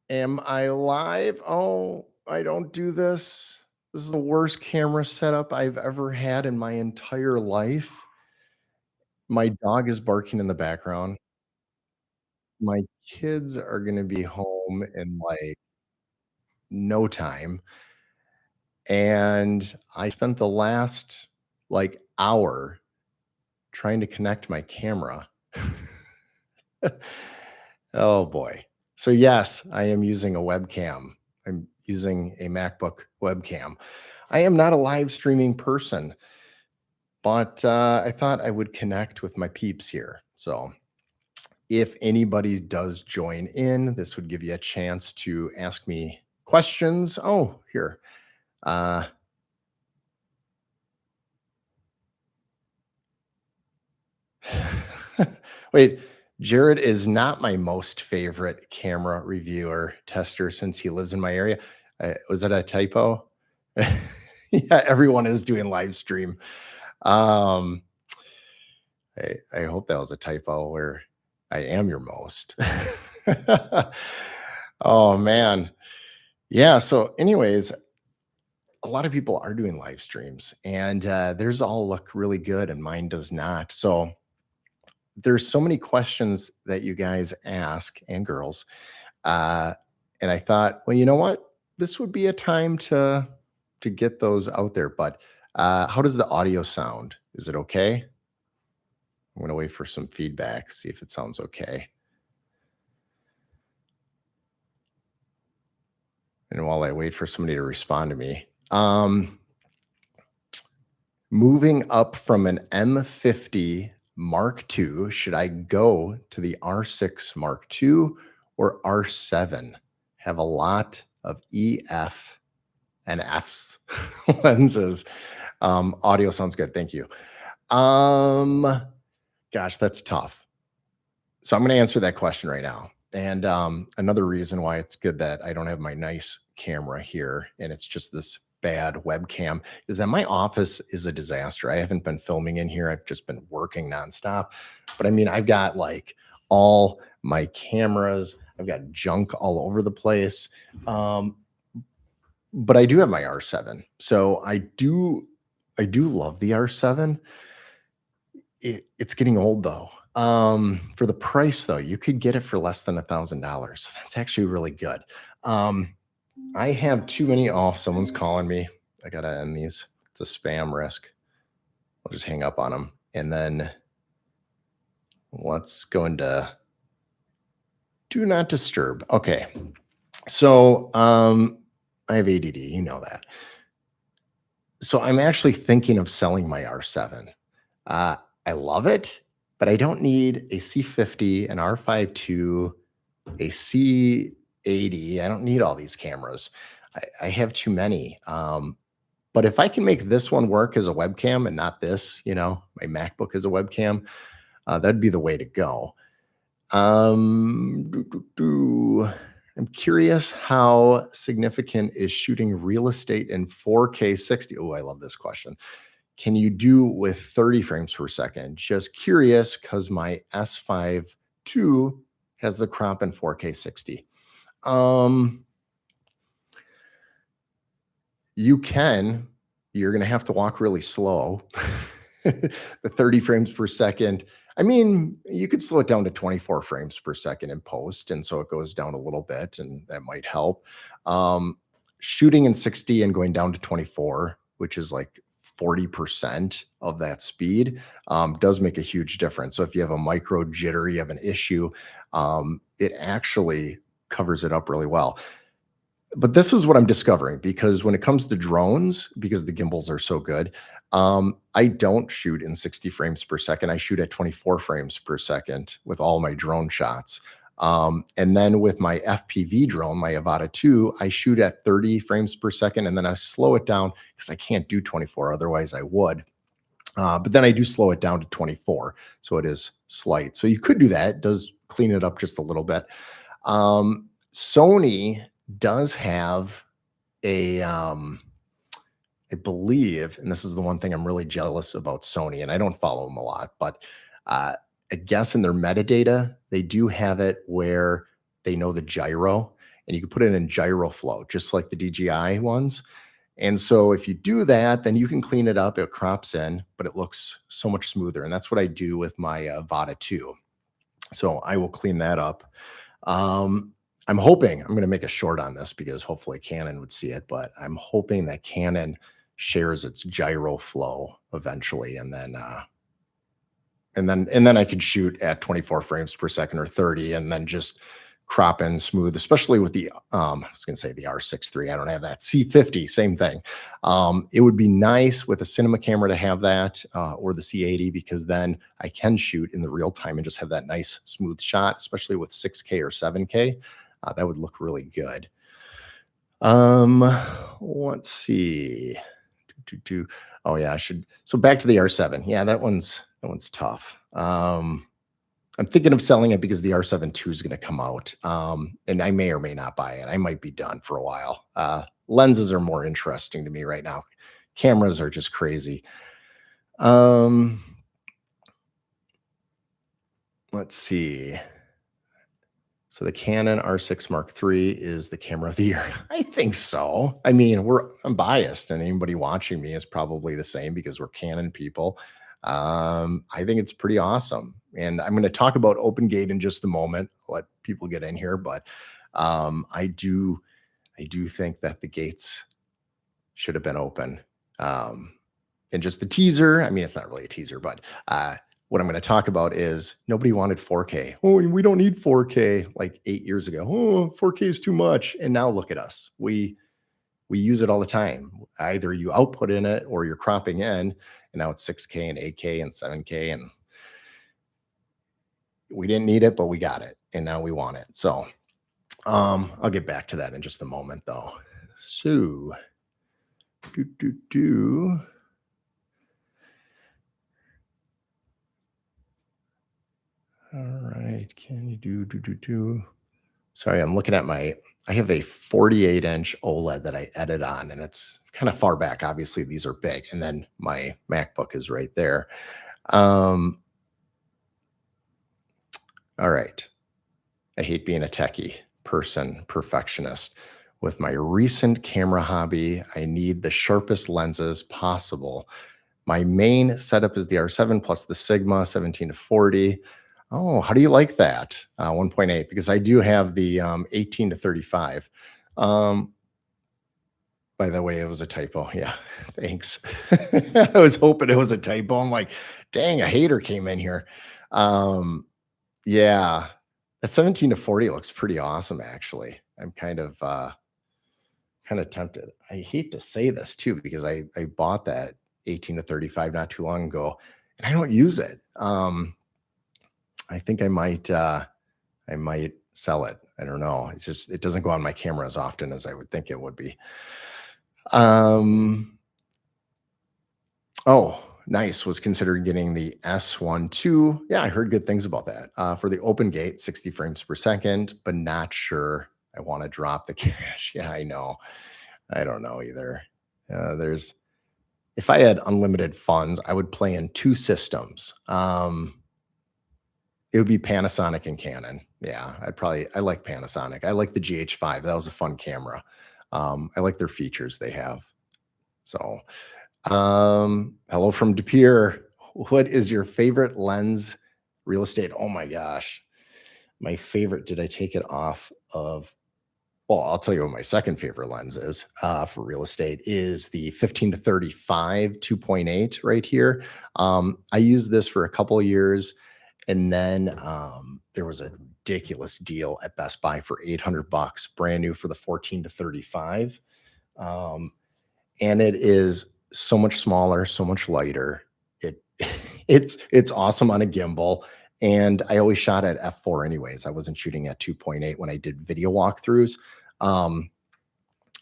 Am I live? Oh, I don't do this. This is the worst camera setup I've ever had in my entire life. My dog is barking in the background. My kids are gonna be home in, like, no time, and I spent the last, like, hour trying to connect my camera. Oh, boy. So, yes, I am using a webcam. I'm using a MacBook webcam. I am not a live streaming person, but, I thought I would connect with my peeps here. So, if anybody does join in, this would give you a chance to ask me questions. Oh, here. Uh, wait, Jared is not my most favorite camera reviewer tester since he lives in my area. Was that a typo? Yeah, everyone is doing live stream. Um, I hope that was a typo where I am your most. Oh man. Yeah. So, anyways, a lot of people are doing live streams and theirs all look really good and mine does not. So there's so many questions that you guys ask and girls. Uh, and I thought, well, you know what? This would be a time to get those out there. But how does the audio sound? Is it okay? I'm gonna wait for some feedback, see if it sounds okay. And while I wait for somebody to respond to me, moving up from an M50 Mark II, should I go to the R6 Mark II or R7? Have a lot of EF and Fs lenses. Audio sounds good. Thank you. Um, Gosh, that's tough. So I'm going to answer that question right now. And another reason why it's good that I don't have my nice camera here and it's just this bad webcam is that my office is a disaster. I haven't been filming in here. I've just been working nonstop. But I mean, I've got like all my cameras, I've got junk all over the place. Um, but I do have my R7. So I do love the R7. It's getting old though. For the price though, you could get it for less than $1,000. So that's actually really good. Um, I have too many. Oh, someone's calling me. I gotta end these. It's a spam risk. I'll just hang up on them, and then let's go into do not disturb. Okay, so I have ADD. You know that. So I'm actually thinking of selling my R7. Uh, I love it, but I don't need a C50, an R52, a C80. I don't need all these cameras. I have too many. But if I can make this one work as a webcam and not this, my MacBook as a webcam, that'd be the way to go. Doo, doo, doo. I'm curious how significant is shooting real estate in 4K 60? Oh, I love this question. Can you do with 30 frames per second? Just curious because my S5 II has the crop in 4K 60. Um, you can. You're going to have to walk really slow. The 30 frames per second. I mean, you could slow it down to 24 frames per second in post. And so it goes down a little bit, and that might help. Shooting in 60 and going down to 24, which is like 40% of that speed, does make a huge difference. So if you have a micro jitter, you have an issue, it actually covers it up really well. But this is what I'm discovering because when it comes to drones, because the gimbals are so good, I don't shoot in 60 frames per second. I shoot at 24 frames per second with all my drone shots. And then with my FPV drone, my Avata 2, I shoot at 30 frames per second and then I slow it down because I can't do 24. Otherwise, I would. But then I do slow it down to 24. So it is slight. So you could do that. It does clean it up just a little bit. Sony does have a I believe, and this is the one thing I'm really jealous about Sony, and I don't follow them a lot, but I guess in their metadata, they do have it where they know the gyro. and you can put it in gyro flow, just like the DJI ones. And so if you do that, then you can clean it up. It crops in, but it looks so much smoother. And that's what I do with my Vata 2. So I will clean that up. Um, I'm hoping I'm going to make a short on this because hopefully Canon would see it, but I'm hoping that Canon shares its gyro flow eventually, and then I could shoot at 24 frames per second or 30, and then just crop in smooth, especially with the I was going to say the R6 III. I don't have that. C50, same thing. It would be nice with a cinema camera to have that, or the C80, because then I can shoot in the real time and just have that nice smooth shot, especially with 6K or 7K. That would look really good. Let's see. Oh yeah, I should. So back to the R7. Yeah, that one's tough. I'm thinking of selling it because the R7 II is going to come out, and I may or may not buy it. I might be done for a while. Lenses are more interesting to me right now. Cameras are just crazy. Let's see. So the Canon R6 Mark III is the camera of the year. I think so. I mean, I'm biased, and anybody watching me is probably the same because we're Canon people. I think it's pretty awesome. And I'm going to talk about Open Gate in just a moment, let people get in here. But I do think that the gates should have been open. And just the teaser, I mean, it's not really a teaser, but what I'm going to talk about is nobody wanted 4K. Oh, we don't need 4K like 8 years ago. Oh, 4K is too much. And now look at us. We use it all the time. Either you output in it or you're cropping in, and now it's 6K and 8K and 7K. And we didn't need it, but we got it. And now we want it. So I'll get back to that in just a moment, though. So, all right, can you do? Sorry, I'm looking at I have a 48-inch OLED that I edit on, and it's kind of far back. Obviously, these are big, and then my MacBook is right there. All right. I hate being a techie person, perfectionist. With my recent camera hobby, I need the sharpest lenses possible. My main setup is the R7 plus the Sigma 17-40. Oh, how do you like that? 1.8, because I do have the 18-35. By the way, it was a typo. Yeah, thanks. I was hoping it was a typo. I'm like, dang, a hater came in here. Yeah, that 17-40 looks pretty awesome, actually. I'm kind of tempted. I hate to say this too, because I bought that 18-35 not too long ago, and I don't use it. I think I might sell it. I don't know. It's just, it doesn't go on my camera as often as I would think it would be. Oh, nice. Was considering getting the S1 II. Yeah, I heard good things about that. For the Open Gate, 60 frames per second, but not sure I want to drop the cache. Yeah, I know. I don't know either. If I had unlimited funds, I would play in two systems. It would be Panasonic and Canon. Yeah, I like Panasonic. I like the GH5. That was a fun camera. I like their features they have. So, hello from De Pere. What is your favorite lens real estate? Oh my gosh. My favorite, did I take it off of? Well, I'll tell you what my second favorite lens is for real estate is the 15-35 2.8 right here. I used this for a couple of years, and then there was a ridiculous deal at Best Buy for $800, brand new for the 14-35. And it is so much smaller, so much lighter. It's awesome on a gimbal. And I always shot at f4 anyways. I wasn't shooting at 2.8 when I did video walkthroughs. And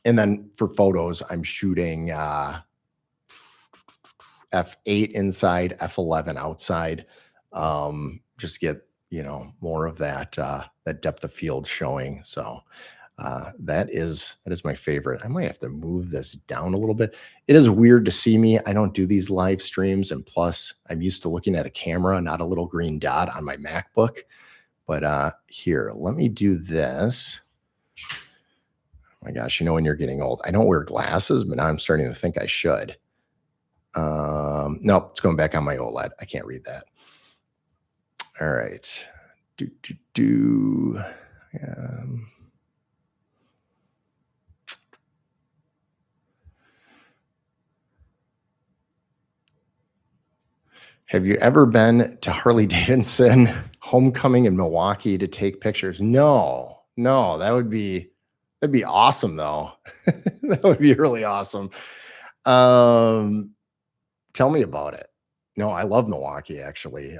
then for photos, I'm shooting f8 inside, f11 outside. Just get, more of that depth of field showing. So that is my favorite. I might have to move this down a little bit. It is weird to see me. I don't do these live streams, and plus I'm used to looking at a camera, not a little green dot on my MacBook. But here, let me do this. my gosh, you know when you're getting old. I don't wear glasses, but now I'm starting to think I should. Nope, it's going back on my OLED. I can't read that. All right. Do, do, do. Um, have you ever been to Harley Davidson homecoming in Milwaukee to take pictures? No, no, that'd be awesome though. That would be really awesome. Um, Tell me about it. No, I love Milwaukee actually.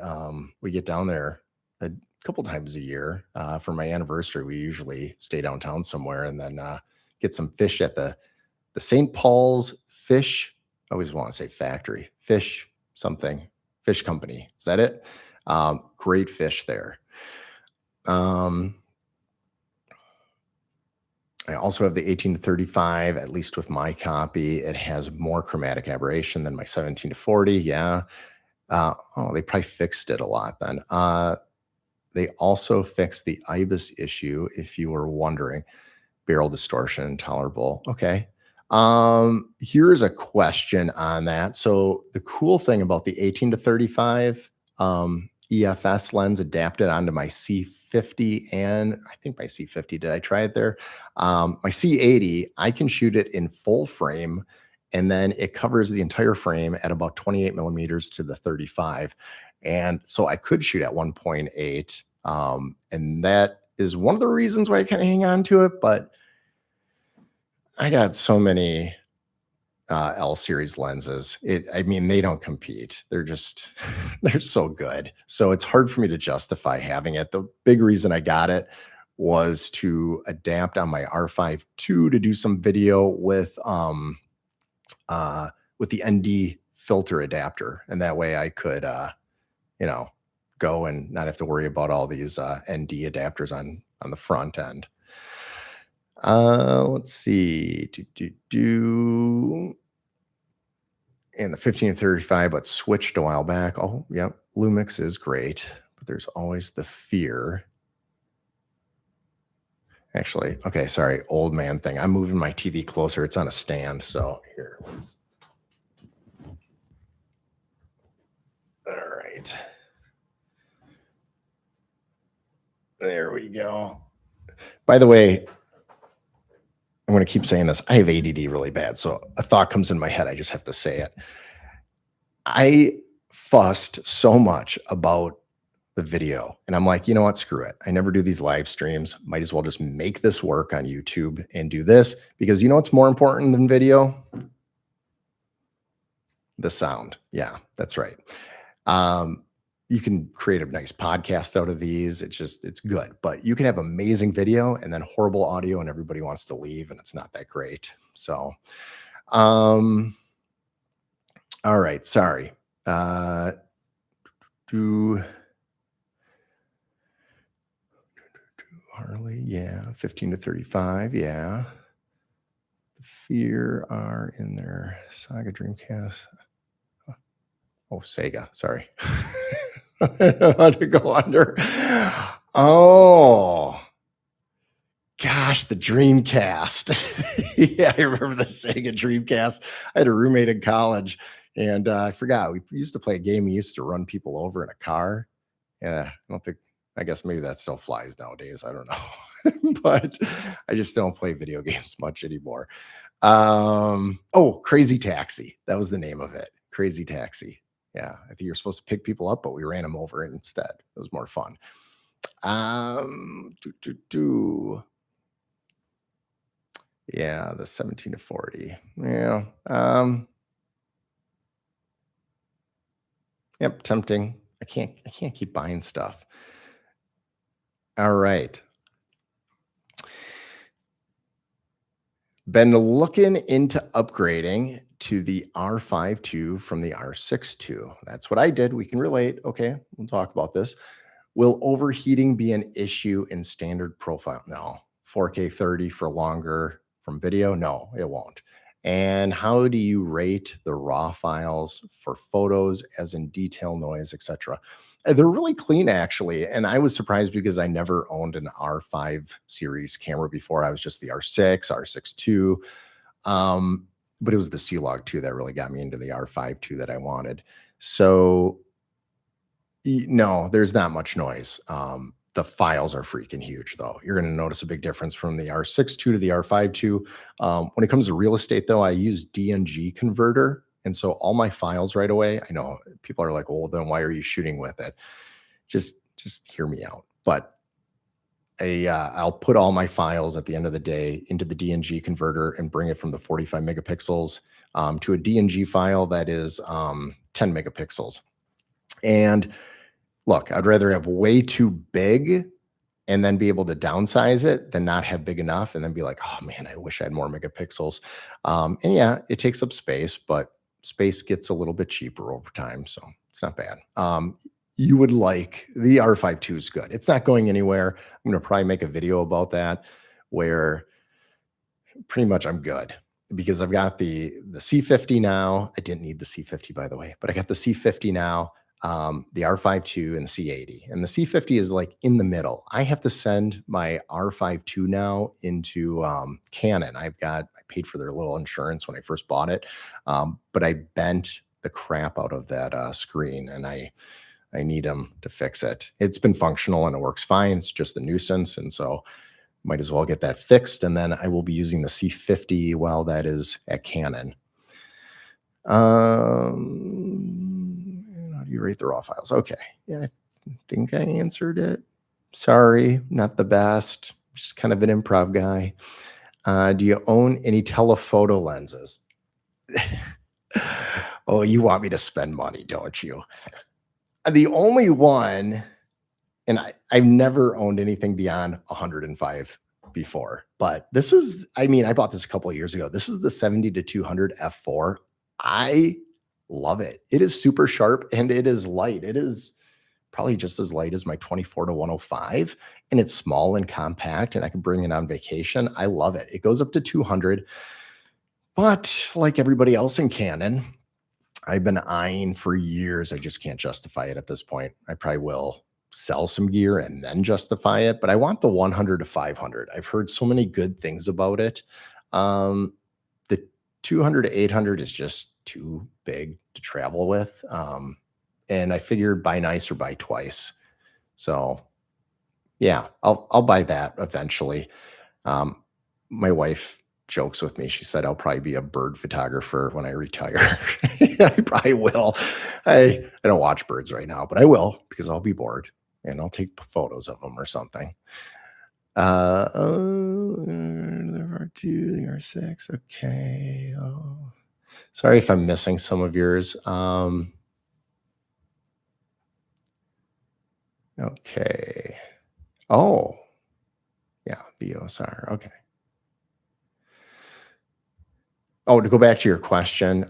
We get down there a couple times a year for my anniversary. We usually stay downtown somewhere and then get some fish at the St. Paul's Fish. I always want to say factory, fish something, fish company. Is that it? Great fish there. Um, I also have the 18 to 35, at least with my copy. It has more chromatic aberration than my 17 to 40. Yeah. Oh, they probably fixed it a lot then. They also fixed the IBIS issue, if you were wondering. Barrel distortion intolerable. Okay. Here's a question on that. So the cool thing about the 18 to 35 EFS lens adapted onto my C50 and I think my C50, did I try it there? My C80, I can shoot it in full frame and then it covers the entire frame at about 28 millimeters to the 35. And so I could shoot at 1.8. And that is one of the reasons why I kind of hang on to it, but I got so many L series lenses. I mean, they don't compete. They're just, they're so good. So it's hard for me to justify having it. The big reason I got it was to adapt on my R5 II to do some video with the ND filter adapter. And that way I could, you know, go and not have to worry about all these ND adapters on the front end. Let's see. And the 15 and 35, but switched a while back. Oh, yep. Lumix is great, but there's always the fear. Actually, okay, sorry, old man thing. I'm moving my TV closer. It's on a stand. So here, all right. There we go. By the way, I'm going to keep saying this. I have ADD really bad. So a thought comes in my head. I just have to say it. I fussed so much about the video and I'm like, you know what? Screw it. I never do these live streams. Might as well just make this work on YouTube and do this because you know what's more important than video? The sound. Yeah, that's right. You can create a nice podcast out of these. It's good, but you can have amazing video and then horrible audio and everybody wants to leave and it's not that great. So, all right. Sorry. Harley. Yeah. 15 to 35. Yeah. The Fear are in their Saga Dreamcast. Oh, Sega. Sorry. I don't know how to go under. Oh, gosh, the Dreamcast. Yeah, I remember the Sega Dreamcast. I had a roommate in college, and I forgot. We used to play a game. We used to run people over in a car. Yeah, I don't think. I guess maybe that still flies nowadays. I don't know, but I just don't play video games much anymore. Oh, Crazy Taxi. That was the name of it. Crazy Taxi. Yeah, I think you're supposed to pick people up, but we ran them over instead. It was more fun. Do, do, do. Yeah, the 17 to 40. Yeah. Yep, tempting. I can't keep buying stuff. All right. Been looking into upgrading to the R5 II from the R6 II. That's what I did. We can relate. Okay, we'll talk about this. Will overheating be an issue in standard profile? No. 4K 30 for longer from video? No, it won't. And how do you rate the raw files for photos as in detail, noise, etc.? They're really clean actually, and I was surprised because I never owned an R5 series camera before. I was just the R6, R6 II, but it was the C-Log 2 that really got me into the R5 II that I wanted. So, no, there's not much noise. The files are freaking huge though. You're gonna notice a big difference from the R6 II to the R5 II. When it comes to real estate though, I use DNG converter, and so all my files right away. I know people are like, "Well, then why are you shooting with it?" Just hear me out. But I'll put all my files at the end of the day into the DNG converter and bring it from the 45 megapixels to a DNG file that is 10 megapixels. And look, I'd rather have way too big and then be able to downsize it than not have big enough and then be like, oh man, I wish I had more megapixels. And yeah, it takes up space, but space gets a little bit cheaper over time. So it's not bad. You would like the R5 II is good. It's not going anywhere. I'm going to probably make a video about that where pretty much I'm good because I've got the C50 now. I didn't need the C50 by the way, but I got the C50 now, the R5 II and the C80. And the C50 is like in the middle. I have to send my R5 II now into Canon. I paid for their little insurance when I first bought it, but I bent the crap out of that screen and I need them to fix it. It's been functional and it works fine. It's just a nuisance. And so might as well get that fixed. And then I will be using the C50 while that is at Canon. How do you rate the raw files? Okay. Yeah, I think I answered it. Sorry, not the best. Just kind of an improv guy. Do you own any telephoto lenses? Oh, you want me to spend money, don't you? The only one, and I've never owned anything beyond 105 before, but this is, I mean, I bought this a couple of years ago. This is the 70-200 f4. I love it. It is super sharp and it is light. It is probably just as light as my 24-105, and it's small and compact, and I can bring it on vacation. I love it. It goes up to 200, but like everybody else in Canon, I've been eyeing for years. I just can't justify it at this point. I probably will sell some gear and then justify it, but I want the 100-500. I've heard so many good things about it. The 200-800 is just too big to travel with. And I figured buy nice or buy twice. So yeah, I'll buy that eventually. My wife jokes with me. She said, I'll probably be a bird photographer when I retire. I probably will. I don't watch birds right now, but I will because I'll be bored and I'll take photos of them or something. The R2, the R6. Okay. Oh, sorry if I'm missing some of yours. Okay. Oh, yeah, the OSR. Okay. Oh, to go back to your question,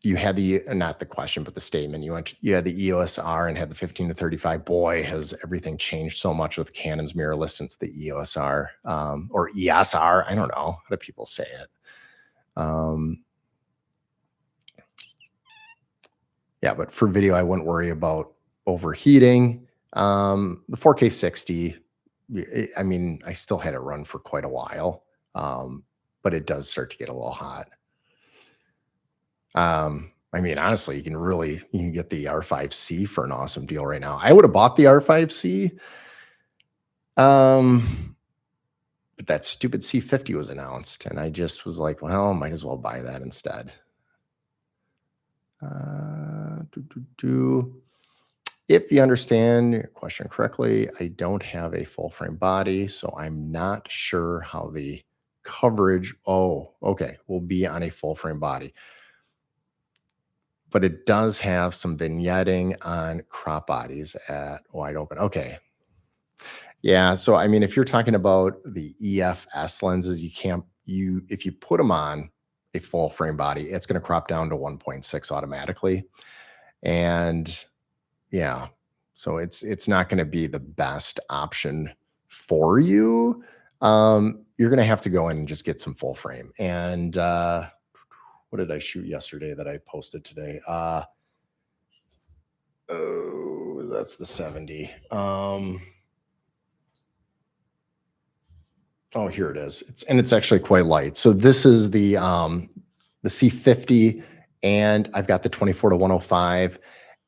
you had not the question, but the statement. You had the EOS R and had the 15-35. Boy, has everything changed so much with Canon's mirrorless since the EOS R, or ESR. I don't know. How do people say it? Yeah, but for video, I wouldn't worry about overheating. The 4K 60, I mean, I still had it run for quite a while, but it does start to get a little hot. I mean, honestly, you can get the R5C for an awesome deal right now. I would have bought the R5C. But that stupid C50 was announced, and I just was like, well, might as well buy that instead. If you understand your question correctly, I don't have a full frame body, so I'm not sure how the coverage, will be on a full frame body. But it does have some vignetting on crop bodies at wide open. Okay. Yeah. So, I mean, if you're talking about the EFS lenses, if you put them on a full frame body, it's going to crop down to 1.6 automatically. And yeah, so it's not going to be the best option for you. You're going to have to go in and just get some full frame. And, what did I shoot yesterday that I posted today? that's the 70. Oh, here it is. It's actually quite light. So this is the C50, and I've got the 24 to 105.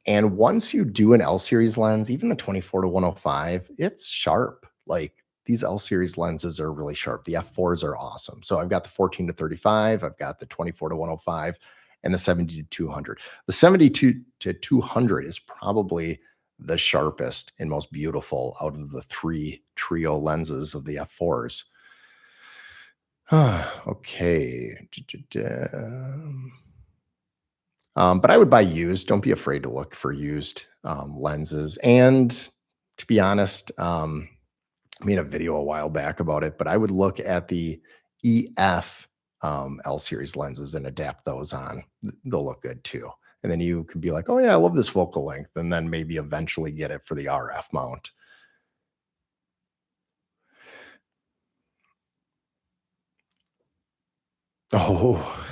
And once you do an L series lens, even the 24 to 105, it's sharp. Like these L series lenses are really sharp. The F4s are awesome. So I've got the 14 to 35, I've got the 24 to 105, and the 70 to 200. The 72 to 200 is probably the sharpest and most beautiful out of the three trio lenses of the F4s. Okay. But I would buy used. Don't be afraid to look for used lenses. And to be honest, I made a video a while back about it, but I would look at the EF L series lenses and adapt those on. They'll look good too. And then you can be like, oh yeah, I love this focal length, and then maybe eventually get it for the RF mount. Oh,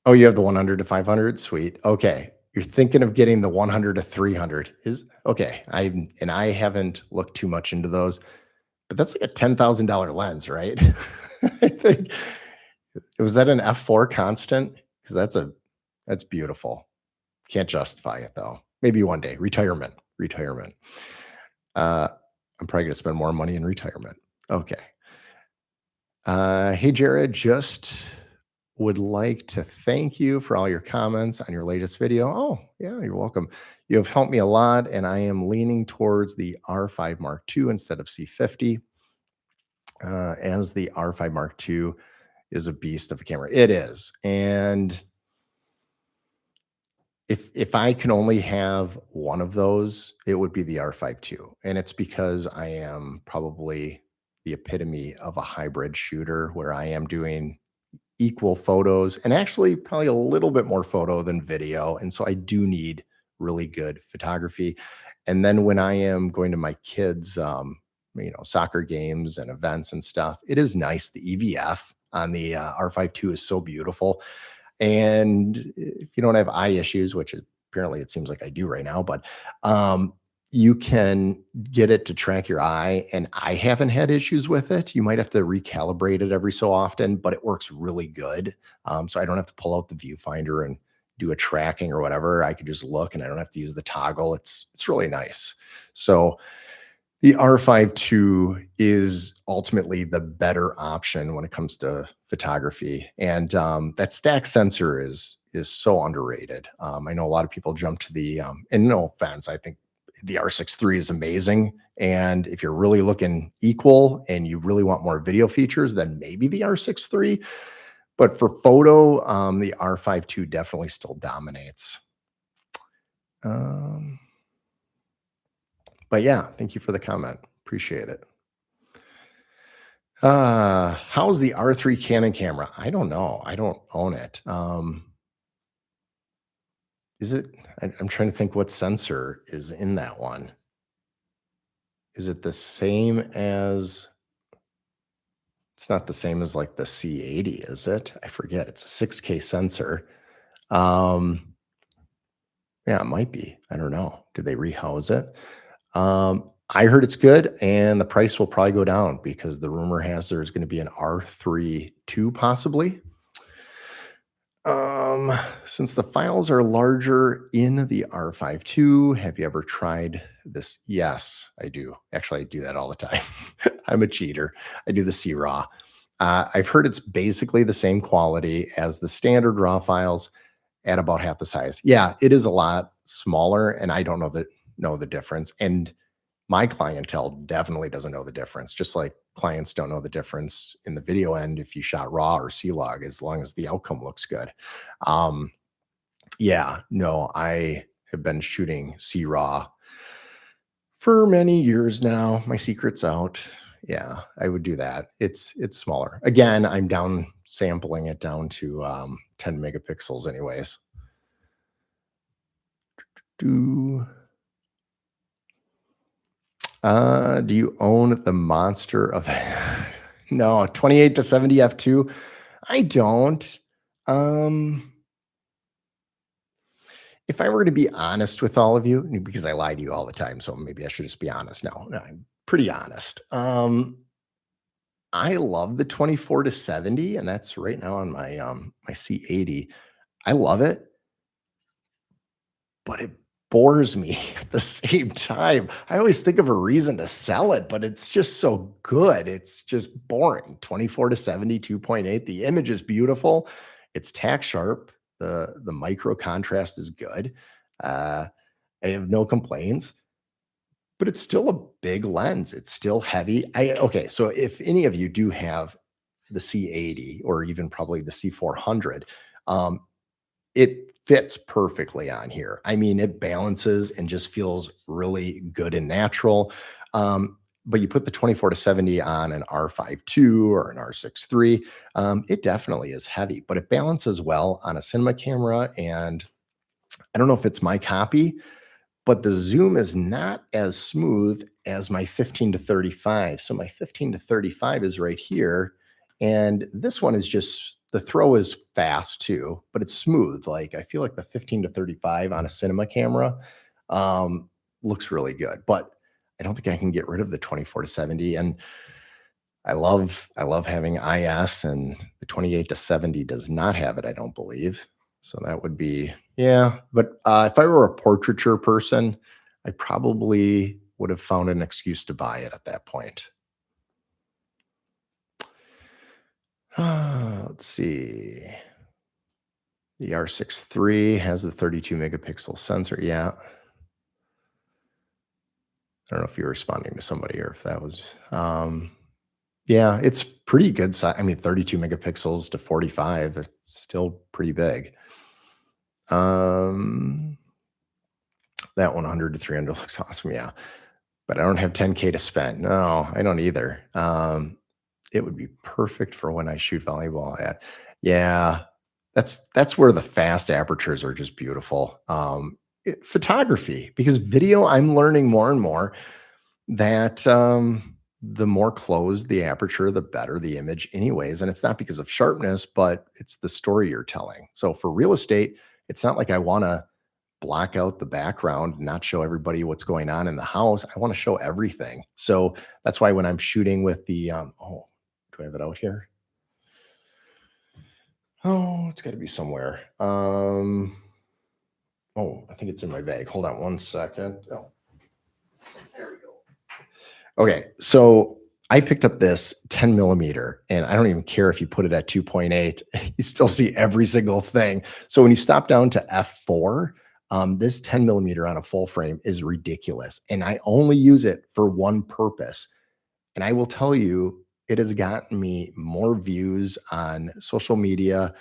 oh, you have the 100 to 500? Sweet. Okay. You're thinking of getting the 100 to 300. Is okay. I haven't looked too much into those, but that's like a $10,000 lens, right? I think was that an F4 constant? Because that's beautiful. Can't justify it though. Maybe one day. Retirement. Retirement. I'm probably gonna spend more money in retirement. Okay. Hey Jared, just would like to thank you for all your comments on your latest video. Oh, yeah, you're welcome. You have helped me a lot, and I am leaning towards the R5 Mark II instead of C50, as the R5 Mark II is a beast of a camera. It is. And if I can only have one of those, it would be the R5 II. And it's because I am probably the epitome of a hybrid shooter where I am doing equal photos and actually probably a little bit more photo than video. And so I do need really good photography. And then when I am going to my kids, soccer games and events and stuff, it is nice. The EVF on the R5 II is so beautiful. And if you don't have eye issues, which apparently it seems like I do right now, but you can get it to track your eye. And I haven't had issues with it. You might have to recalibrate it every so often, but it works really good. So I don't have to pull out the viewfinder and do a tracking or whatever. I could just look and I don't have to use the toggle. It's really nice. So the R5 II is ultimately the better option when it comes to photography. And that stack sensor is so underrated. I know a lot of people jump to the, and no offense, I think the R6 III is amazing. And if you're really looking equal and you really want more video features, then maybe the R6 III. But for photo, the R5 II definitely still dominates. But yeah, thank you for the comment. Appreciate it. How's the R3 Canon camera? I don't know. I don't own it. Is it? I'm trying to think what sensor is in that one. Is it the same as? It's not the same as like the C80, is it? I forget. It's a 6K sensor. Yeah, it might be. I don't know. Did they rehouse it? I heard it's good, and the price will probably go down because the rumor has there's going to be an R3 II possibly. Since the files are larger in the R5 II, have you ever tried this? Yes, I do. Actually, I do that all the time. I'm a cheater. I do the C-RAW. I've heard it's basically the same quality as the standard RAW files at about half the size. Yeah, it is a lot smaller, and I don't know the difference. And my clientele definitely doesn't know the difference, just like clients don't know the difference in the video end if you shot raw or C-Log, as long as the outcome looks good. Yeah, no, I have been shooting C-Raw for many years now. My secret's out. Yeah, I would do that. It's smaller. Again, I'm down sampling it down to 10 megapixels anyways. Do you own the monster of no 28 to 70 f2? I don't. If I were to be honest with all of you, because I lie to you all the time, so maybe I should just be honest now. No, I'm pretty honest. I love the 24 to 70, and that's right now on my C80. I love it, but it bores me at the same time. I always think of a reason to sell it, but it's just so good. It's just boring. 24 to 70, 2.8. The image is beautiful. It's tack sharp. The micro contrast is good. Uh, I have no complaints, but it's still a big lens. It's still heavy. Okay, so if any of you do have the C80 or even probably the C400, um, it fits perfectly on here. I mean, it balances and just feels really good and natural. But you put the 24 to 70 on an R5 II or an R6 III, it definitely is heavy, but it balances well on a cinema camera. And I don't know if it's my copy, but the zoom is not as smooth as my 15 to 35. So my 15 to 35 is right here. And this one is just, the throw is fast too, but it's smooth. Like I feel like the 15 to 35 on a cinema camera um, looks really good, but I don't think I can get rid of the 24 to 70. And I love having IS, and the 28 to 70 does not have it, I don't believe. So that would be, yeah. But if I were a portraiture person, I probably would have found an excuse to buy it at that point. Let's see. The R6 III has the 32 megapixel sensor. Yeah. I don't know if you're responding to somebody or if that was yeah, it's pretty good size. I mean, 32 megapixels to 45, it's still pretty big. Um, that 100 to 300 looks awesome. Yeah. But I don't have 10K to spend. No, I don't either. It would be perfect for when I shoot volleyball at. Yeah. That's where the fast apertures are just beautiful. Photography, because video, I'm learning more and more that the more closed the aperture, the better the image, anyways. And it's not because of sharpness, but it's the story you're telling. So for real estate, it's not like I want to block out the background and not show everybody what's going on in the house. I want to show everything. So that's why when I'm shooting with the oh, do I have it out here? Oh, it's got to be somewhere. Oh, I think it's in my bag. Hold on one second. Oh, there we go. Okay, so I picked up this 10 millimeter, and I don't even care if you put it at 2.8, you still see every single thing. So when you stop down to f4, this 10 millimeter on a full frame is ridiculous. And I only use it for one purpose. And I will tell you, it has gotten me more views on social media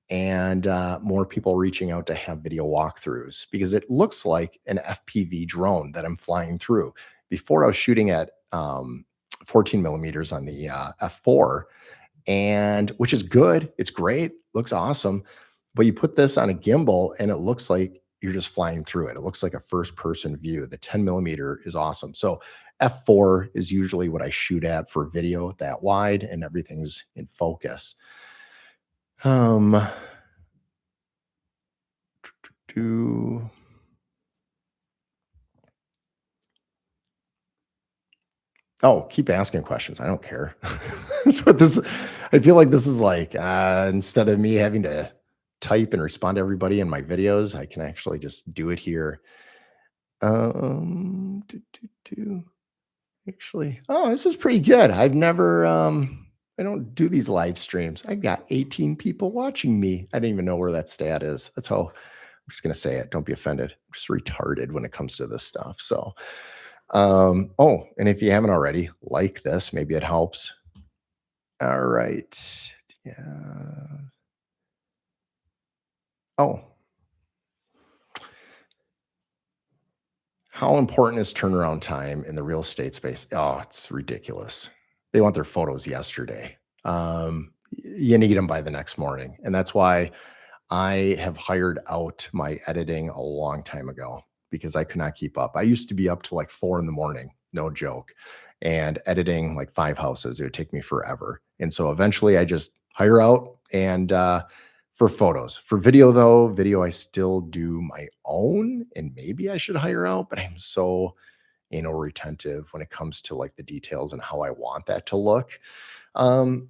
and more people reaching out to have video walkthroughs because it looks like an FPV drone that I'm flying through. Before I was shooting at 14 millimeters on the f4, and which is good. It's great, looks awesome. But you put this on a gimbal and it looks like you're just flying through it. It looks like a first person view. The 10 millimeter is awesome. So f4 is usually what I shoot at for video that wide and everything's in focus. To Oh, keep asking questions. I don't care. That's what this I feel like this is like, instead of me having to type and respond to everybody in my videos, I can actually just do it here. Do, do, do. Actually, oh, this is pretty good. I've never, I don't do these live streams. I've got 18 people watching me. I didn't even know where that stat is. That's how I'm just gonna say it. Don't be offended. I'm just retarded when it comes to this stuff. So, oh, and if you haven't already, like this, maybe it helps. All right. Yeah. Oh, how important is turnaround time in the real estate space? Oh, it's ridiculous. They want their photos yesterday. You need them by the next morning. And that's why I have hired out my editing a long time ago because I could not keep up. I used to be up to like 4 in the morning, no joke, and editing like 5 houses. It would take me forever. And so eventually I just hire out and for photos. For video though, video I still do my own and maybe I should hire out, but I'm so anal retentive when it comes to like the details and how I want that to look. Um,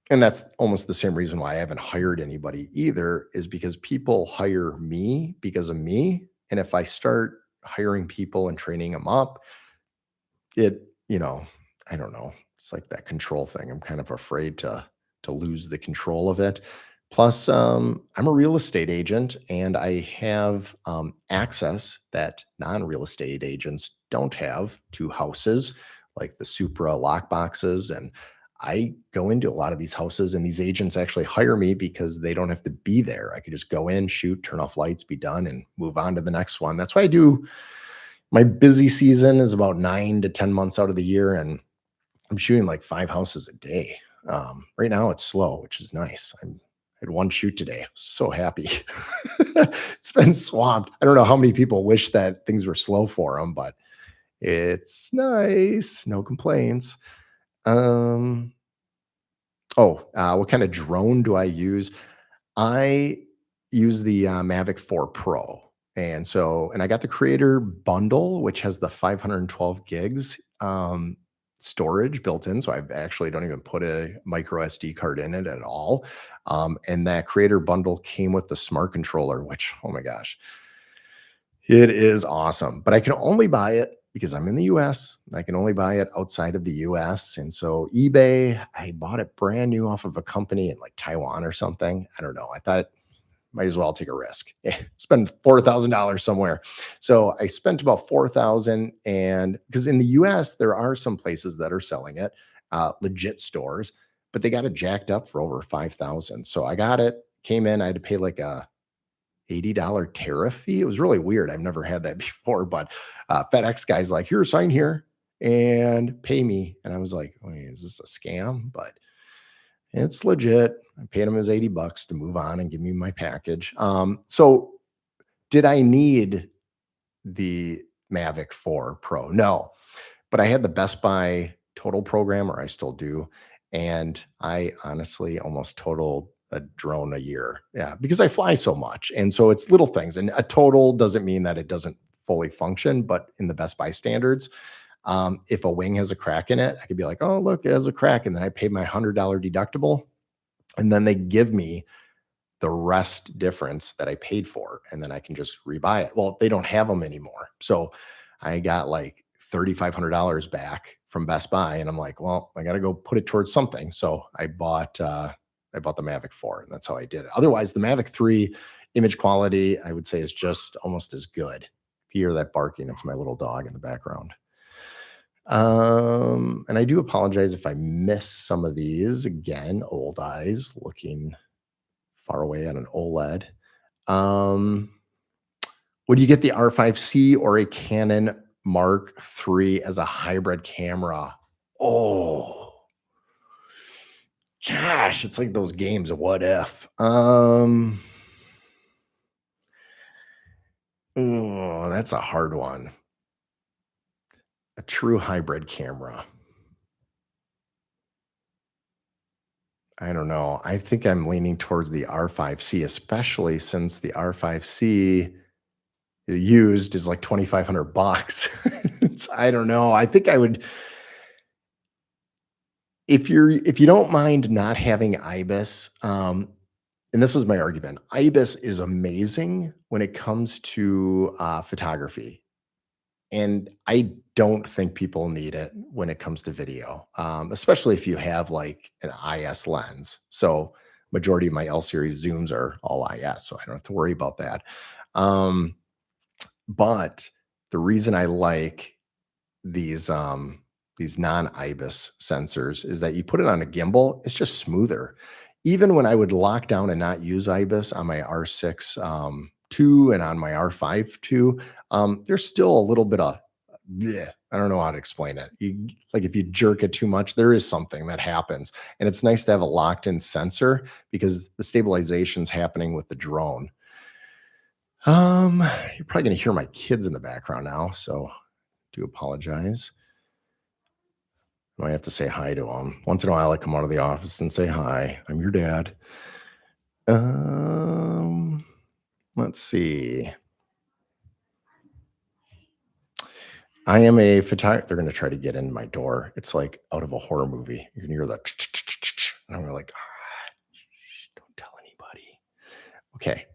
and that's almost the same reason why I haven't hired anybody either, is because people hire me because of me. And if I start hiring people and training them up, it, I don't know. It's like that control thing. I'm kind of afraid to lose the control of it. Plus, I'm a real estate agent and I have access that non-real estate agents don't have to houses like the Supra lock boxes. And I go into a lot of these houses and these agents actually hire me because they don't have to be there. I could just go in, shoot, turn off lights, be done, and move on to the next one. That's why I do my busy season is about 9 to 10 months out of the year, and I'm shooting like 5 houses a day. Right now it's slow, which is nice. I had one shoot today. So happy. It's been swamped. I don't know how many people wish that things were slow for them, but it's nice. No complaints. Um, what kind of drone do I use? I use the Mavic 4 Pro. And I got the creator bundle, which has the 512 gigs storage built in. So I actually don't even put a micro SD card in it at all. And that creator bundle came with the smart controller, which, oh my gosh, it is awesome. But I can only buy it because I'm in the US. I can only buy it outside of the US. And so eBay, I bought it brand new off of a company in like Taiwan or something. I don't know. I thought might as well take a risk. Spend $4,000 somewhere. So I spent about 4,000, and because in the US there are some places that are selling it, legit stores, but they got it jacked up for over 5,000. So I got it, came in, I had to pay like a $80 tariff fee. It was really weird. I've never had that before, but FedEx guy's like, here, sign here and pay me. And I was like, wait, is this a scam? But it's legit. I paid him his $80 to move on and give me my package. So did I need the Mavic 4 Pro? No, but I had the Best Buy total program, or I still do. And I honestly almost totaled a drone a year. Yeah, because I fly so much. And so it's little things. And a total doesn't mean that it doesn't fully function, but in the Best Buy standards, if a wing has a crack in it, I could be like, oh, look, it has a crack. And then I pay my $100 deductible. And then they give me the rest difference that I paid for. And then I can just rebuy it. Well, they don't have them anymore. So I got like $3,500 back from Best Buy. And I'm like, well, I got to go put it towards something. So I bought the Mavic 4, and that's how I did it. Otherwise, the Mavic 3 image quality, I would say, is just almost as good. If you hear that barking, it's my little dog in the background. And I do apologize if I miss some of these. Again, old eyes looking far away on an OLED. Would you get the R5C or a Canon Mark III as a hybrid camera? Oh, gosh, it's like those games. What if? Oh, that's a hard one. A true hybrid camera. I don't know. I think I'm leaning towards the R5C, especially since the R5C used is like 2,500 bucks. I don't know. I think I would, if you don't mind not having IBIS, and this is my argument. IBIS is amazing when it comes to photography. And I don't think people need it when it comes to video, especially if you have like an IS lens. So majority of my L series zooms are all IS, so I don't have to worry about that. But the reason I like these non-IBIS sensors is that you put it on a gimbal, it's just smoother. Even when I would lock down and not use IBIS on my R6 II and on my R5 II, there's still a little bit of bleh. I don't know how to explain it. Like if you jerk it too much, there is something that happens. And it's nice to have a locked-in sensor because the stabilization's happening with the drone. You're probably gonna hear my kids in the background now, so do apologize. I might have to say hi to them. Once in a while, I come out of the office and say hi. I'm your dad. Um, let's see. I am a photographer. They're going to try to get in my door. It's like out of a horror movie. You can hear the, and I'm like, don't tell anybody. Okay.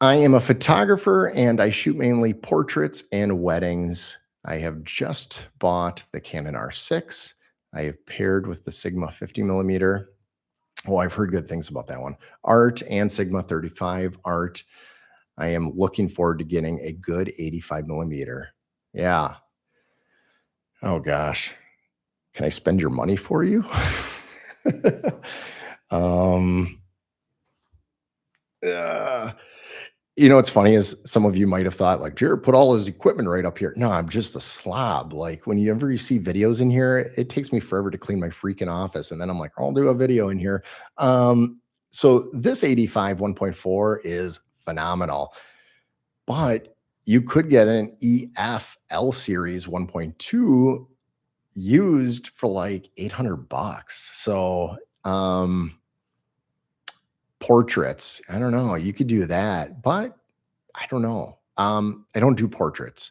I am a photographer and I shoot mainly portraits and weddings. I have just bought the Canon R6. I have paired with the Sigma 50 millimeter. Oh, I've heard good things about that one. Art and Sigma 35 art. I am looking forward to getting a good 85 millimeter. Yeah. Oh gosh. Can I spend your money for you? um, uh, what's funny is some of you might have thought like Jared put all his equipment right up here. No, I'm just a slob. Like whenever you see videos in here, it takes me forever to clean my freaking office. And then I'm like, I'll do a video in here. So this 85 1.4 is phenomenal, but you could get an EF L series 1.2 used for like $800. So portraits, I don't know. You could do that, but I don't know. I don't do portraits.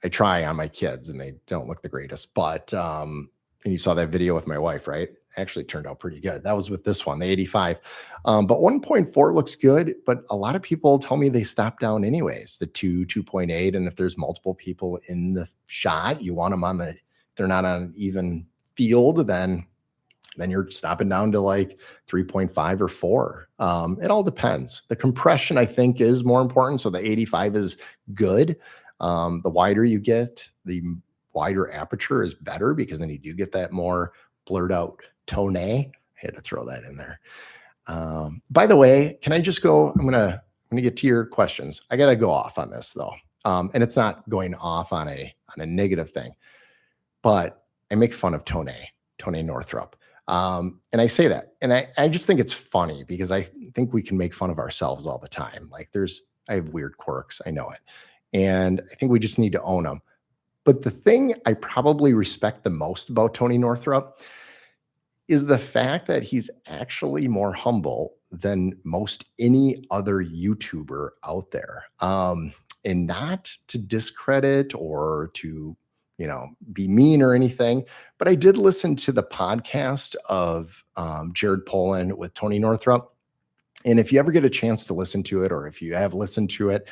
I try on my kids and they don't look the greatest, but and you saw that video with my wife, right? Actually turned out pretty good. That was with this one, the 85. But 1.4 looks good, but a lot of people tell me they stop down anyways, the 2.8. And if there's multiple people in the shot, you want them on the, they're not on an even field, then you're stopping down to like 3.5 or 4. It all depends. The compression, I think, is more important. So the 85 is good. The wider you get, the wider aperture is better because then you do get that more blurred out tone. I had to throw that in there. By the way, can I just go? I'm gonna get to your questions. I gotta go off on this though. And it's not going off on a negative thing, but I make fun of Tone Northrup. And I say that, and I just think it's funny because I think we can make fun of ourselves all the time. Like I have weird quirks. I know it. And I think we just need to own them. But the thing I probably respect the most about Tony Northrup is the fact that he's actually more humble than most any other YouTuber out there. And not to discredit or to, be mean or anything, but I did listen to the podcast of Jared Polin with Tony Northrup. And if you ever get a chance to listen to it, or if you have listened to it,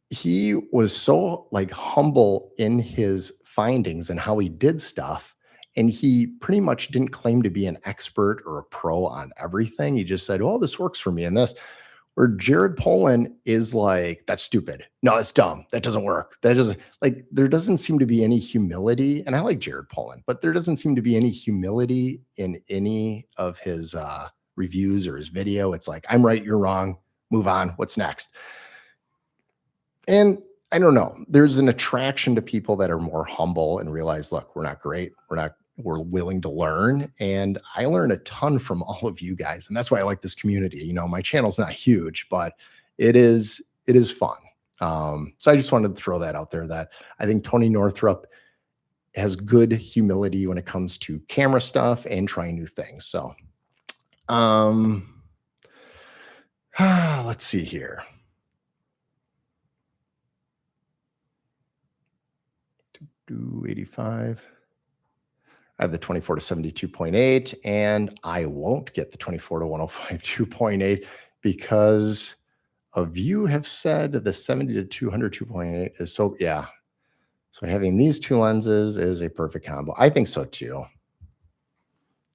he was so like humble in his findings and how he did stuff. And he pretty much didn't claim to be an expert or a pro on everything. He just said, oh, this works for me in this. Where Jared Polin is like, that's stupid. No, that's dumb. That doesn't work. That doesn't, like, there doesn't seem to be any humility. And I like Jared Polin, but there doesn't seem to be any humility in any of his reviews or his video. It's like, I'm right, you're wrong. Move on. What's next? And I don't know. There's an attraction to people that are more humble and realize, look, we're not great. We're willing to learn. And I learn a ton from all of you guys. And that's why I like this community. My channel's not huge, but it is fun. So I just wanted to throw that out there that I think Tony Northrup has good humility when it comes to camera stuff and trying new things. So, let's see here. 285. I have the 24 to 72.8, and I won't get the 24 to 105 2.8 because of you have said the 70 to 200 2.8 is so, yeah. So having these two lenses is a perfect combo. I think so too.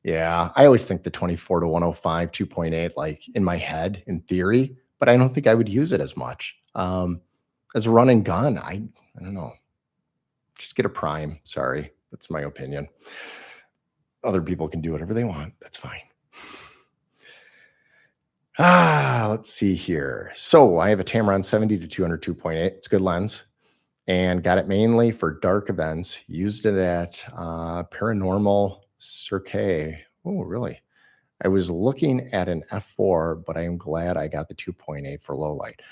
Yeah, I always think the 24 to 105 2.8, like in my head, in theory, but I don't think I would use it as much. As a run and gun, I don't know. Just get a prime. Sorry. That's my opinion. Other people can do whatever they want. That's fine. Let's see here. So I have a Tamron 70 to 200 2.8. It's a good lens and got it mainly for dark events. Used it at Paranormal Cirque. Oh, really? I was looking at an f4, but I am glad I got the 2.8 for low light.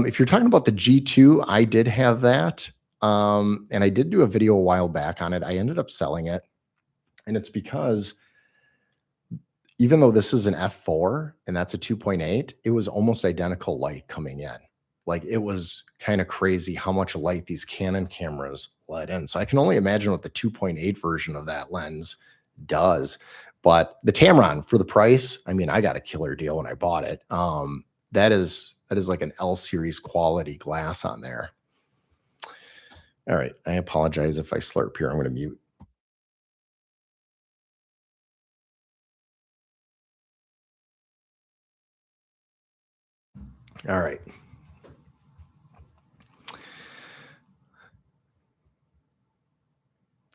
If you're talking about the G2, I did have that. And I did do a video a while back on it. I ended up selling it. And it's because even though this is an f4 and that's a 2.8, it was almost identical light coming in. Like, it was kind of crazy how much light these Canon cameras let in. So I can only imagine what the 2.8 version of that lens does. But the Tamron, for the price, I mean, I got a killer deal when I bought it. That is like an L series quality glass on there. All right, I apologize if I slurp here. I'm going to mute. All right.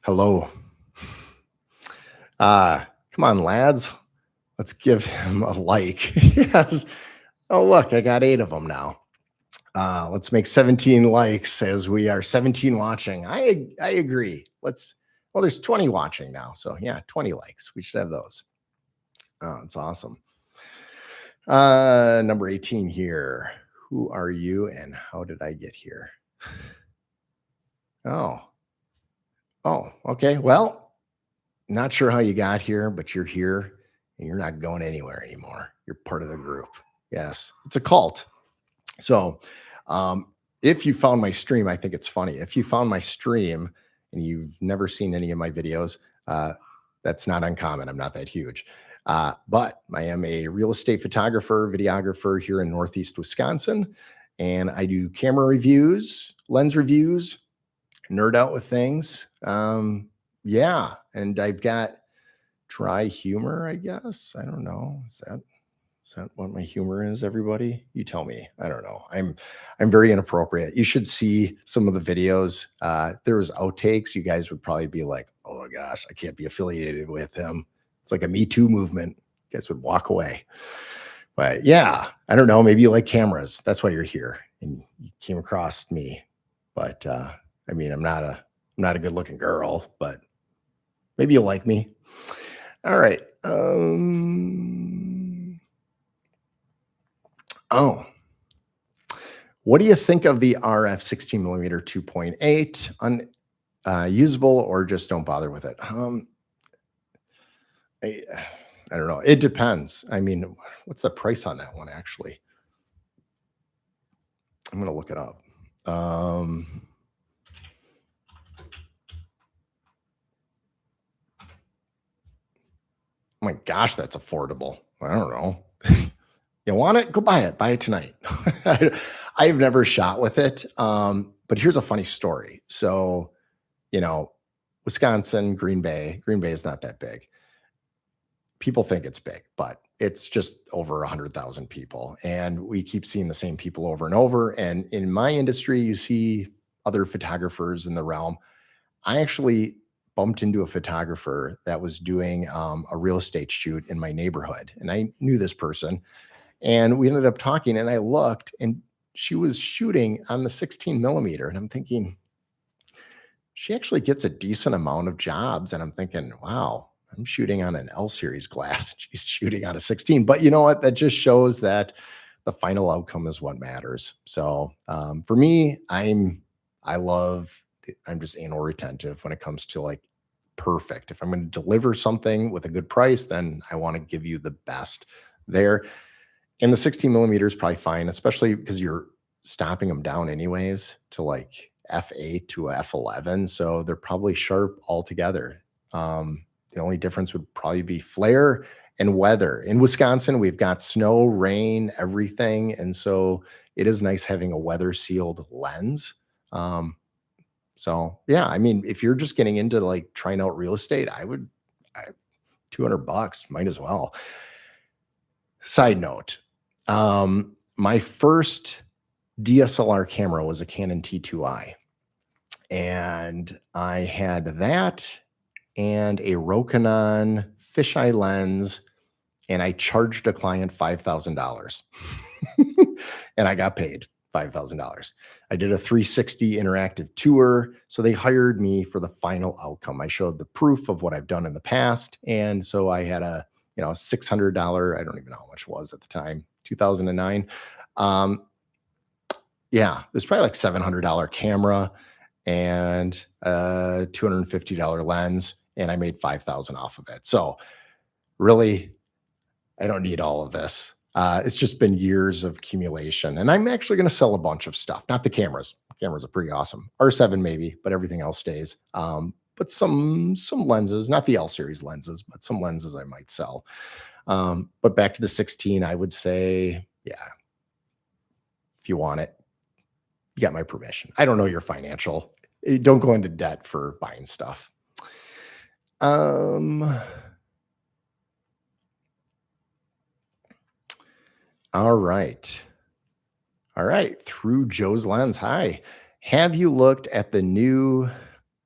Hello. Come on, lads. Let's give him a like. Yes. Oh, look, I got 8 of them now. Let's make 17 likes as we are 17 watching. I agree. Well, there's 20 watching now. So yeah, 20 likes. We should have those. Oh, it's awesome. Number 18 here. Who are you and how did I get here? Oh, okay. Well, not sure how you got here, but you're here and you're not going anywhere anymore. You're part of the group. Yes, it's a cult. So, if you found my stream, I think it's funny. If you found my stream and you've never seen any of my videos, that's not uncommon. I'm not that huge. But I am a real estate photographer, videographer here in Northeast Wisconsin. And I do camera reviews, lens reviews, nerd out with things. Yeah. And I've got dry humor, I guess. I don't know. Is that what my humor is, everybody? You tell me. I don't know. I'm very inappropriate. You should see some of the videos. There was outtakes. You guys would probably be like, oh my gosh, I can't be affiliated with him. It's like a Me Too movement. You guys would walk away. But yeah, I don't know. Maybe you like cameras. That's why you're here. And you came across me. But I mean, I'm not a good looking girl, but maybe you'll like me. All right. Oh, what do you think of the RF 16 millimeter 2.8? Unusable or just don't bother with it? I don't know. It depends. I mean, what's the price on that one actually? I'm going to look it up. Oh my gosh, that's affordable. I don't know. You want it? Go buy it. Buy it tonight. I've never shot with it. But here's a funny story. So, Wisconsin, Green Bay is not that big. People think it's big, but it's just over 100,000 people. And we keep seeing the same people over and over. And in my industry, you see other photographers in the realm. I actually bumped into a photographer that was doing a real estate shoot in my neighborhood. And I knew this person. And we ended up talking, and I looked, and she was shooting on the 16 millimeter. And I'm thinking, she actually gets a decent amount of jobs. And I'm thinking, wow, I'm shooting on an L series glass. She's shooting on a 16. But you know what? That just shows that the final outcome is what matters. So for me, I'm just anal retentive when it comes to like perfect. If I'm going to deliver something with a good price, then I want to give you the best there. And the 16 millimeter is probably fine, especially because you're stopping them down anyways to like f8 to f11. So they're probably sharp altogether. The only difference would probably be flare and weather. In Wisconsin, we've got snow, rain, everything. And so it is nice having a weather sealed lens. So yeah, I mean, if you're just getting into like trying out real estate, $200, might as well. Side note, my first DSLR camera was a Canon T2i, and I had that and a Rokinon fisheye lens, and I charged a client $5,000 and I got paid $5,000. I did a 360 interactive tour. So they hired me for the final outcome. I showed the proof of what I've done in the past. And so I had a $600, I don't even know how much it was at the time, 2009. Yeah, it was probably like $700 camera and a $250 lens. And I made 5,000 off of it. So really, I don't need all of this. It's just been years of accumulation, and I'm actually going to sell a bunch of stuff. Not the cameras. Cameras are pretty awesome. R7 maybe, but everything else stays. But some lenses, not the L series lenses, but some lenses I might sell. But back to the 16, I would say, yeah, if you want it, you got my permission. I don't know your financial. Don't go into debt for buying stuff. Um, all right. All right. Through Joe's lens. Hi. Have you looked at the new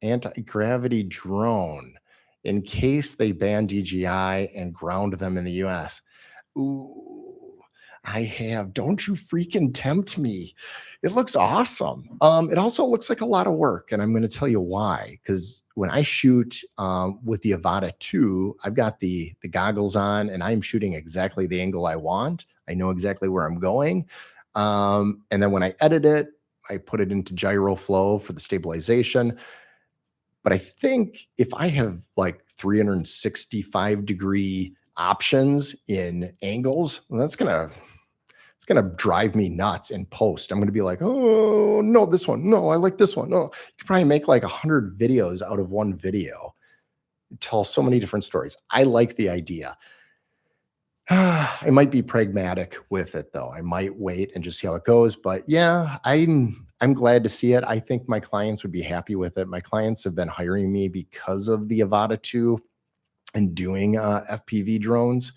anti-gravity drone in case they ban DJI and ground them in the US? Ooh, I have. Don't you freaking tempt me. It looks awesome. It also looks like a lot of work, and I'm going to tell you why. Because when I shoot with the Avata 2, I've got the goggles on, and I'm shooting exactly the angle I want. I know exactly where I'm going. And then when I edit it, I put it into gyro flow for the stabilization. But I think if I have like 365-degree options in angles, well, it's gonna drive me nuts in post. I'm gonna be like, oh no, this one. No, I like this one. No, you could probably make like 100 videos out of one video. Tell so many different stories. I like the idea. I might be pragmatic with it though. I might wait and just see how it goes. But yeah, I'm glad to see it. I think my clients would be happy with it. My clients have been hiring me because of the Avata 2 and doing FPV drones,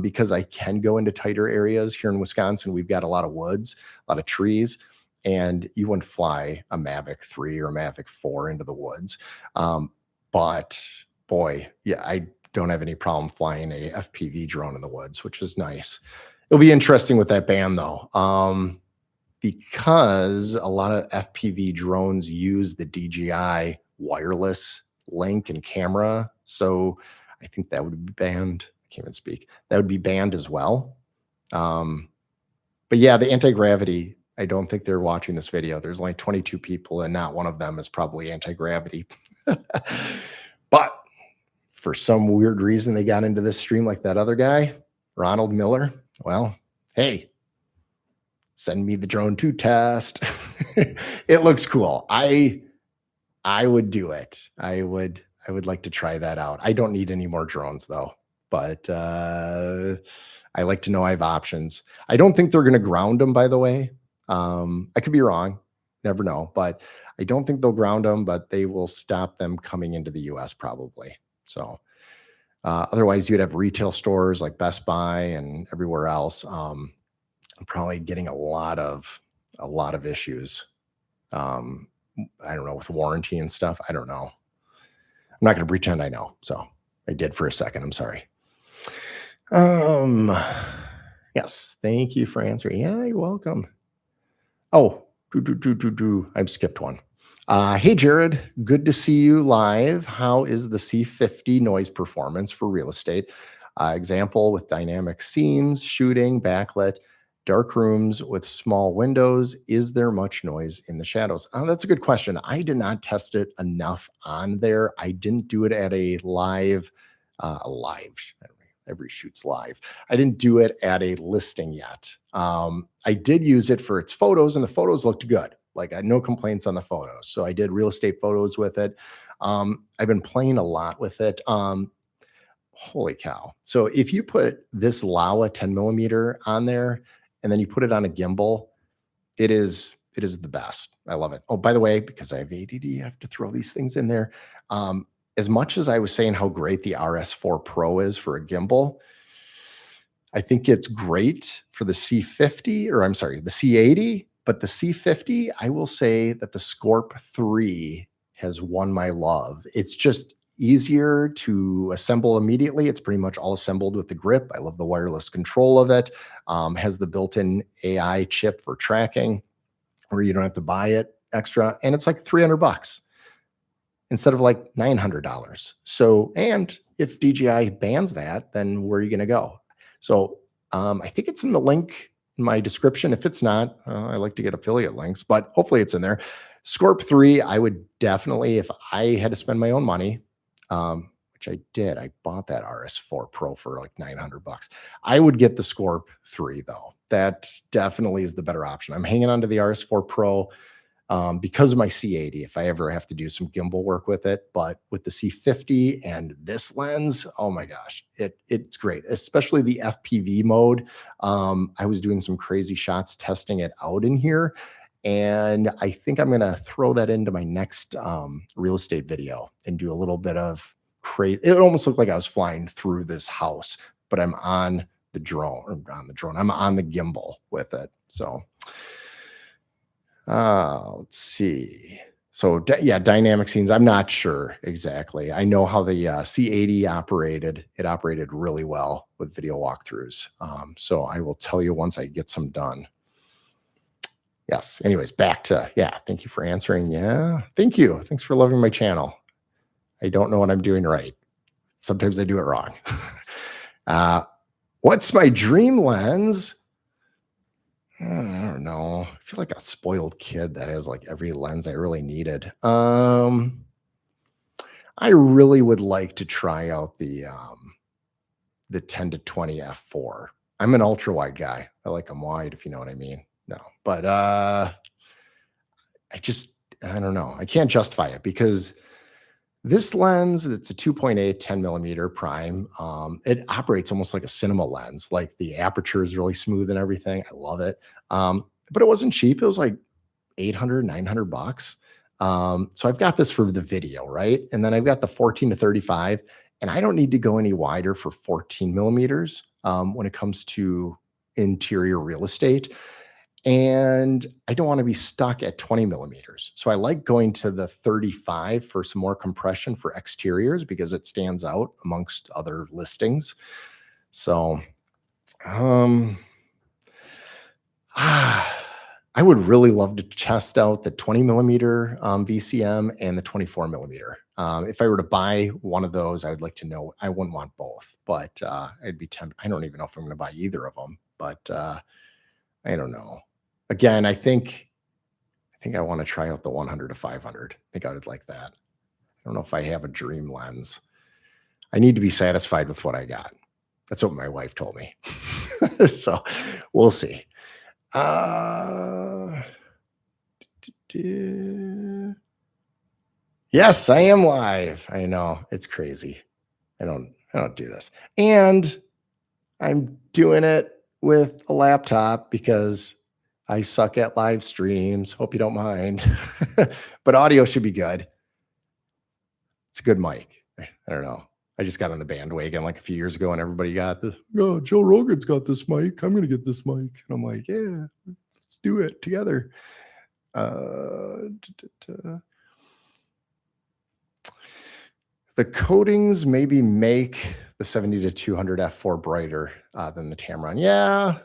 because I can go into tighter areas here in Wisconsin. We've got a lot of woods, a lot of trees, and you wouldn't fly a Mavic 3 or a Mavic 4 into the woods. But boy, yeah, I don't have any problem flying a FPV drone in the woods, which is nice. It'll be interesting with that ban though, because a lot of FPV drones use the DJI wireless link and camera. So I think that would be banned. I can't even speak. That would be banned as well. But yeah, the anti-gravity, I don't think they're watching this video. There's only 22 people, and not one of them is probably anti-gravity. But for some weird reason, they got into this stream like that other guy, Ronald Miller. Well, hey, send me the drone to test. It looks cool. I would do it. I would like to try that out. I don't need any more drones though, but I like to know I have options. I don't think they're going to ground them, by the way. I could be wrong. Never know, but I don't think they'll ground them, but they will stop them coming into the US probably. So otherwise you'd have retail stores like Best Buy and everywhere else. I'm probably getting a lot of issues. I don't know, with warranty and stuff. I don't know. I'm not going to pretend I know. So I did for a second. I'm sorry. Yes. Thank you for answering. Yeah, you're welcome. Oh, I skipped one. Hey, Jared, good to see you live. How is the C50 noise performance for real estate? Example with dynamic scenes, shooting, backlit, dark rooms with small windows. Is there much noise in the shadows? Oh, that's a good question. I did not test it enough on there. I didn't do it at a live, every shoot's live. I didn't do it at a listing yet. I did use it for its photos, and the photos looked good. Like I had no complaints on the photos. So I did real estate photos with it. I've been playing a lot with it. Holy cow. So if you put this Laowa 10mm on there and then you put it on a gimbal, it is the best. I love it. Oh, by the way, because I have ADD, I have to throw these things in there. As much as I was saying how great the RS4 Pro is for a gimbal, I think it's great for the C50, or I'm sorry, the C80, but the C50, I will say that the Scorp 3 has won my love. It's just easier to assemble immediately. It's pretty much all assembled with the grip. I love the wireless control of it. Has the built-in AI chip for tracking, where you don't have to buy it extra. And it's like $300 instead of like $900. So, and if DJI bans that, then where are you going to go? So I think it's in the link in my description. If it's not, I like to get affiliate links, but hopefully it's in there. Scorp 3, I would definitely, if I had to spend my own money, which I did. I bought that RS4 Pro for like 900 bucks. I would get the Scorp 3 though. That definitely is the better option. I'm hanging on to the RS4 Pro because of my C80 if I ever have to do some gimbal work with it. But with the C50 and this lens, oh my gosh, it's great, especially the FPV mode. I was doing some crazy shots testing it out in here. And I think I'm going to throw that into my next real estate video and do a little bit of crazy. It almost looked like I was flying through this house, but I'm on the drone, or on the drone. I'm on the gimbal with it. So let's see. So yeah, dynamic scenes. I'm not sure exactly. I know how the C80 operated. It operated really well with video walkthroughs. So I will tell you once I get some done. Yes. Anyways, back to, yeah. Thank you for answering. Yeah. Thank you. Thanks for loving my channel. I don't know what I'm doing right. Sometimes I do it wrong. What's my dream lens? I don't know. I feel like a spoiled kid that has like every lens I really needed. I really would like to try out the 10 to 20 f4. I'm an ultra wide guy. I like them wide, if you know what I mean. No, but I don't know. I can't justify it because this lens, it's a 2.8 10 millimeter prime. It operates almost like a cinema lens. Like the aperture is really smooth and everything. I love it. But it wasn't cheap. It was like 800, 900 bucks. So I've got this for the video, right? And then I've got the 14 to 35, and I don't need to go any wider for 14 millimeters when it comes to interior real estate. And I don't want to be stuck at 20 millimeters. So I like going to the 35 for some more compression for exteriors because it stands out amongst other listings. So, I would really love to test out the 20 millimeter VCM and the 24 millimeter. If I were to buy one of those, I would like to know. I wouldn't want both, but I'd be tempted. I don't even know if I'm going to buy either of them, but I don't know. Again, I think I want to try out the 100 to 500. I think I would like that. I don't know if I have a dream lens. I need to be satisfied with what I got. That's what my wife told me. So we'll see. Yes, I am live. I know it's crazy. I don't do this. And I'm doing it with a laptop because I suck at live streams. Hope you don't mind. But audio should be good. It's a good mic. I don't know. I just got on the bandwagon like a few years ago and everybody got this. Oh, Joe Rogan's got this mic. I'm going to get this mic. And I'm like, yeah, let's do it together. The coatings maybe make the 70 to 200 f4 brighter than the Tamron. Yeah.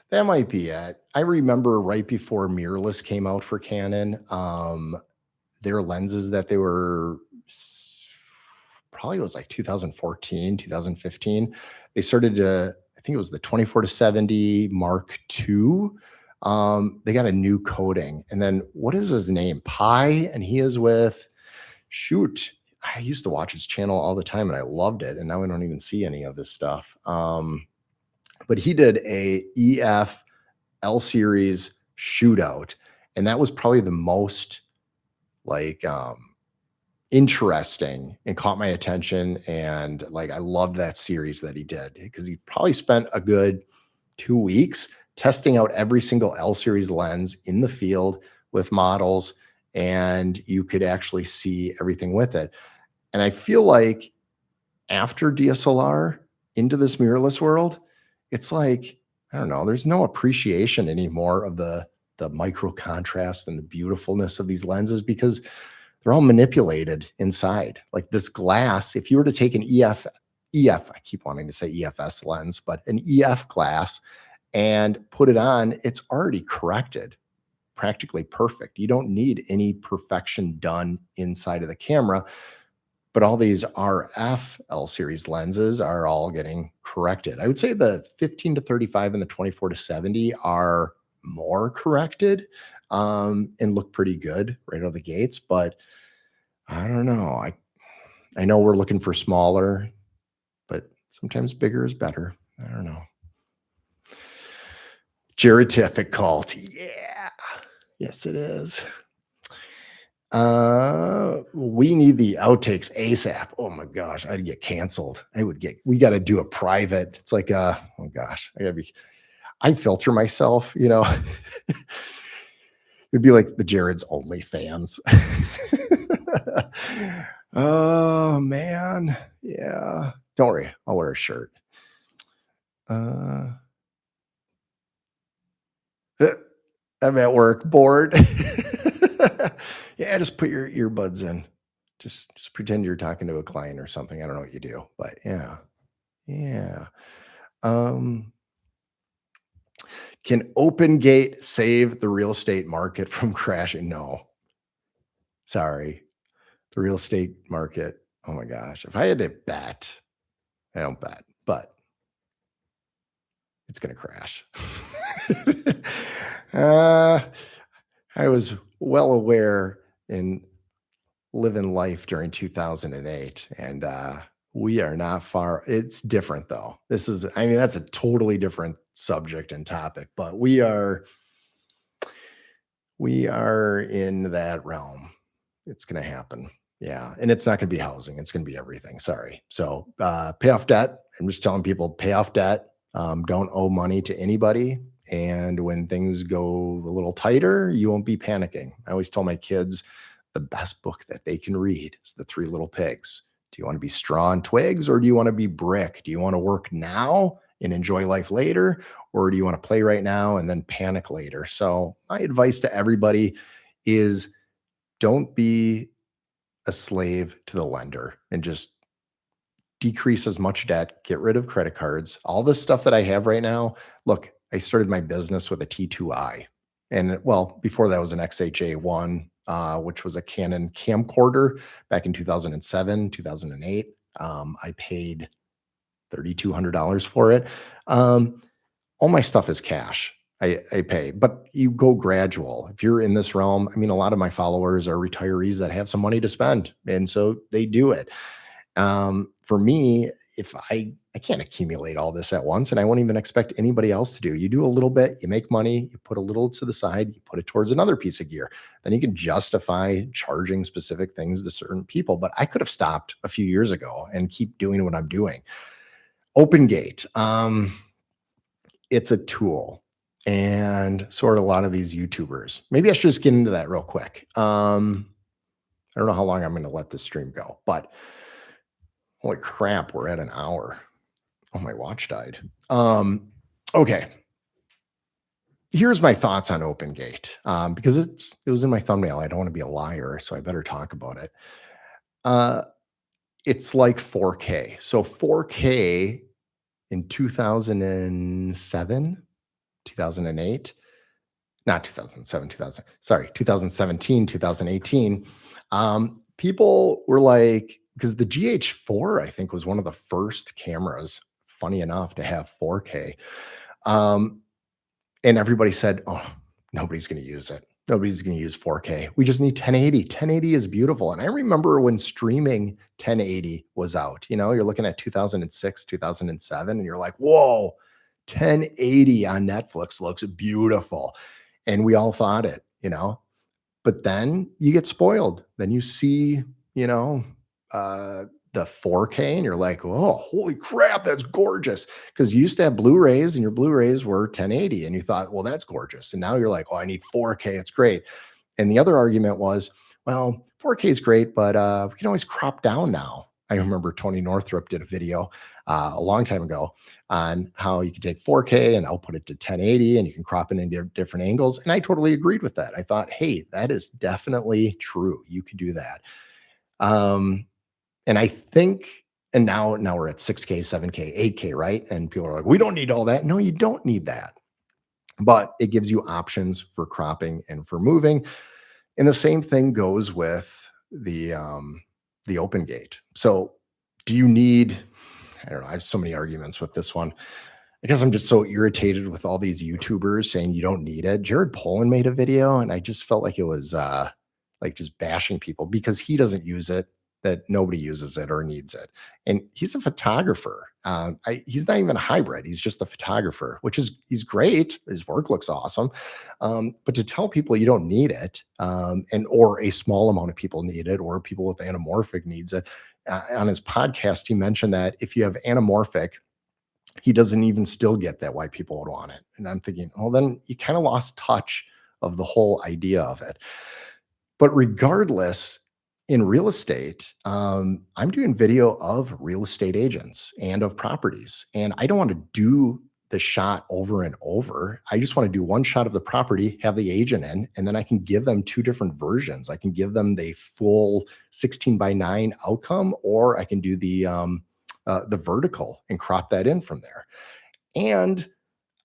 That might be it. I remember right before mirrorless came out for Canon, their lenses that they were probably, it was like 2014, 2015. They started to, I think it was the 24 to 70 Mark II. They got a new coating. And then what is his name? Pi. And he is with, shoot, I used to watch his channel all the time and I loved it. And now I don't even see any of his stuff. But he did a EF L series shootout. And that was probably the most like interesting and caught my attention. And like, I loved that series that he did because he probably spent a good 2 weeks testing out every single L series lens in the field with models. And you could actually see everything with it. And I feel like after DSLR into this mirrorless world, it's like, I don't know, there's no appreciation anymore of the micro contrast and the beautifulness of these lenses because they're all manipulated inside. Like this glass, if you were to take an EF, I keep wanting to say EFS lens, but an EF glass and put it on, it's already corrected, practically perfect. You don't need any perfection done inside of the camera. But all these RF L series lenses are all getting corrected. I would say the 15 to 35 and the 24 to 70 are more corrected and look pretty good right out of the gates. But I don't know. I know we're looking for smaller, but sometimes bigger is better. I don't know. Gerific cult. Yeah. Yes, it is. We need the outtakes ASAP. Oh my gosh, I'd get canceled. We got to do a private. It's like, oh gosh, I filter myself, it'd be like the Jared's only fans. Oh man. Yeah. Don't worry. I'll wear a shirt. Uh, I'm at work, bored. Yeah, just put your earbuds in. Just pretend you're talking to a client or something. I don't know what you do, but yeah. Yeah. Um, can open gate save the real estate market from crashing? No. Sorry. The real estate market. Oh my gosh. If I had to bet, I don't bet, but it's going to crash. uh, I was well aware in living life during 2008, and we are not far. It's different though. I mean, that's a totally different subject and topic, but we are in that realm. It's going to happen. Yeah, and it's not going to be housing. It's going to be everything. Sorry. So pay off debt. I'm just telling people pay off debt. Don't owe money to anybody. And when things go a little tighter, you won't be panicking. I always tell my kids the best book that they can read is The Three Little Pigs. Do you want to be straw and twigs, or do you want to be brick? Do you want to work now and enjoy life later, or do you want to play right now and then panic later? So my advice to everybody is don't be a slave to the lender and just decrease as much debt, get rid of credit cards, all this stuff that I have right now. Look, I started my business with a T2i. And well, before that was an XHA1, which was a Canon camcorder back in 2007, 2008. I paid $3,200 for it. All my stuff is cash. I pay, but you go gradual. If you're in this realm, I mean, a lot of my followers are retirees that have some money to spend, and so they do it. For me, if I can't accumulate all this at once, and I won't even expect anybody else to do. You do a little bit, you make money, you put a little to the side, you put it towards another piece of gear. Then you can justify charging specific things to certain people. But I could have stopped a few years ago and keep doing what I'm doing. Open Gate. It's a tool, and sort of a lot of these YouTubers. Maybe I should just get into that real quick. I don't know how long I'm going to let this stream go, but holy crap, we're at an hour. Oh, my watch died. Okay. Here's my thoughts on Open Gate, because it was in my thumbnail. I don't want to be a liar, so I better talk about it. It's like 4K. So 4K in 2007, 2008, not 2007, 2017, 2018. People were like, because the GH4, I think, was one of the first cameras, funny enough, to have 4K. And everybody said, oh, nobody's going to use it. Nobody's going to use 4K. We just need 1080. 1080 is beautiful. And I remember when streaming 1080 was out, you're looking at 2006, 2007, and you're like, whoa, 1080 on Netflix looks beautiful. And we all thought it, but then you get spoiled. Then you see, the 4K and you're like, oh, holy crap, that's gorgeous. Because you used to have Blu-rays and your Blu-rays were 1080 and you thought, well, that's gorgeous. And now you're like, oh, I need 4K. It's great. And the other argument was, well, 4K is great, but we can always crop down now. I remember Tony Northrup did a video a long time ago on how you can take 4K and output it to 1080 and you can crop it in different angles. And I totally agreed with that. I thought, hey, that is definitely true. You could do that. And I think, and now we're at 6K, 7K, 8K, right? And people are like, we don't need all that. No, you don't need that. But it gives you options for cropping and for moving. And the same thing goes with the open gate. So do you need, I don't know, I have so many arguments with this one. I guess I'm just so irritated with all these YouTubers saying you don't need it. Jared Polin made a video and I just felt like it was like just bashing people because he doesn't use it, that nobody uses it or needs it. And he's a photographer. He's not even a hybrid. He's just a photographer, which is he's great. His work looks awesome. But to tell people you don't need it, and or a small amount of people need it, or people with anamorphic needs it. On his podcast, he mentioned that if you have anamorphic, he doesn't even still get that why people would want it. And I'm thinking, well, then you kind of lost touch of the whole idea of it. But regardless, in real estate, I'm doing video of real estate agents and of properties. And I don't want to do the shot over and over. I just want to do one shot of the property, have the agent in, and then I can give them two different versions. I can give them the full 16:9 outcome, or I can do the vertical and crop that in from there. And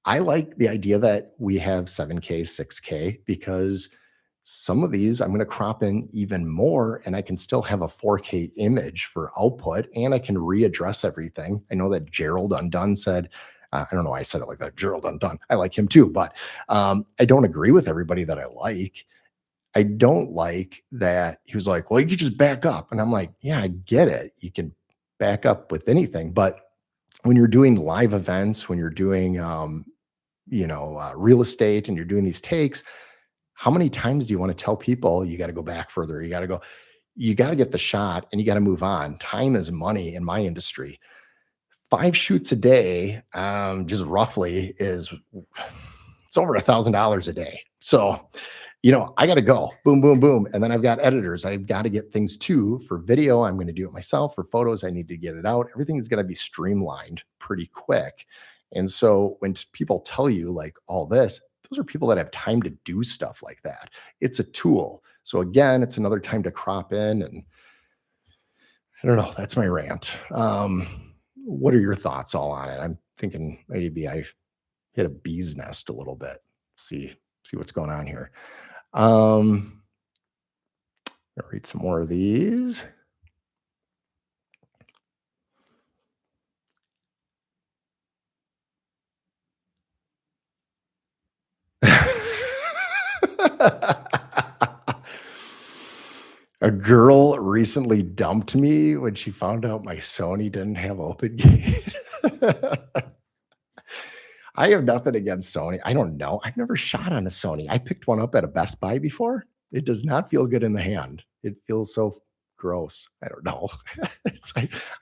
I like the idea that we have 7K, 6K, because some of these I'm going to crop in even more and I can still have a 4K image for output and I can readdress everything. I know that Gerald Undone said, I don't know why I said it like that. Gerald Undone. I like him too, but I don't agree with everybody that I like. I don't like that he was like, well, you could just back up. And I'm like, yeah, I get it. You can back up with anything. But when you're doing live events, when you're doing, real estate and you're doing these takes, how many times do you want to tell people you got to go back further? You got to get the shot and you got to move on. Time is money in my industry. 5 shoots a day, just roughly is it's over $1,000 a day. So, I got to go boom, boom, boom. And then I've got editors. I've got to get things too for video. I'm going to do it myself. For photos, I need to get it out. Everything is going to be streamlined pretty quick. And so when people tell you like all this, those are people that have time to do stuff like that. It's a tool. So again, it's another time to crop in. And I don't know. That's my rant. What are your thoughts all on it? I'm thinking maybe I hit a bee's nest a little bit. See what's going on here. I'll read some more of these. A girl recently dumped me when she found out my Sony didn't have open gate. I have nothing against Sony. I don't know. I've never shot on a Sony. I picked one up at a Best Buy before. It does not feel good in the hand. It feels so gross. I don't know.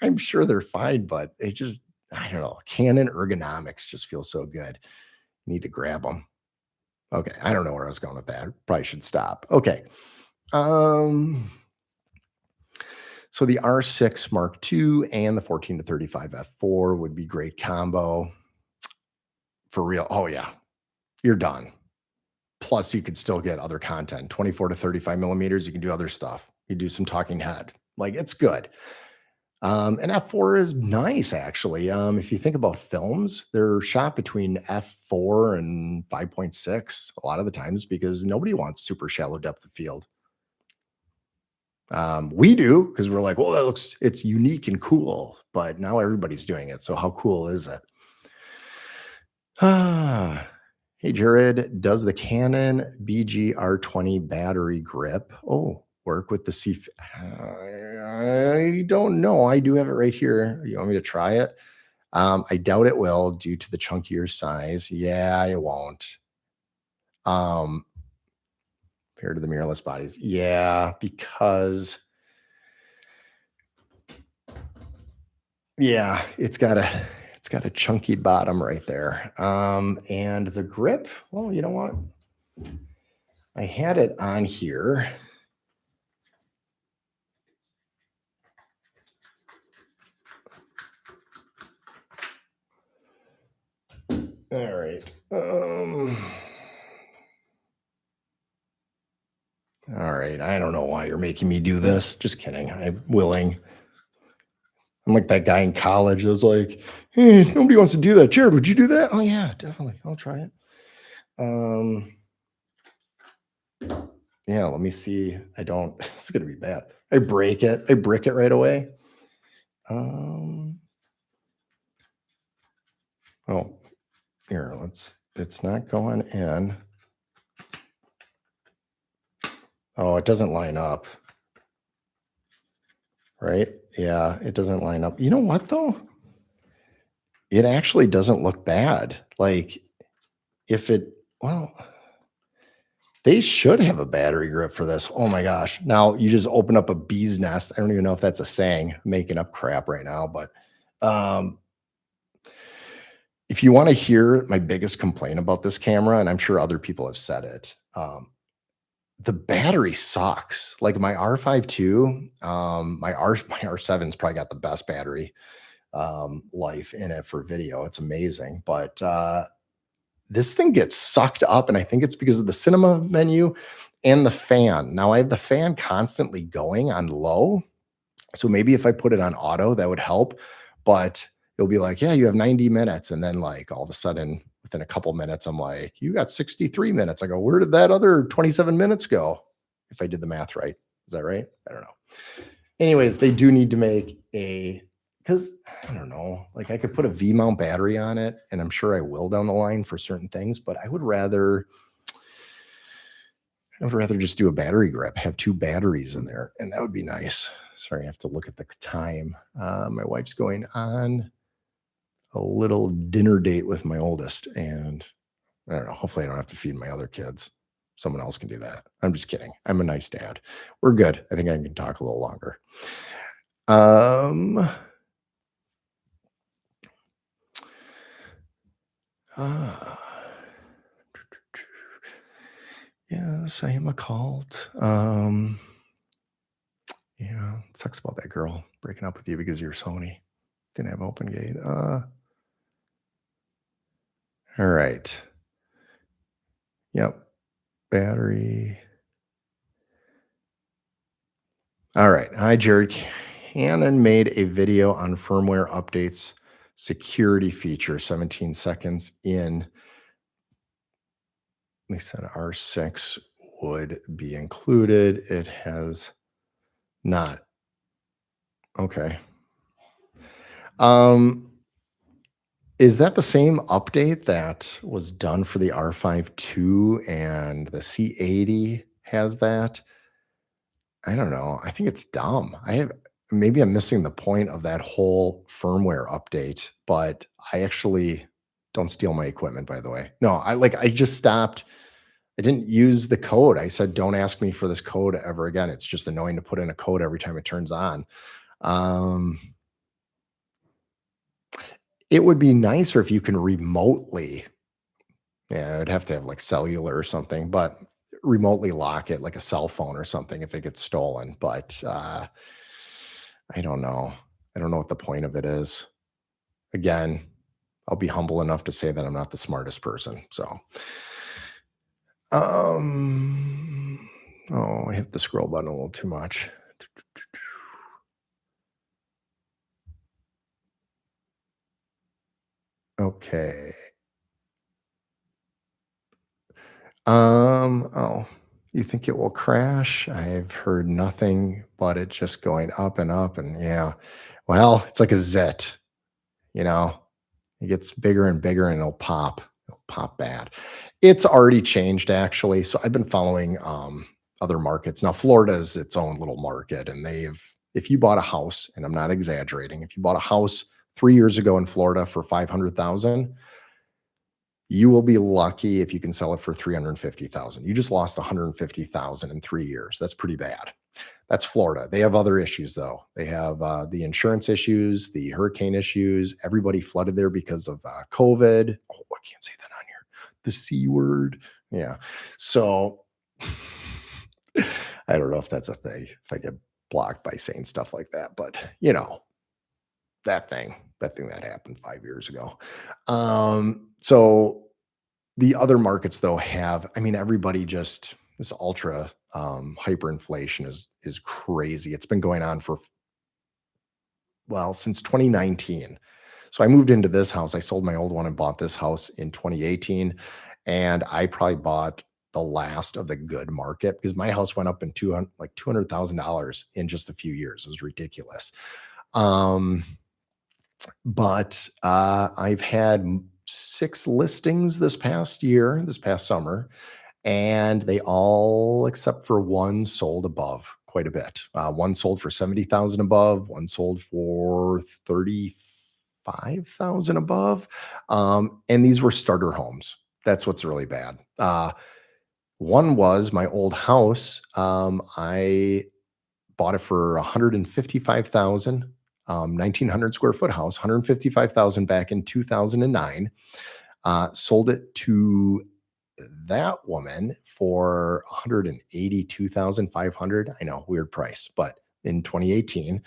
I'm sure they're fine, but it just, I don't know. Canon ergonomics just feel so good. Need to grab them. Okay. I don't know where I was going with that. Probably should stop. Okay. Um, so the R6 Mark II and the 14 to 35 F4 would be great combo. For real. Oh yeah. You're done. Plus, you could still get other content, 24 to 35 millimeters. You can do other stuff. You do some talking head. Like it's good. And F4 is nice, actually. If you think about films, they're shot between F4 and 5.6 a lot of the times because nobody wants super shallow depth of field. We do because we're like, well, it's unique and cool, but now everybody's doing it. So how cool is it? Hey, Jared, does the Canon BG-R20 battery grip work with the C? I don't know. I do have it right here. You want me to try it? I doubt it will due to the chunkier size. Yeah, it won't. Compared to the mirrorless bodies. Yeah, because it's got a chunky bottom right there. And the grip, well, you know what? I had it on here. All right. All right. I don't know why you're making me do this. Just kidding. I'm willing. I'm like that guy in college that was like, hey, nobody wants to do that. Jared, would you do that? Oh yeah, definitely. I'll try it. Yeah, let me see. I don't, it's gonna be bad. I break it. I brick it right away. Oh, here, it's not going in. Oh, it doesn't line up, right? Yeah, it doesn't line up. You know what though? It actually doesn't look bad. Like if it, well, they should have a battery grip for this. Oh my gosh. Now you just open up a bee's nest. I don't even know if that's a saying. I'm making up crap right now, but um, if you want to hear my biggest complaint about this camera, and I'm sure other people have said it, the battery sucks. Like my R5 II, my R7's probably got the best battery life in it for video. It's amazing, but this thing gets sucked up, and I think it's because of the cinema menu and the fan. Now I have the fan constantly going on low, so maybe if I put it on auto, that would help. But it'll be like, yeah, you have 90 minutes, and then like all of a sudden, within a couple minutes, I'm like, you got 63 minutes. I go, where did that other 27 minutes go? If I did the math right, is that right? I don't know. Anyways, they do need to make a because I don't know, like I could put a V mount battery on it, and I'm sure I will down the line for certain things, but I would rather just do a battery grip, have two batteries in there, and that would be nice. Sorry, I have to look at the time. My wife's going on a little dinner date with my oldest, and I don't know. Hopefully, I don't have to feed my other kids. Someone else can do that. I'm just kidding. I'm a nice dad. We're good. I think I can talk a little longer. Um, uh, yes, I am a cult. Yeah, it sucks about that girl breaking up with you because you're Sony. Didn't have open gate. All right. Yep. Battery. All right. Hi, Jared. Canon made a video on firmware updates security feature 17 seconds in. They said R6 would be included. It has not. Okay. Um, is that the same update that was done for the R5 II and the C80 has that? I don't know. I think it's dumb. Maybe I'm missing the point of that whole firmware update, but I actually don't steal my equipment, by the way. No, I just stopped. I didn't use the code. I said, don't ask me for this code ever again. It's just annoying to put in a code every time it turns on. Um, it would be nicer if you can remotely, yeah, it'd have to have like cellular or something, but remotely lock it like a cell phone or something if it gets stolen. But I don't know. I don't know what the point of it is. Again, I'll be humble enough to say that I'm not the smartest person. So, oh, I hit the scroll button a little too much. Okay. Oh, you think it will crash? I've heard nothing but it just going up and up. And yeah, well, it's like a zit, you know, it gets bigger and bigger and it'll pop. It'll pop bad. It's already changed actually. So I've been following other markets. Now Florida is its own little market, and if you bought a house, and I'm not exaggerating, if you bought a house 3 years ago in Florida for 500,000, you will be lucky if you can sell it for 350,000. You just lost 150,000 in 3 years. That's pretty bad. That's Florida. They have other issues though. They have the insurance issues, the hurricane issues. Everybody flooded there because of COVID. Oh, I can't say that on here. The C word. Yeah. So I don't know if that's a thing. If I get blocked by saying stuff like that, but that thing that happened 5 years ago. So the other markets though have, I mean, everybody just this ultra hyperinflation is crazy. It's been going on for since 2019. So I moved into this house. I sold my old one and bought this house in 2018, and I probably bought the last of the good market because my house went up in $200,000 in just a few years. It was ridiculous. Um, but I've had 6 listings this past summer, and they all, except for one, sold above quite a bit. One sold for 70,000 above, one sold for 35,000 above. And these were starter homes. That's what's really bad. One was my old house. I bought it for 155,000, 1,900 square foot house, 155,000 back in 2009. Sold it to that woman for 182,500. I know, weird price, but in 2018.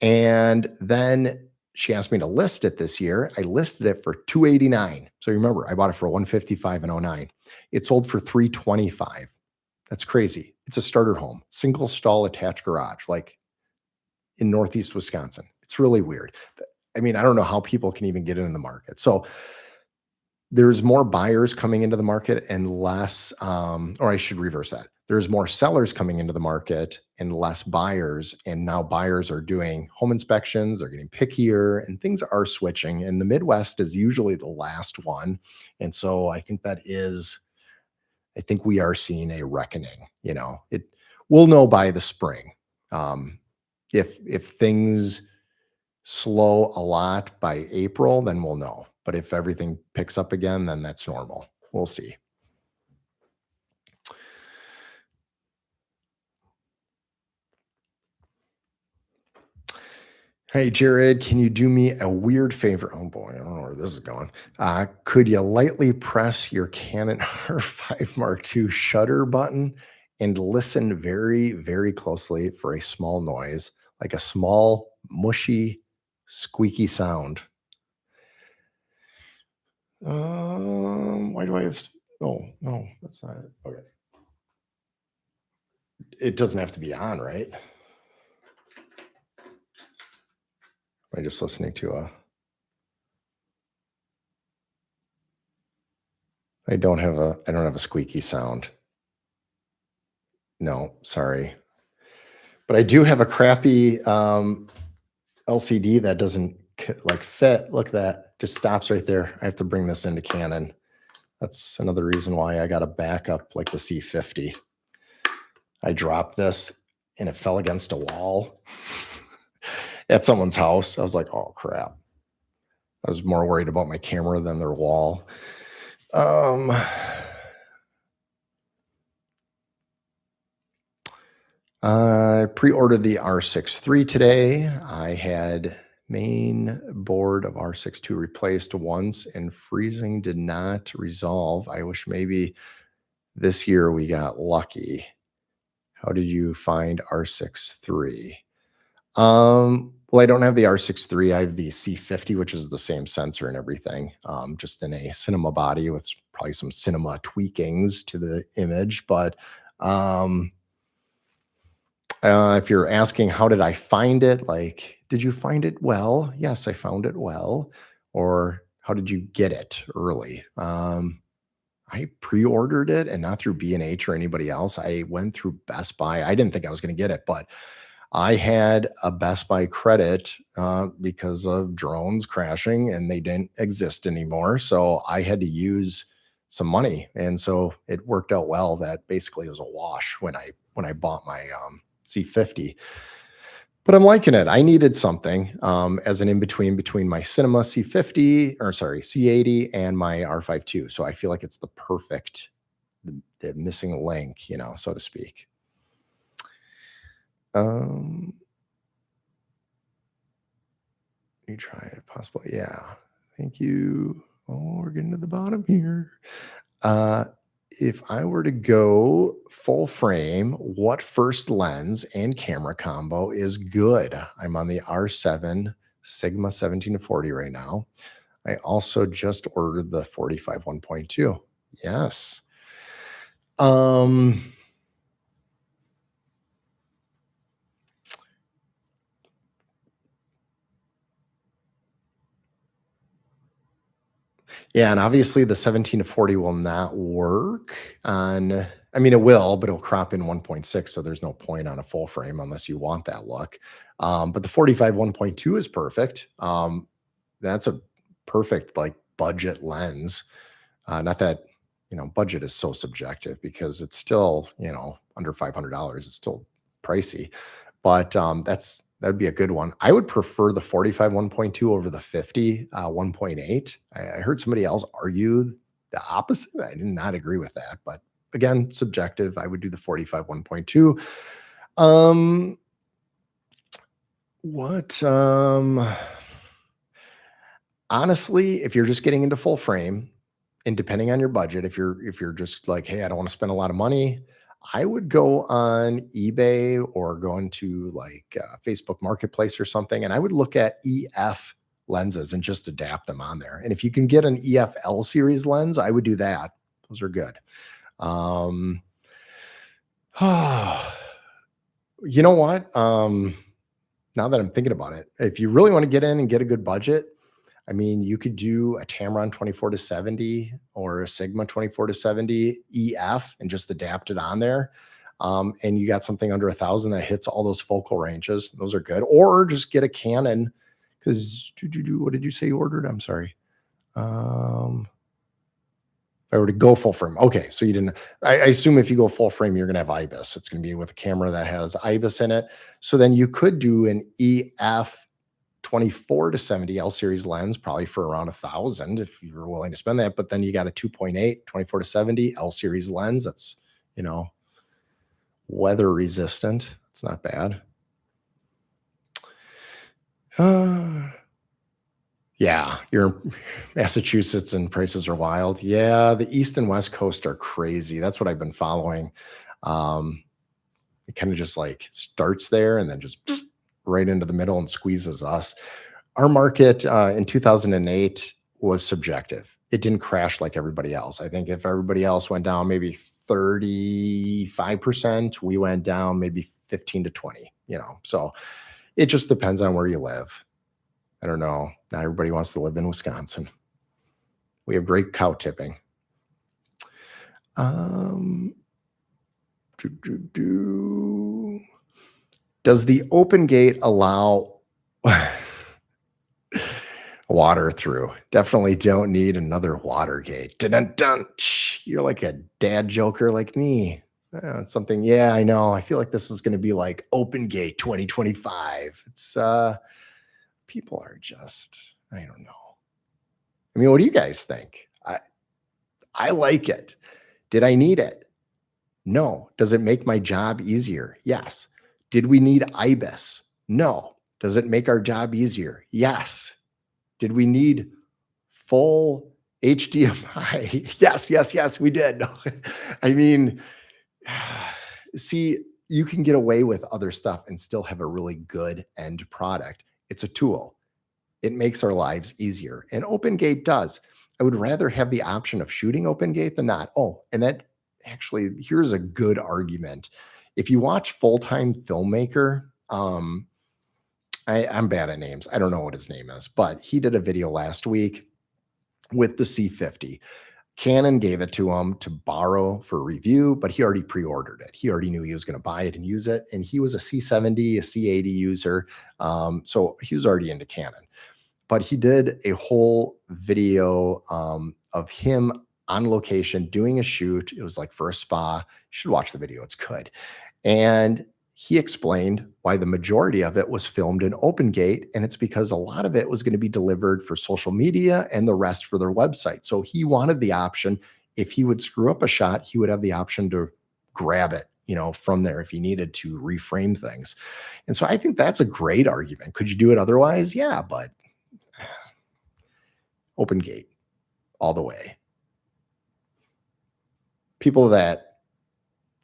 And then she asked me to list it this year. I listed it for 289. So remember, I bought it for 155 and 09. It sold for 325. That's crazy. It's a starter home, single stall attached garage, like in Northeast Wisconsin. It's really weird. I mean, I don't know how people can even get in the market. So there's more buyers coming into the market and less, or I should reverse that. There's more sellers coming into the market and less buyers. And now buyers are doing home inspections, they're getting pickier, and things are switching. And the Midwest is usually the last one. And so I think we are seeing a reckoning. We'll know by the spring. If things slow a lot by April, then we'll know. But if everything picks up again, then that's normal. We'll see. Hey, Jared, can you do me a weird favor? Oh boy, I don't know where this is going. Could you lightly press your Canon R5 Mark II shutter button and listen very, very closely for a small noise, like a small, mushy, squeaky sound? Why do I have? No, that's not it. Okay. It doesn't have to be on, right? Am I just listening to I don't have a squeaky sound. No, sorry. But I do have a crappy LCD that doesn't like fit. Look at that. Just stops right there. I have to bring this into Canon. That's another reason why I got a backup like the C50. I dropped this and it fell against a wall at someone's house. I was like, oh crap. I was more worried about my camera than their wall. I pre-ordered the R6 III today. I had main board of R6 II replaced once and freezing did not resolve. I wish maybe this year we got lucky. How did you find R6 III? Well, I don't have the R6 III. I have the C50, which is the same sensor and everything, just in a cinema body with probably some cinema tweakings to the image. But if you're asking, how did I find it? Like, did you find it well? Yes, I found it well. Or how did you get it early? I pre-ordered it and not through B&H or anybody else. I went through Best Buy. I didn't think I was going to get it, but I had a Best Buy credit because of drones crashing and they didn't exist anymore. So I had to use some money. And so it worked out well that basically it was a wash when I bought my C50. But I'm liking it. I needed something as an in-between between my cinema C50, or sorry, C80 and my R5 II. So I feel like it's the perfect, the missing link, so to speak. You try it possible. Yeah. Thank you. Oh, we're getting to the bottom here. If I were to go full frame, what first lens and camera combo is good? I'm on the R7 Sigma 17-40 right now. I also just ordered the 45 1.2. Yes. Yeah, and obviously the 17-40 will not work on, I mean, it will, but it'll crop in 1.6, so there's no point on a full frame unless you want that look. But the 45 1.2 is perfect. That's a perfect like budget lens. Not that budget is so subjective because it's still, under $500. It's still pricey, but that'd be a good one. I would prefer the 45 1.2 over the 50 1.8. I heard somebody else argue the opposite. I did not agree with that, but again, subjective. I would do the 45 1.2. What Honestly, if you're just getting into full frame and depending on your budget, if you're just like, hey, I don't want to spend a lot of money, I would go on eBay or go into like Facebook Marketplace or something, and I would look at EF lenses and just adapt them on there. And if you can get an EFL series lens, I would do that. Those are good. Um, you know what? Now that I'm thinking about it, if you really want to get in and get a good budget, I mean, you could do a Tamron 24 to 70 or a Sigma 24 to 70 EF and just adapt it on there. And you got something under 1,000 that hits all those focal ranges. Those are good. Or just get a Canon because what did you say you ordered? I'm sorry. If I were to go full frame. Okay, so you didn't. I assume if you go full frame, you're going to have IBIS. It's going to be with a camera that has IBIS in it. So then you could do an EF 24 to 70 L series lens, probably for around 1,000 if you're willing to spend that. But then you got a 2.8 24 to 70 L series lens that's, weather resistant. It's not bad. Yeah, you're in Massachusetts and prices are wild. Yeah, the East and West Coast are crazy. That's what I've been following. It kind of just like starts there and then just right into the middle and squeezes us. Our market in 2008 was subjective. It didn't crash like everybody else. I think if everybody else went down maybe 35%, we went down maybe 15 to 20, So it just depends on where you live. I don't know. Not everybody wants to live in Wisconsin. We have great cow tipping. Does the open gate allow water through? Definitely don't need another water gate. Dun-dun-dun. You're like a dad joker like me. It's something, yeah, I know. I feel like this is going to be like open gate 2025. It's people are just, I don't know. I mean, what do you guys think? I like it. Did I need it? No. Does it make my job easier? Yes. Did we need IBIS? No. Does it make our job easier? Yes. Did we need full HDMI? Yes, we did. I mean, see, you can get away with other stuff and still have a really good end product. It's a tool. It makes our lives easier. And OpenGate does. I would rather have the option of shooting OpenGate than not. Oh, and that actually, here's a good argument. If you watch Full-Time Filmmaker, I'm bad at names. I don't know what his name is, but he did a video last week with the C50. Canon gave it to him to borrow for review, but he already pre-ordered it. He already knew he was going to buy it and use it. And he was a C70, a C80 user. So he was already into Canon. But he did a whole video of him on location doing a shoot. It was like for a spa. You should watch the video. It's good. And he explained why the majority of it was filmed in OpenGate, and it's because a lot of it was going to be delivered for social media and the rest for their website. So he wanted the option, if he would screw up a shot, he would have the option to grab it, from there if he needed to reframe things. And so I think that's a great argument. Could you do it otherwise? Yeah, but OpenGate all the way. People that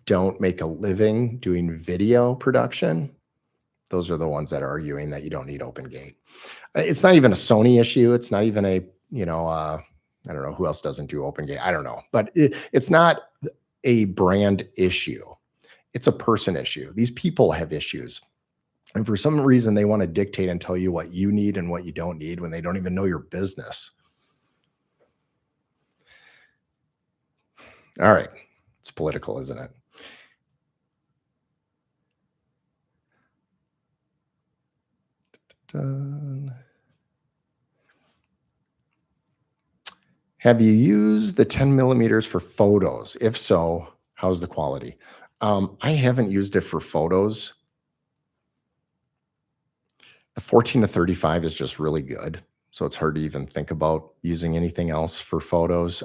don't make a living doing video production, those are the ones that are arguing that you don't need OpenGate. It's not even a Sony issue. It's not even a, I don't know who else doesn't do OpenGate. I don't know, but it's not a brand issue. It's a person issue. These people have issues. And for some reason, they want to dictate and tell you what you need and what you don't need when they don't even know your business. All right. It's political, isn't it? Done. Have you used the 10 millimeters for photos? If so, how's the quality? I haven't used it for photos. The 14 to 35 is just really good. So it's hard to even think about using anything else for photos.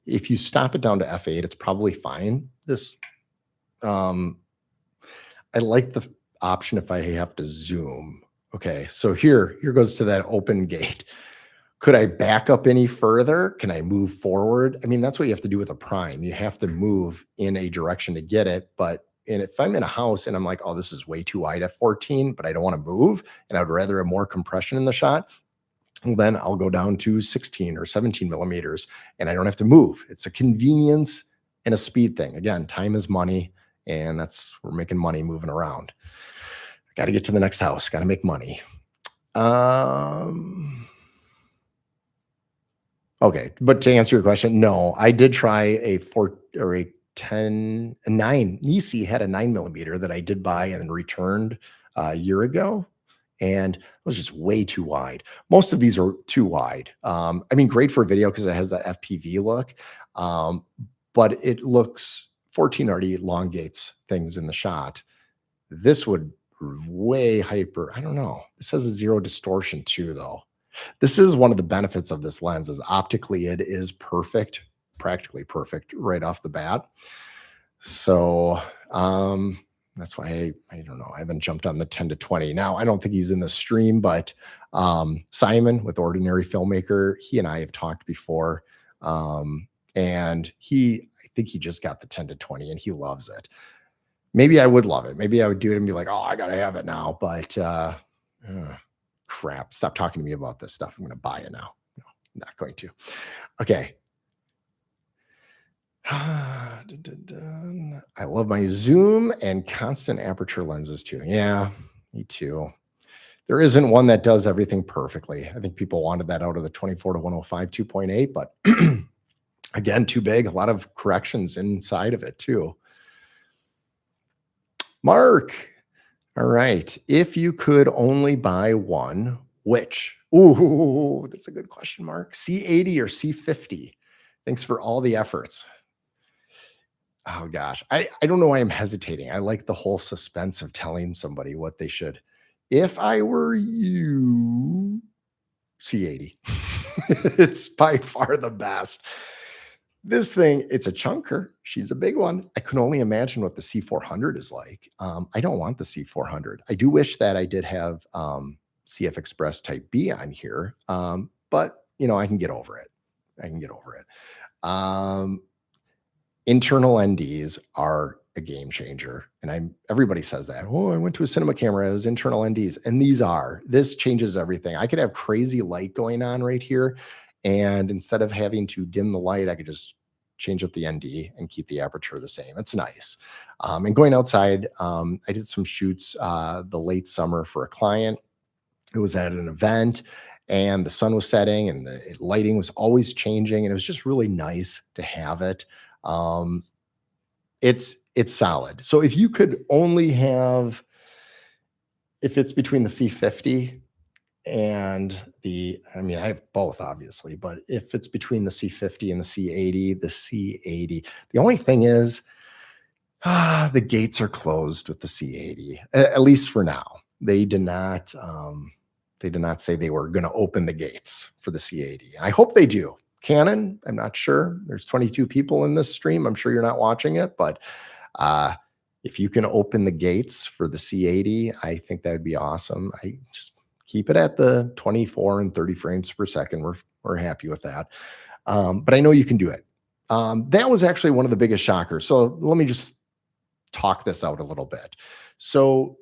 If you stop it down to f8, it's probably fine. Um, I like the option if I have to zoom. Okay, so here goes to that open gate. Could I back up any further? Can I move forward? I mean, that's what you have to do with a prime. You have to move in a direction to get it. But and if I'm in a house and I'm like, oh, this is way too wide at 14, but I don't want to move and I'd rather have more compression in the shot, well, then I'll go down to 16 or 17 millimeters and I don't have to move. It's a convenience and a speed thing. Again, time is money, and we're making money moving around. Got to get to the next house, got to make money. Okay, but to answer your question, no, I did try a 4 or a 10, a 9. Nisi had a 9 millimeter that I did buy and returned a year ago, and it was just way too wide. Most of these are too wide. I mean, great for video because it has that FPV look, but it looks 14 already elongates things in the shot. This would way hyper. I don't know. This has a zero distortion too, though. This is one of the benefits of this lens is optically it is perfect, practically perfect right off the bat. So that's why I don't know. I haven't jumped on the 10 to 20. Now, I don't think he's in the stream, but Simon with Ordinary Filmmaker, he and I have talked before. And I think he just got the 10 to 20 and he loves it. Maybe I would love it. Maybe I would do it and be like, oh, I gotta have it now. But crap, stop talking to me about this stuff. I'm going to buy it now. No, I'm not going to. Okay. I love my zoom and constant aperture lenses too. Yeah, me too. There isn't one that does everything perfectly. I think people wanted that out of the 24 to 105 2.8, but again, too big. A lot of corrections inside of it too. Mark, all right. If you could only buy one, which? Ooh, that's a good question, Mark. C80 or C50? Thanks for all the efforts. Oh gosh, I don't know why I'm hesitating. I like the whole suspense of telling somebody what they should. If I were you, C80. It's by far the best. This thing, it's a chunker. She's a big one. I can only imagine what the C400 is like. I don't want the C400. I do wish that I did have CF Express Type B on here, but I can get over it. Internal NDs are a game changer, and everybody says that. Oh, I went to a cinema camera as internal NDs, and this changes everything. I could have crazy light going on right here. And instead of having to dim the light, I could just change up the ND and keep the aperture the same. It's nice. And going outside, I did some shoots the late summer for a client. It was at an event and the sun was setting and the lighting was always changing. And it was just really nice to have it. It's solid. So if you could only have, if it's between the C50 and I have both obviously, but if it's between the C50 and the C80, the only thing is, the gates are closed with the C80, at least for now. They did not say they were going to open the gates for the C80. I hope they do. Canon, I'm not sure. There's 22 people in this stream. I'm sure you're not watching it, but if you can open the gates for the C80, I think that would be awesome. I just keep it at the 24 and 30 frames per second. We're happy with that. But I know you can do it. That was actually one of the biggest shockers. So let me just talk this out a little bit. So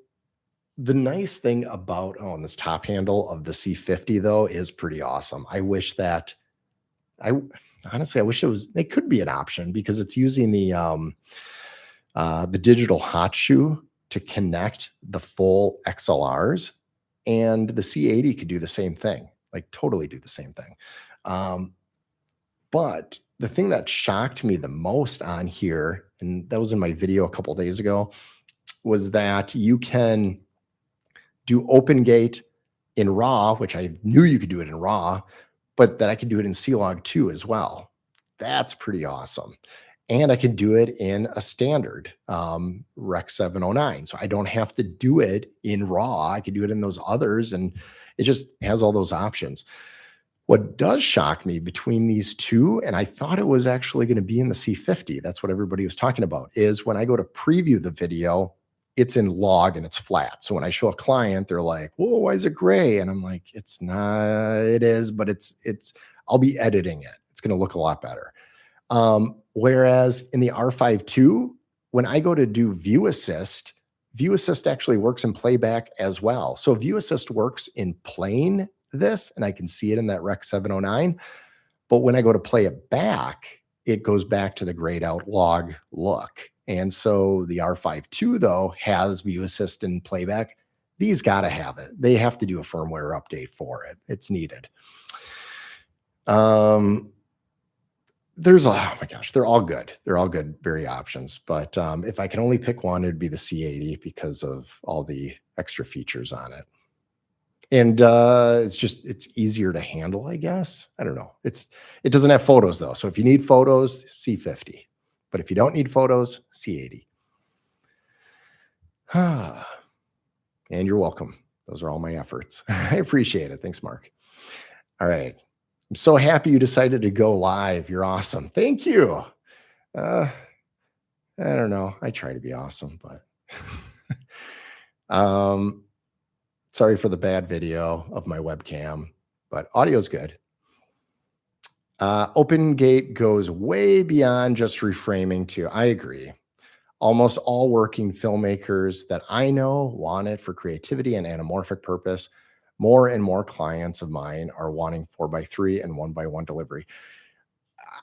the nice thing about on this top handle of the C50 though is pretty awesome. I wish it could be an option because it's using the digital hot shoe to connect the full XLRs, and the C80 could do the same thing, like totally do the same thing. But the thing that shocked me the most on here, and that was in my video a couple days ago, was that you can do open gate in RAW, which I knew you could do it in RAW, but that I could do it in C-Log 2 as well. That's pretty awesome. And I could do it in a standard Rec 709. So I don't have to do it in RAW. I could do it in those others, and it just has all those options. What does shock me between these two, and I thought it was actually going to be in the C50, that's what everybody was talking about, is when I go to preview the video, it's in log and it's flat. So when I show a client, they're like, "Whoa, why is it gray?" And I'm like, "It's not, it is, but I'll be editing it. It's going to look a lot better." Whereas in the R5 II, when I go to do View Assist actually works in playback as well. So View Assist works in playing this, and I can see it in that Rec 709. But when I go to play it back, it goes back to the grayed out log look. And so the R5 II, though, has View Assist in playback. These got to have it. They have to do a firmware update for it. It's needed. Oh my gosh, they're all good. They're all good, very options. But if I can only pick one, it'd be the C80 because of all the extra features on it. And it's easier to handle, I guess. I don't know. It doesn't have photos though. So if you need photos, C50. But if you don't need photos, C80. And you're welcome. Those are all my efforts. I appreciate it. Thanks, Mark. All right. I'm so happy you decided to go live. You're awesome. Thank you. I don't know. I try to be awesome, but sorry for the bad video of my webcam, but audio's good. OpenGate goes way beyond just reframing too. I agree. Almost all working filmmakers that I know want it for creativity and anamorphic purpose. More and more clients of mine are wanting 4x3 and 1x1 delivery.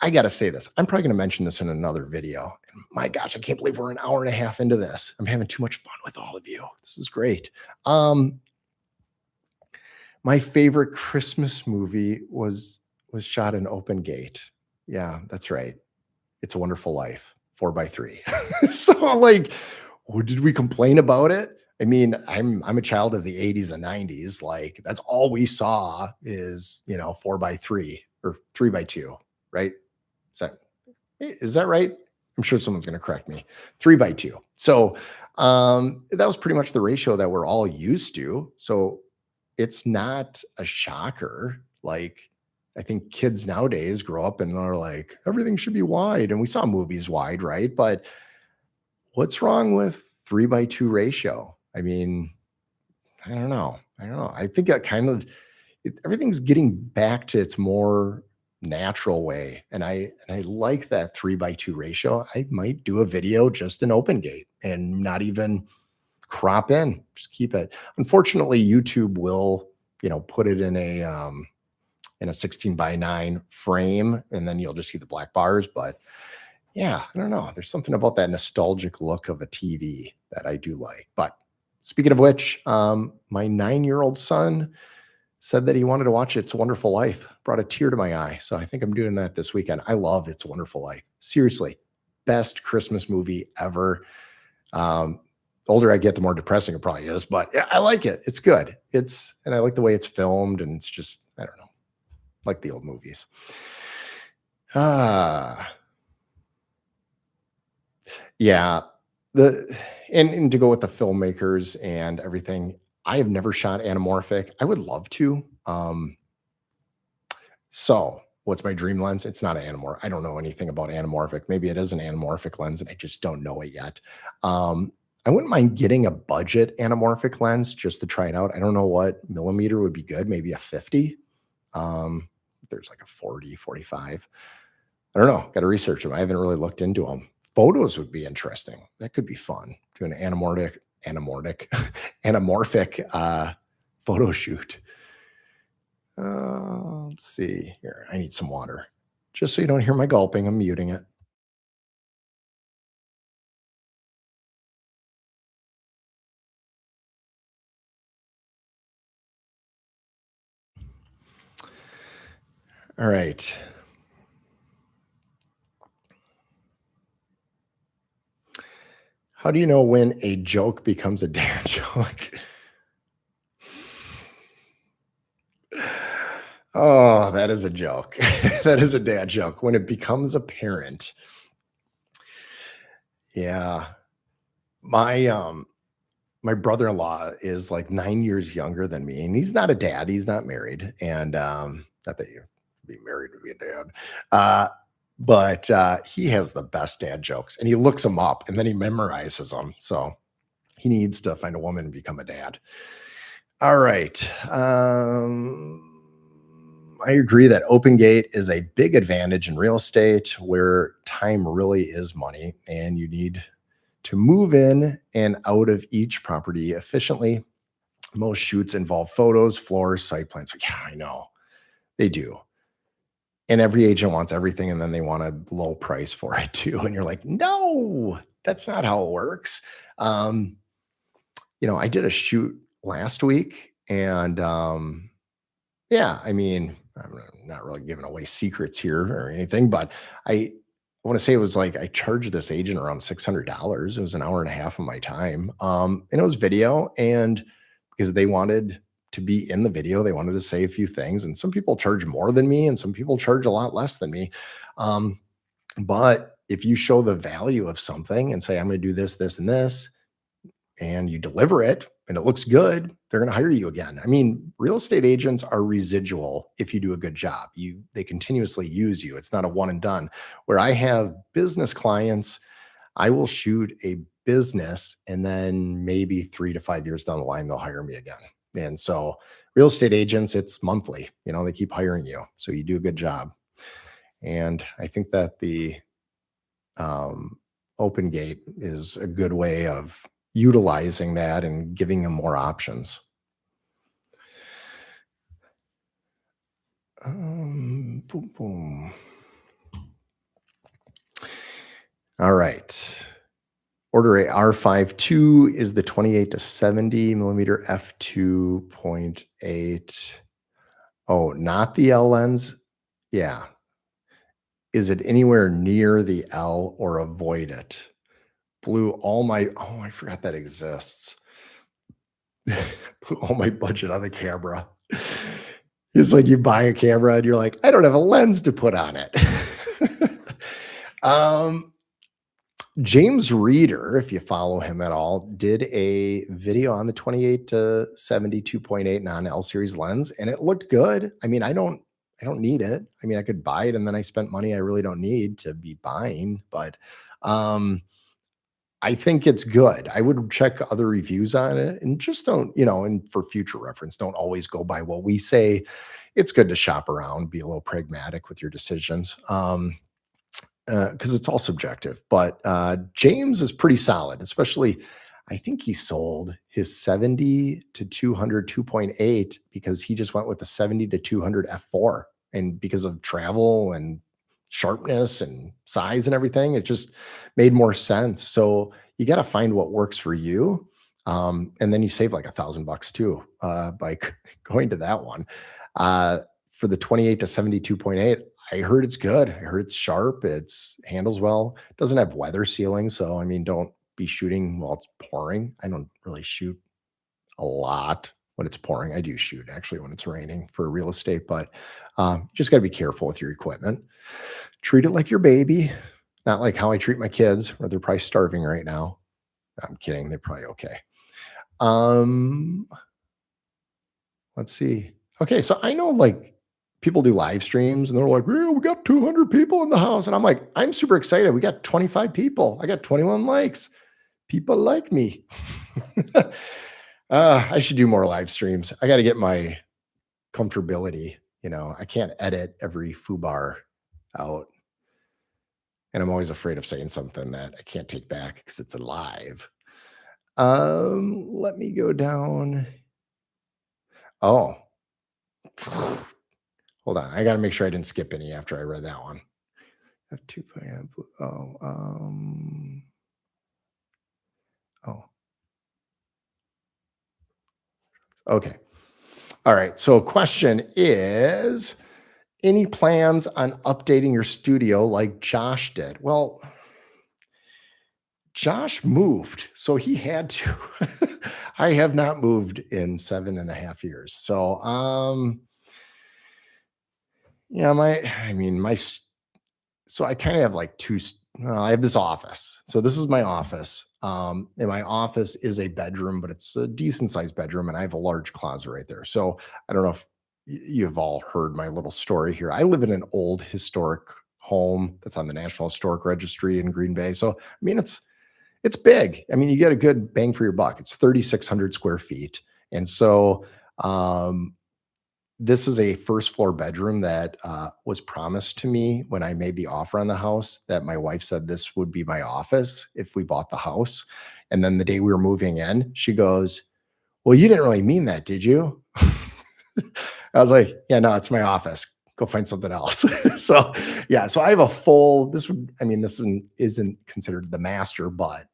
I got to say this. I'm probably going to mention this in another video. And my gosh, I can't believe we're an hour and a half into this. I'm having too much fun with all of you. This is great. My favorite Christmas movie was shot in OpenGate. Yeah, that's right. It's a Wonderful Life, 4x3. So like, did we complain about it? I mean, I'm a child of the 80s and 90s. Like that's all we saw is, 4x3 or 3x2, right? Is that right? I'm sure someone's going to correct me. 3x2. So that was pretty much the ratio that we're all used to. So it's not a shocker. Like I think kids nowadays grow up and they're like, everything should be wide. And we saw movies wide, right? But what's wrong with 3x2 ratio? I mean, I don't know. I think that everything's getting back to its more natural way. And I like that 3x2 ratio. I might do a video just in OpenGate and not even crop in, just keep it. Unfortunately, YouTube will, put it in a 16:9 frame, and then you'll just see the black bars. But yeah, I don't know. There's something about that nostalgic look of a TV that I do like. But speaking of which, my 9-year-old son said that he wanted to watch It's a Wonderful Life, brought a tear to my eye. So I think I'm doing that this weekend. I love It's a Wonderful Life. Seriously, best Christmas movie ever. Older I get, the more depressing it probably is, but yeah, I like it. It's good. And I like the way it's filmed, and it's just, I don't know, like the old movies. Yeah. And to go with the filmmakers and everything, I have never shot anamorphic. I would love to. So what's my dream lens? It's not an anamorphic. I don't know anything about anamorphic. Maybe it is an anamorphic lens and I just don't know it yet. I wouldn't mind getting a budget anamorphic lens just to try it out. I don't know what millimeter would be good. Maybe a 50. There's like a 40, 45. I don't know. Got to research them. I haven't really looked into them. Photos would be interesting. That could be fun. Do an anamorphic photo shoot. Let's see here. I need some water. Just so you don't hear my gulping, I'm muting it. All right. How do you know when a joke becomes a dad joke? Oh, that is a joke. That is a dad joke. When it becomes apparent, yeah. My, my brother-in-law is like 9 years younger than me, and he's not a dad, he's not married, and, not that you be married to be a dad, uh, but, he has the best dad jokes, and he looks them up, and then he memorizes them, so he needs to find a woman and become a dad. All right. I agree that open gate is a big advantage in real estate where time really is money and you need to move in and out of each property efficiently. Most shoots involve photos, floors, site plans. Yeah, I know they do. And every agent wants everything and then they want a low price for it too. And you're like, no, that's not how it works. Um, I did a shoot last week and yeah, I mean, I'm not really giving away secrets here or anything, but I want to say it was like I charged this agent around $600. It was an hour and a half of my time. And it was video. And because they wanted to be in the video, they wanted to say a few things. And some people charge more than me, and some people charge a lot less than me. Um, but if you show the value of something and say, I'm going to do this, this, and this, and you deliver it and it looks good, they're going to hire you again. I mean, real estate agents are residual if you do a good job. They continuously use you. It's not a one and done. Where I have business clients, I will shoot a business and then maybe 3 to 5 years down the line they'll hire me again. And so real estate agents, it's monthly. They keep hiring you. So you do a good job. And I think that the open gate is a good way of utilizing that and giving them more options. Boom, boom. All right. Order a R52 is the 28 to 70 millimeter f2.8. Oh, not the L lens. Yeah. Is it anywhere near the L or avoid it? Blew all my, oh, I forgot that exists. Blew all my budget on the camera. It's like you buy a camera and you're like, I don't have a lens to put on it. um, James Reeder, if you follow him at all, did a video on the 28 to 72.8 non-L series lens, and it looked good. I mean, I don't need it. I mean, I could buy it and then I spent money I really don't need to be buying, but um I think it's good. I would check other reviews on it and just don't, and for future reference, don't always go by what we say. It's good to shop around, be a little pragmatic with your decisions. Because it's all subjective. But James is pretty solid, especially I think he sold his 70 to 200 2.8 because he just went with the 70 to 200 f4. And because of travel and sharpness and size and everything, it just made more sense. So you got to find what works for you. And then you save like $1,000 too by going to that one. For the 28 to 72.8, I heard it's good. I heard it's sharp. It's handles well. Doesn't have weather sealing. So, I mean, don't be shooting while it's pouring. I don't really shoot a lot when it's pouring. I do shoot actually when it's raining for real estate, but just got to be careful with your equipment. Treat it like your baby, not like how I treat my kids, where they're probably starving right now. I'm kidding. They're probably okay. Um, let's see. Okay, so I know like people do live streams and they're like, yeah, we got 200 people in the house. And I'm like, I'm super excited. We got 25 people. I got 21 likes. People like me. I should do more live streams. I got to get my comfortability. I can't edit every foobar out. And I'm always afraid of saying something that I can't take back because it's alive. Let me go down. Oh, hold on. I got to make sure I didn't skip any after I read that one. F2. Oh, okay. All right. So, question is any plans on updating your studio like Josh did? Well, Josh moved, so he had to. I have not moved in 7.5 years. So, Yeah, I mean, so I kind of have like I have this office. So this is my office. And my office is a bedroom, but it's a decent sized bedroom. And I have a large closet right there. So I don't know if you've all heard my little story here. I live in an old historic home that's on the National Historic Registry in Green Bay. So, I mean, it's big. I mean, you get a good bang for your buck. It's 3,600 square feet. And so, um, this is a first floor bedroom that was promised to me when I made the offer on the house, that my wife said this would be my office if we bought the house. And then the day we were moving in, she goes, "Well, you didn't really mean that, did you?" I was like, "Yeah, no, it's my office. Go find something else." So, yeah, so I have a full I mean, this one isn't considered the master, but,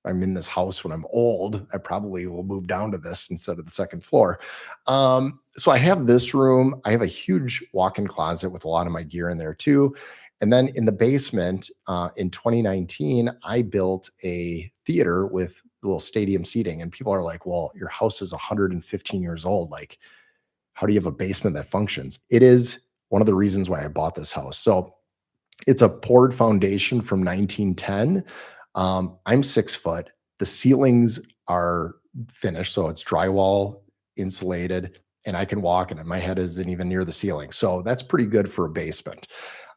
I'm in this house when I'm old. I probably will move down to this instead of the second floor. So I have this room. I have a huge walk-in closet with a lot of my gear in there too. And then in the basement, in 2019, I built a theater with little stadium seating. And people are like, "Well, your house is 115 years old. Like, how do you have a basement that functions?" It is one of the reasons why I bought this house. So it's a poured foundation from 1910. I'm 6 foot. The ceilings are finished, so it's drywall insulated, and I can walk, and my head isn't even near the ceiling. So that's pretty good for a basement.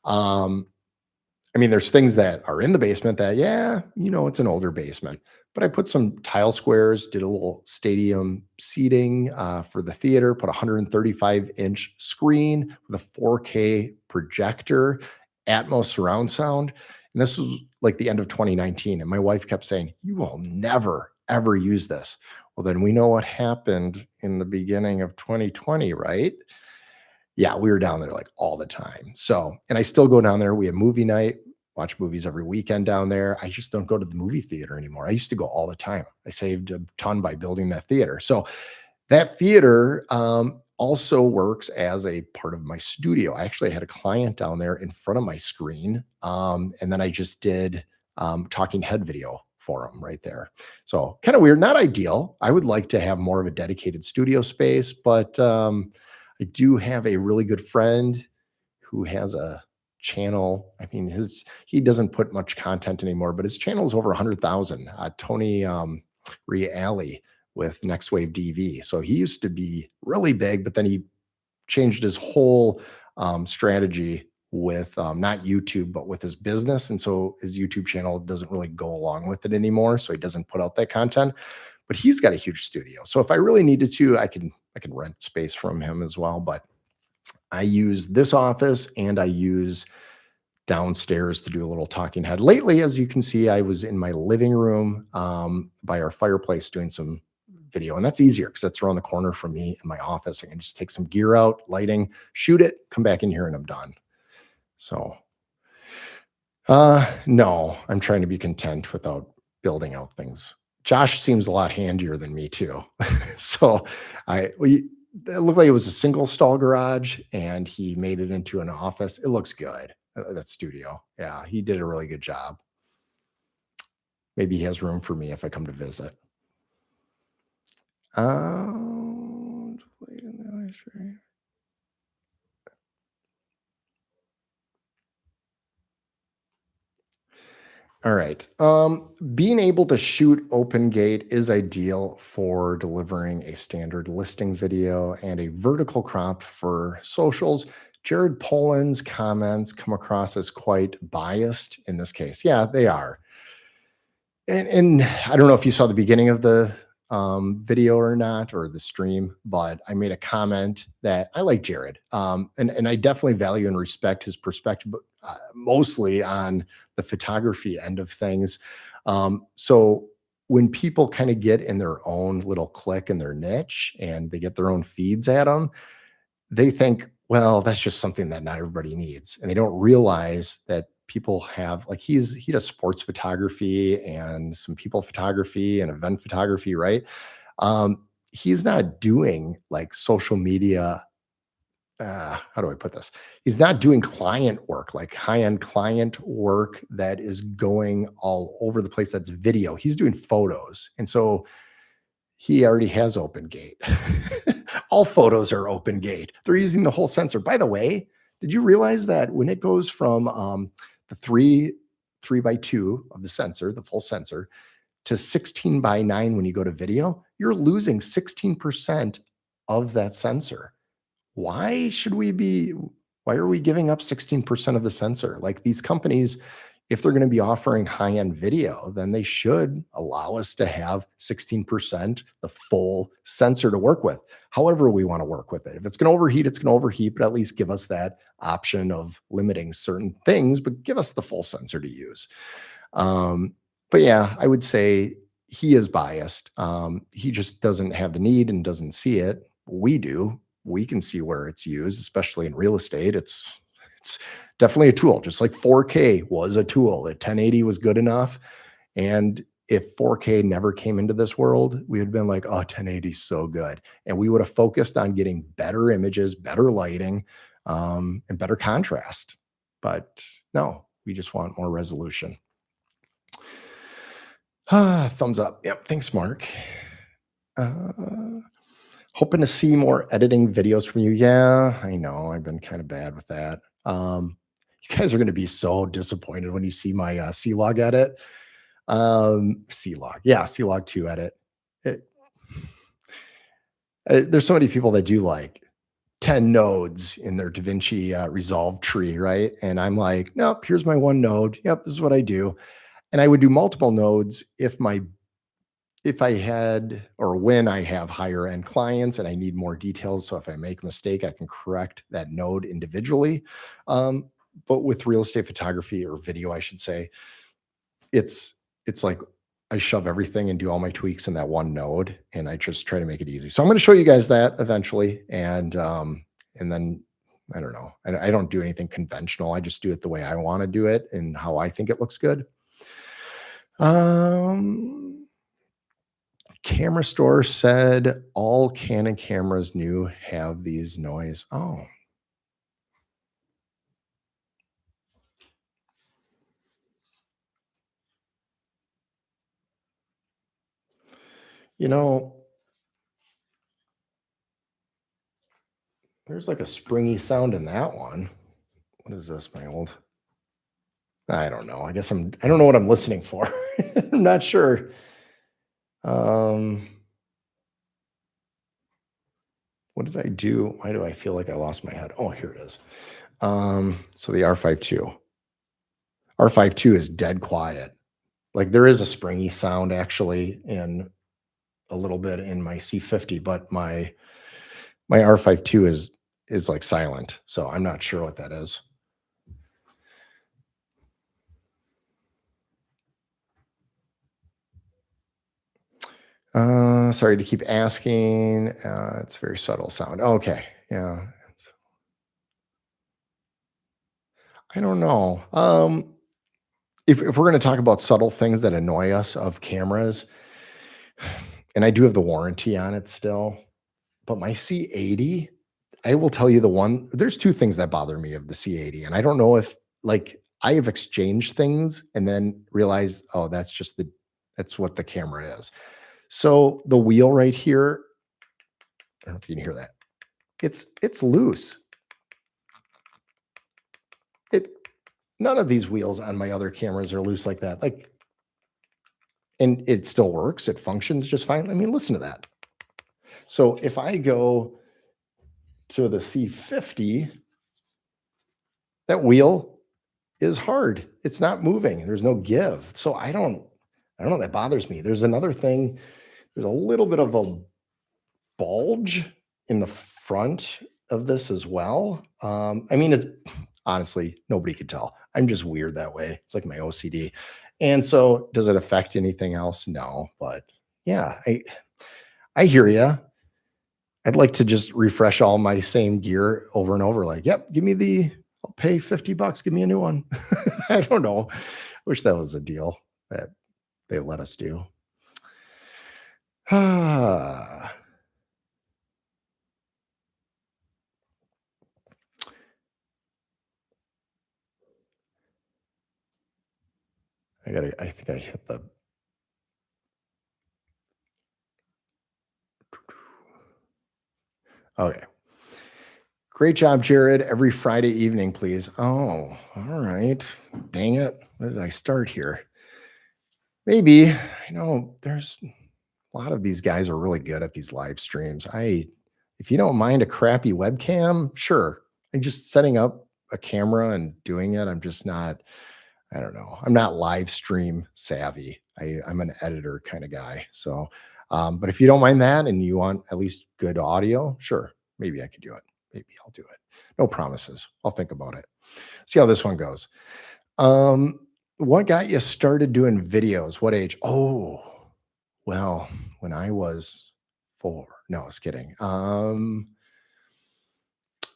Um, I mean, there's things that are in the basement that, yeah, it's an older basement, but I put some tile squares, did a little stadium seating for the theater, put a 135-inch screen with a 4K projector, Atmos surround sound. And this was like the end of 2019. And my wife kept saying, "You will never, ever use this." Well, then we know what happened in the beginning of 2020, right? Yeah, we were down there like all the time. So, and I still go down there. We have movie night, watch movies every weekend down there. I just don't go to the movie theater anymore. I used to go all the time. I saved a ton by building that theater. So, that theater also works as a part of my studio. I actually had a client down there in front of my screen. And then I just did talking head video for them right there. So kind of weird, not ideal. I would like to have more of a dedicated studio space, but I do have a really good friend who has a channel. I mean, he doesn't put much content anymore, but his channel is over 100,000. Tony Reale with Next Wave DV. So he used to be really big, but then he changed his whole strategy with not YouTube, but with his business. And so his YouTube channel doesn't really go along with it anymore. So he doesn't put out that content, but he's got a huge studio. So if I really needed to, I can rent space from him as well. But I use this office and I use downstairs to do a little talking head. Lately, as you can see, I was in my living room by our fireplace doing some video, and that's easier because that's around the corner from me in my office. I can just take some gear out, lighting, shoot it, come back in here, and I'm done. So, no, I'm trying to be content without building out things. Josh seems a lot handier than me too. So, it looked like it was a single stall garage, and he made it into an office. It looks good. That studio. Yeah, he did a really good job. Maybe he has room for me if I come to visit. Um, all right. Being able to shoot open gate is ideal for delivering a standard listing video and a vertical crop for socials. Jared Poland's comments come across as quite biased in this case. Yeah, they are. And I don't know if you saw the beginning of the video or not, or the stream, but I made a comment that I like Jared, and I definitely value and respect his perspective, but mostly on the photography end of things. So when people kind of get in their own little clique and their niche, and they get their own feeds at them, they think, well, that's just something that not everybody needs. And they don't realize that people have, like, he does sports photography and some people photography and event photography, right? He's not doing like social media. How do I put this? He's not doing client work, like high-end client work that is going all over the place. That's video. He's doing photos. And so he already has open gate. All photos are open gate. They're using the whole sensor. By the way, Did you realize that when it goes from the 3 by 2 of the sensor, the full sensor, to 16 by 9 when you go to video, you're losing 16% of that sensor. Why should we be why are we giving up 16% of the sensor? Like these companies, if they're going to be offering high-end video, then they should allow us to have 16% the full sensor to work with. However we want to work with it. If it's going to overheat, it's going to overheat, but at least give us that option of limiting certain things, but give us the full sensor to use. Um, but yeah, I would say he is biased. He just doesn't have the need and doesn't see it. We do. We can see where it's used, especially in real estate. It's definitely a tool, just like 4K was a tool. That 1080 was good enough. And if 4K never came into this world, we would have been like, oh, 1080 is so good. And we would have focused on getting better images, better lighting, and better contrast. But no, we just want more resolution. Thumbs up. Yep. Thanks, Mark. Hoping to see more editing videos from you. Yeah, I know. I've been kind of bad with that. You guys are going to be so disappointed when you see my C-Log edit. C-Log. Yeah, C-Log 2 edit. It, there's so many people that do like 10 nodes in their DaVinci Resolve tree, right? And I'm like, nope, here's my one node. Yep, this is what I do. And I would do multiple nodes if I had or when I have higher end clients and I need more details. So if I make a mistake, I can correct that node individually. But with real estate photography or video, I should say, it's like I shove everything and do all my tweaks in that one node, and I just try to make it easy. So I'm going to show you guys that eventually, and then I don't know. I don't do anything conventional. I just do it the way I want to do it and how I think it looks good. Camera store said all Canon cameras new have these noise. Oh. You know, there's like a springy sound in that one. What is this, my old? I don't know. I don't know what I'm listening for. I'm not sure. What did I do? Why do I feel like I lost my head? Oh, here it is. So the R52. R52 is dead quiet. Like there is a springy sound actually in a little bit in my C50, but my R52 is like silent. So I'm not sure what that is. Sorry to keep asking. It's very subtle sound. Okay. Yeah. I don't know. If we're going to talk about subtle things that annoy us of cameras, and I do have the warranty on it still, but my C80, I will tell you there's two things that bother me of the C80. And I don't know if like I have exchanged things and then realized, oh, that's what the camera is. So the wheel right here, I don't know if you can hear that. It's loose. None of these wheels on my other cameras are loose like that. Like, and it still works. It functions just fine. I mean, listen to that. So if I go to the C50, that wheel is hard. It's not moving. There's no give. So I don't know. That bothers me. There's another thing. There's a little bit of a bulge in the front of this as well. I mean, honestly, nobody could tell. I'm just weird that way. It's like my OCD. And so does it affect anything else? No, but yeah, I hear you. I'd like to just refresh all my same gear over and over. Like, yep, I'll pay $50. Give me a new one. I don't know. Wish that was a deal that they let us do. I think I hit the. Okay. Great job, Jared. Every Friday evening, please. Oh, all right. Dang it. Where did I start here? Maybe, there's a lot of these guys are really good at these live streams. If you don't mind a crappy webcam, sure. And just setting up a camera and doing it, I'm just not, I don't know. I'm not live stream savvy. I'm an editor kind of guy. So, but if you don't mind that and you want at least good audio, sure, maybe I could do it. Maybe I'll do it. No promises. I'll think about it. See how this one goes. Um, what got you started doing videos? What age? Oh, well, when I was 4. No, I was kidding.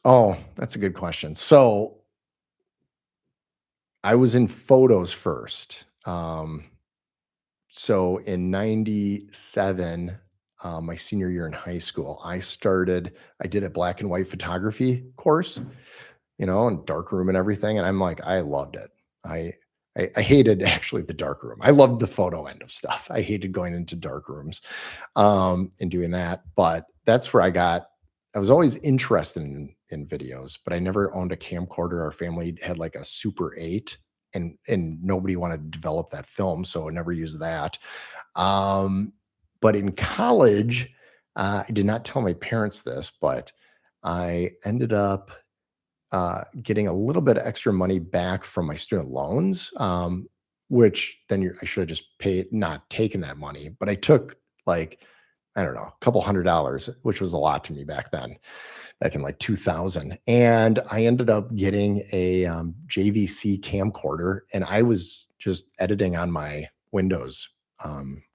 Oh, that's a good question. So I was in photos first. So in 97, my senior year in high school, I did a black and white photography course, and dark room and everything. And I'm like, I loved it. I I hated actually the dark room. I loved the photo end of stuff. I hated going into dark rooms and doing that. But that's where I was always interested in videos, but I never owned a camcorder. Our family had like a Super 8 and nobody wanted to develop that film. So I never used that. Um, but in college, I did not tell my parents this, but I ended up getting a little bit of extra money back from my student loans, which then I should have just not taken that money, but I took like, I don't know, a couple $100, which was a lot to me back then, back in like 2000. And I ended up getting a JVC camcorder, and I was just editing on my Windows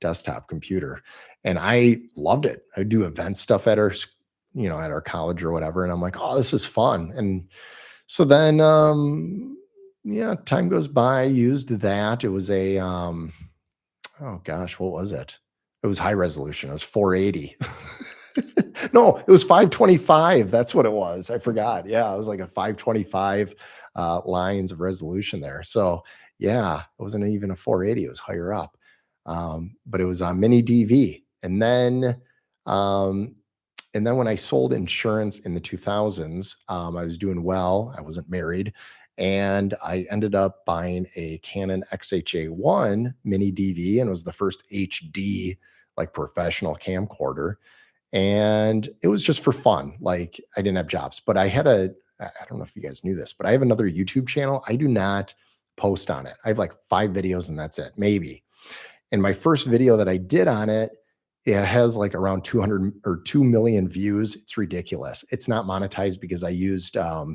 desktop computer, and I loved it. I would do event stuff at at our college or whatever, and I'm like, oh, this is fun. And so then, yeah, time goes by, used that. It was oh gosh, what was it? It was high resolution. It was 480. No, it was 525. That's what it was. I forgot. Yeah, it was like a 525 lines of resolution there. So yeah, it wasn't even a 480. It was higher up. But it was on mini DV. Um, and then when I sold insurance in the 2000s, I was doing well. I wasn't married. And I ended up buying a Canon XHA1 mini DV, and it was the first HD, like professional camcorder. And it was just for fun. Like I didn't have jobs, but I don't know if you guys knew this, but I have another YouTube channel. I do not post on it. I have like 5 videos and that's it, maybe. And my first video that I did on it, it has like around 200 or 2 million views. It's ridiculous. It's not monetized because I used uh,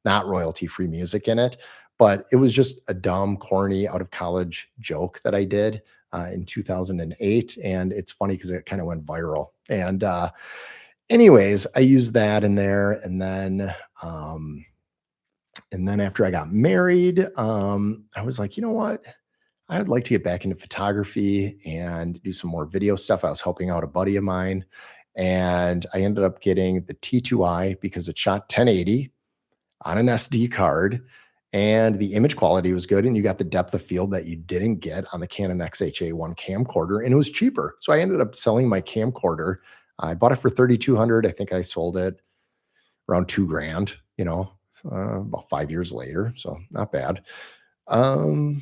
not royalty free music in it, but it was just a dumb, corny, out of college joke that I did in 2008. And it's funny because it kind of went viral. And anyways, I used that in there. And then after I got married, I was like, you know what? I would like to get back into photography and do some more video stuff. I was helping out a buddy of mine, and I ended up getting the T2i because it shot 1080 on an SD card, and the image quality was good, and you got the depth of field that you didn't get on the Canon XHA1 camcorder, and it was cheaper. So I ended up selling my camcorder. I bought it for 3,200. I think I sold it around 2 grand, about 5 years later. So not bad. Um,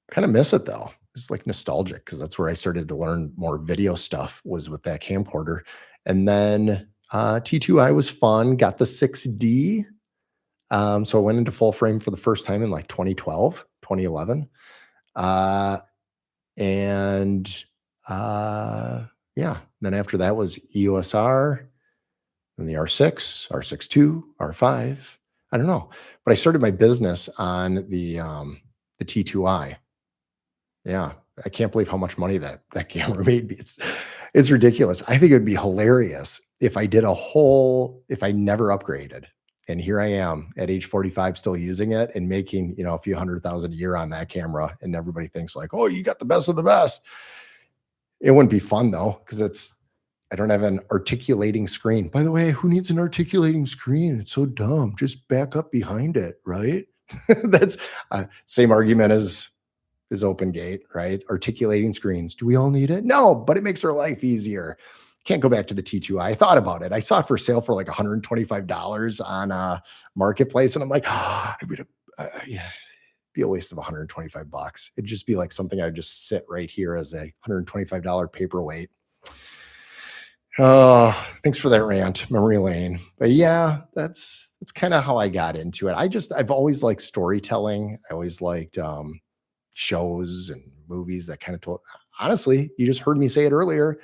Kind of miss it though. It's like nostalgic because that's where I started to learn more video stuff, was with that camcorder. And then T2i was fun, got the 6D. So I went into full frame for the first time in like 2012, 2011. Uh, and yeah, then after that was EOS R, then the R6, R6 II, R5. I don't know. But I started my business on the T2i. Yeah, I can't believe how much money that camera made me. It's ridiculous. I think it would be hilarious if if I never upgraded. And here I am at age 45 still using it and making, a few 100,000 a year on that camera, and everybody thinks like, "Oh, you got the best of the best." It wouldn't be fun though, because I don't have an articulating screen. By the way, who needs an articulating screen? It's so dumb. Just back up behind it, right? That's same argument as is open gate, right? Articulating screens. Do we all need it? No, but it makes our life easier. can't go back to the T2i. I thought about it. I saw it for sale for like $125 on Marketplace, and I'm like, oh, I would have, yeah, be a waste of 125 bucks. It'd just be like something I'd just sit right here as a $125 paperweight. Oh, thanks for that rant, memory lane. But yeah, that's kind of how I got into it. I've always liked storytelling. I always liked shows and movies that kind of told. Honestly, you just heard me say it earlier.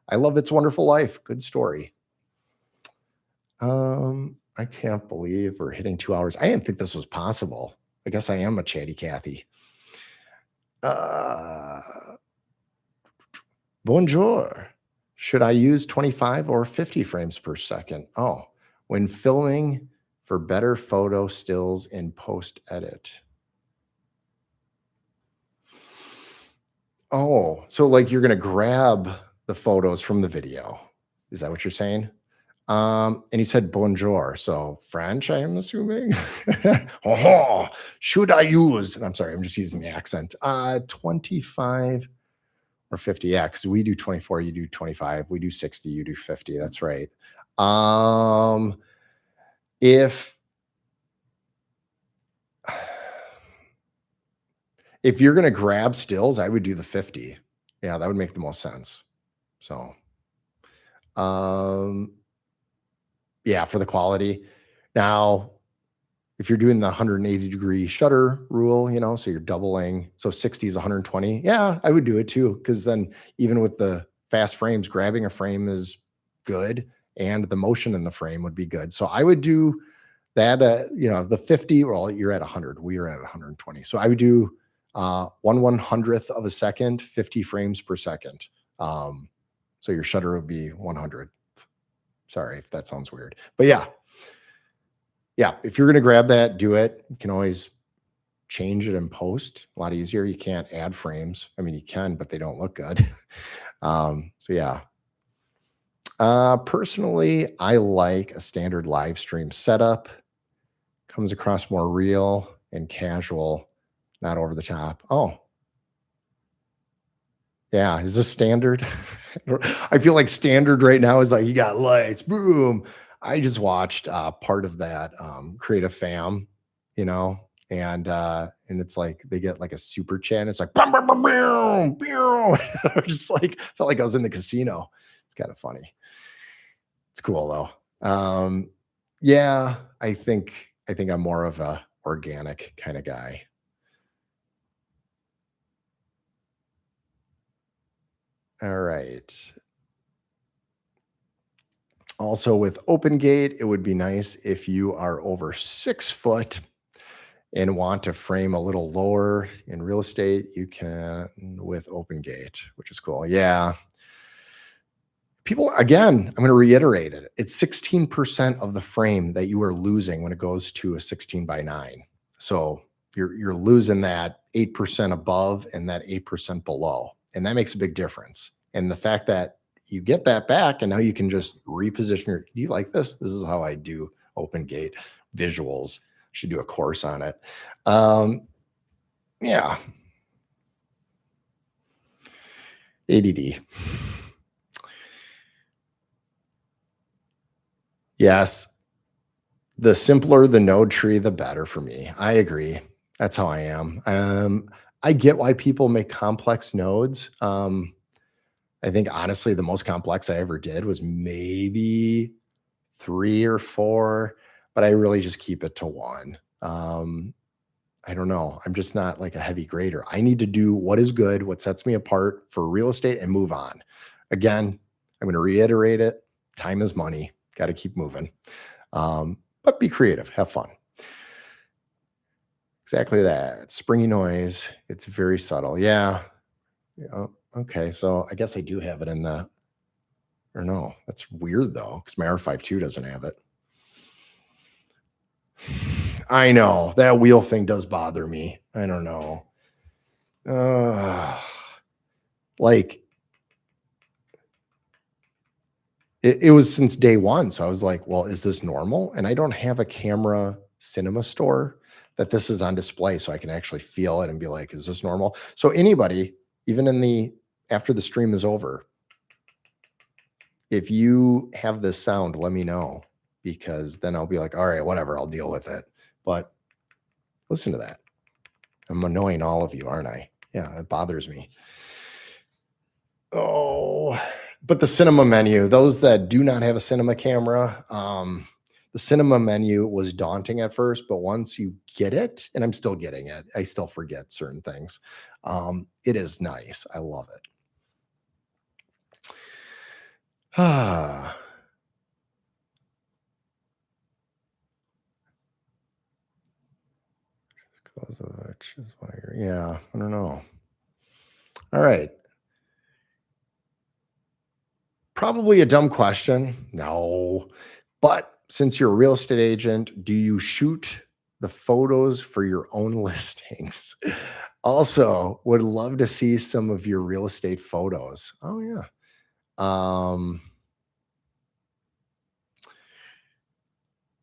I love It's a Wonderful Life. Good story. I can't believe we're hitting 2 hours. I didn't think this was possible. I guess I am a chatty Cathy. Bonjour. Should I use 25 or 50 frames per second? Oh, when filming for better photo stills in post edit. Oh, so like you're going to grab the photos from the video. Is that what you're saying? And you said bonjour, so French, I am assuming. Oh, should I use? And I'm sorry, I'm just using the accent. 25 or 50. Yeah, because we do 24, you do 25. We do 60, you do 50. That's right. If you're going to grab stills, I would do the 50. Yeah, that would make the most sense. So, yeah, for the quality. Now, if you're doing the 180-degree shutter rule, so you're doubling, so 60 is 120. Yeah, I would do it too, because then even with the fast frames, grabbing a frame is good, and the motion in the frame would be good. So I would do that. The 50. Well, you're at 100. We are at 120. So I would do 1/100th of a second, 50 frames per second. So your shutter would be 100. Sorry if that sounds weird, but yeah, if you're going to grab that, do it. You can always change it in post. A lot easier. You can't add frames. I mean, you can, but they don't look good. So yeah. Personally, I like a standard live stream setup. Comes across more real and casual, not over the top. Oh, yeah. Is this standard? I feel like standard right now is like you got lights, boom. I just watched part of that Creative Fam, and it's like they get like a super chat. And it's like boom, boom, boom, boom, boom. Just like felt like I was in the casino. It's kind of funny. It's cool though. Yeah, I think I'm more of a organic kind of guy. All right. Also with OpenGate, it would be nice if you are over 6 foot and want to frame a little lower in real estate, you can with OpenGate, which is cool. Yeah. People, again, I'm going to reiterate it. It's 16% of the frame that you are losing when it goes to a 16:9. So you're losing that 8% above and that 8% below. And that makes a big difference. And the fact that you get that back and now you can just reposition do you like this? This is how I do OpenGate visuals. Should do a course on it. Yeah. ADD. Yes. The simpler the node tree, the better for me. I agree. That's how I am. I get why people make complex nodes. I think honestly, the most complex I ever did was maybe 3 or 4, but I really just keep it to 1. I don't know. I'm just not like a heavy grader. I need to do what is good, what sets me apart for real estate and move on. Again, I'm going to reiterate it. Time is money. Got to keep moving. But be creative, have fun. Exactly that. Springy noise. It's very subtle. Yeah. Okay. So I guess I do have it in the, or no, that's weird though, because my R52 doesn't have it. I know that wheel thing does bother me. I don't know. Like it was since day one. So I was like, well, is this normal? And I don't have a camera cinema store that this is on display. So I can actually feel it and be like, is this normal? So anybody, even after the stream is over, If you have this sound, let me know because then I'll be like, all right, whatever, I'll deal with it. But listen to that. I'm annoying all of you, aren't I? Yeah, it bothers me. Oh, but the cinema menu, those that do not have a cinema camera, the cinema menu was daunting at first, but once you get it, and I'm still getting it, I still forget certain things. It is nice. I love it. Ah, cause of which is why yeah, I don't know. All right. Probably a dumb question. No. But since you're a real estate agent, do you shoot the photos for your own listings? Also, would love to see some of your real estate photos. Oh yeah. Um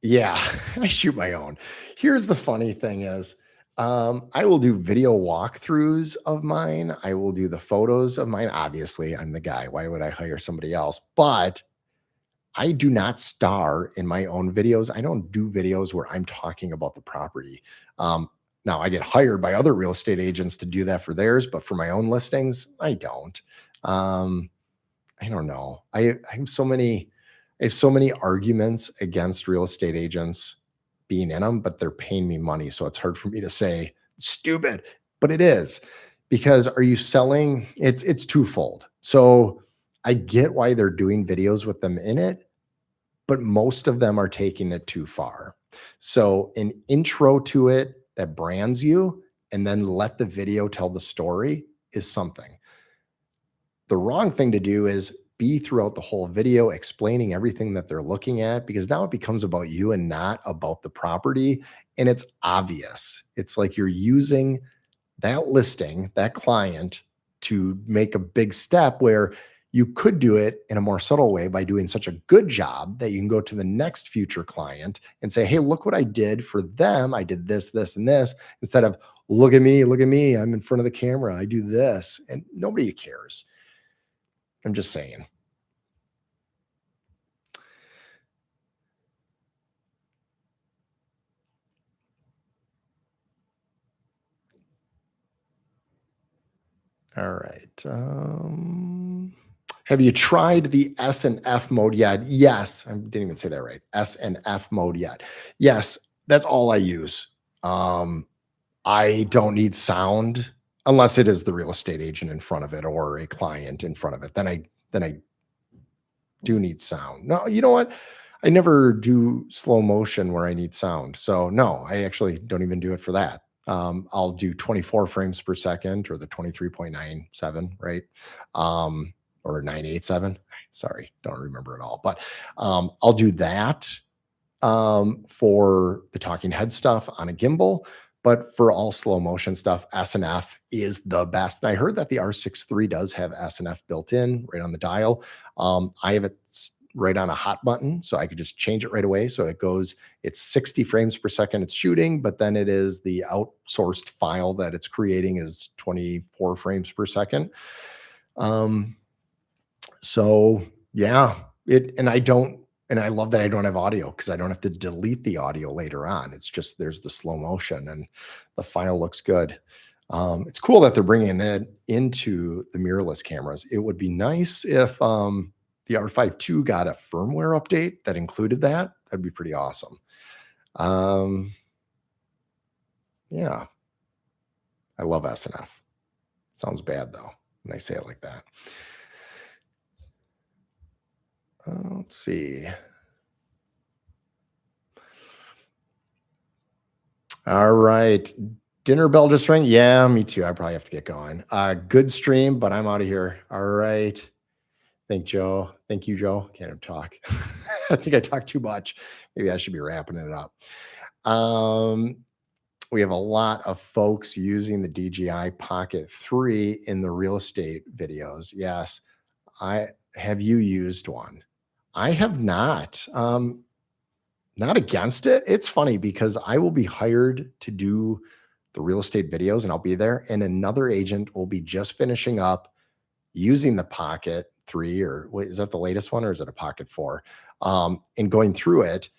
yeah, I shoot my own. Here's the funny thing is I will do video walkthroughs of mine. I will do the photos of mine. Obviously, I'm the guy. Why would I hire somebody else? But I do not star in my own videos. I don't do videos where I'm talking about the property. Um, Now I get hired by other real estate agents to do that for theirs, but for my own listings, I don't. Um, I don't know. I have so many arguments against real estate agents being in them, but they're paying me money, so it's hard for me to say stupid, but it is because are you selling? It's twofold. So I get why they're doing videos with them in it, but most of them are taking it too far. So an intro to it that brands you and then let the video tell the story is something. The wrong thing to do is be throughout the whole video explaining everything that they're looking at because now it becomes about you and not about the property. And it's obvious. It's like you're using that listing, that client to make a big step where you could do it in a more subtle way by doing such a good job that you can go to the next future client and say, hey, look what I did for them. I did this, this, and this, instead of look at me. I'm in front of the camera. I do this. And nobody cares. I'm just saying. All right. Have you tried the S and F mode yet? Yes. I didn't even say that right. S and F mode yet. Yes. That's all I use. Um, I don't need sound unless it is the real estate agent in front of it or a client in front of it. Then I do need sound. No, you know what? I never do slow motion where I need sound. So no, I actually don't even do it for that. I'll do 24 frames per second or the 23.97, right? Or 987. Sorry, don't remember it all. But I'll do that for the talking head stuff on a gimbal. But for all slow motion stuff, SNF is the best. And I heard that the R63 does have SNF built in right on the dial. I have it right on a hot button, so I could just change it right away. So it goes, it's 60 frames per second it's shooting, but then it is the outsourced file that it's creating is 24 frames per second. Um, so yeah, and I don't, and I love that I don't have audio because I don't have to delete the audio later on. It's just there's the slow motion and the file looks good. It's cool that they're bringing it into the mirrorless cameras. It would be nice if the R5 II got a firmware update that included that. That'd be pretty awesome. Um, yeah, I love SNF. Sounds bad though when I say it like that. Let's see. All right. Dinner bell just rang. Yeah, me too. I probably have to get going. Good stream, but I'm out of here. All right. Joe. Thank you, Joe. Can't even talk. I think I talked too much. Maybe I should be wrapping it up. Um, we have a lot of folks using the DJI Pocket 3 in the real estate videos. Yes. I have you used one? I have not. Not against it. It's funny because I will be hired to do the real estate videos and I'll be there, and another agent will be just finishing up using the Pocket 3, or wait, is that the latest one or is it a Pocket 4? And going through it,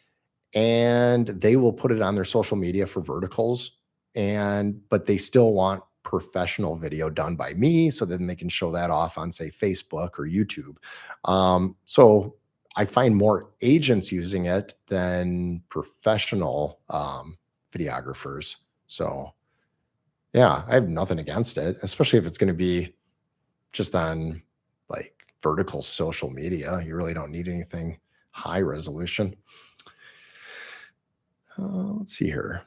and they will put it on their social media for verticals, and but they still want professional video done by me, so then they can show that off on, say, Facebook or YouTube. So I find more agents using it than professional videographers. So yeah, I have nothing against it, especially if it's going to be just on like vertical social media. You really don't need anything high resolution. Let's see here.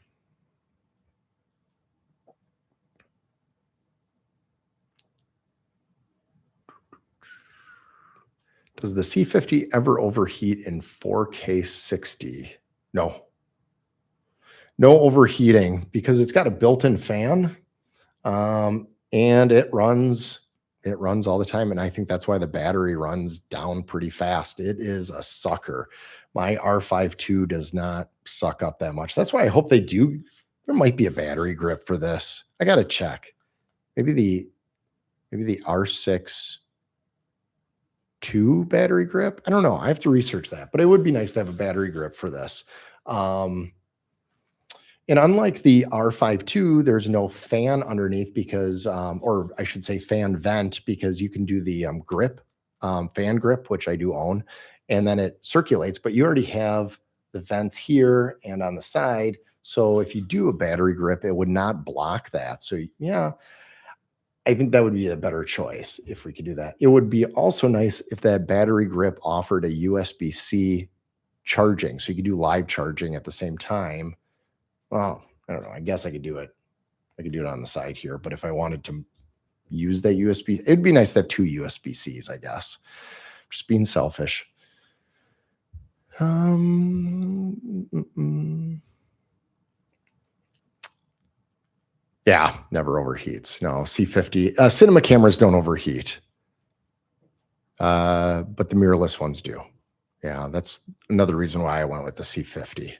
Does the C50 ever overheat in 4K 60? No, no overheating because it's got a built-in fan, and it runs all the time, and I think that's why the battery runs down pretty fast. It is a sucker. My R52 does not suck up that much. That's why I hope they do. There might be a battery grip for this. I got to check. Maybe the R6 2 battery grip. I don't know. I have to research that, but it would be nice to have a battery grip for this. Um, and unlike the R52, there's no fan underneath because, or I should say fan vent, because you can do the grip, fan grip, which I do own, and then it circulates, but you already have the vents here and on the side. So if you do a battery grip, it would not block that. So yeah, I think that would be a better choice if we could do that. It would be also nice if that battery grip offered a USB-C charging, so you could do live charging at the same time. Well, I don't know. I guess I could do it. I could do it on the side here, but if I wanted to use that USB, it'd be nice to have two USB-Cs, I guess. Just being selfish. Yeah, never overheats. No, C50. Cinema cameras don't overheat, but the mirrorless ones do. Yeah, that's another reason why I went with the C50.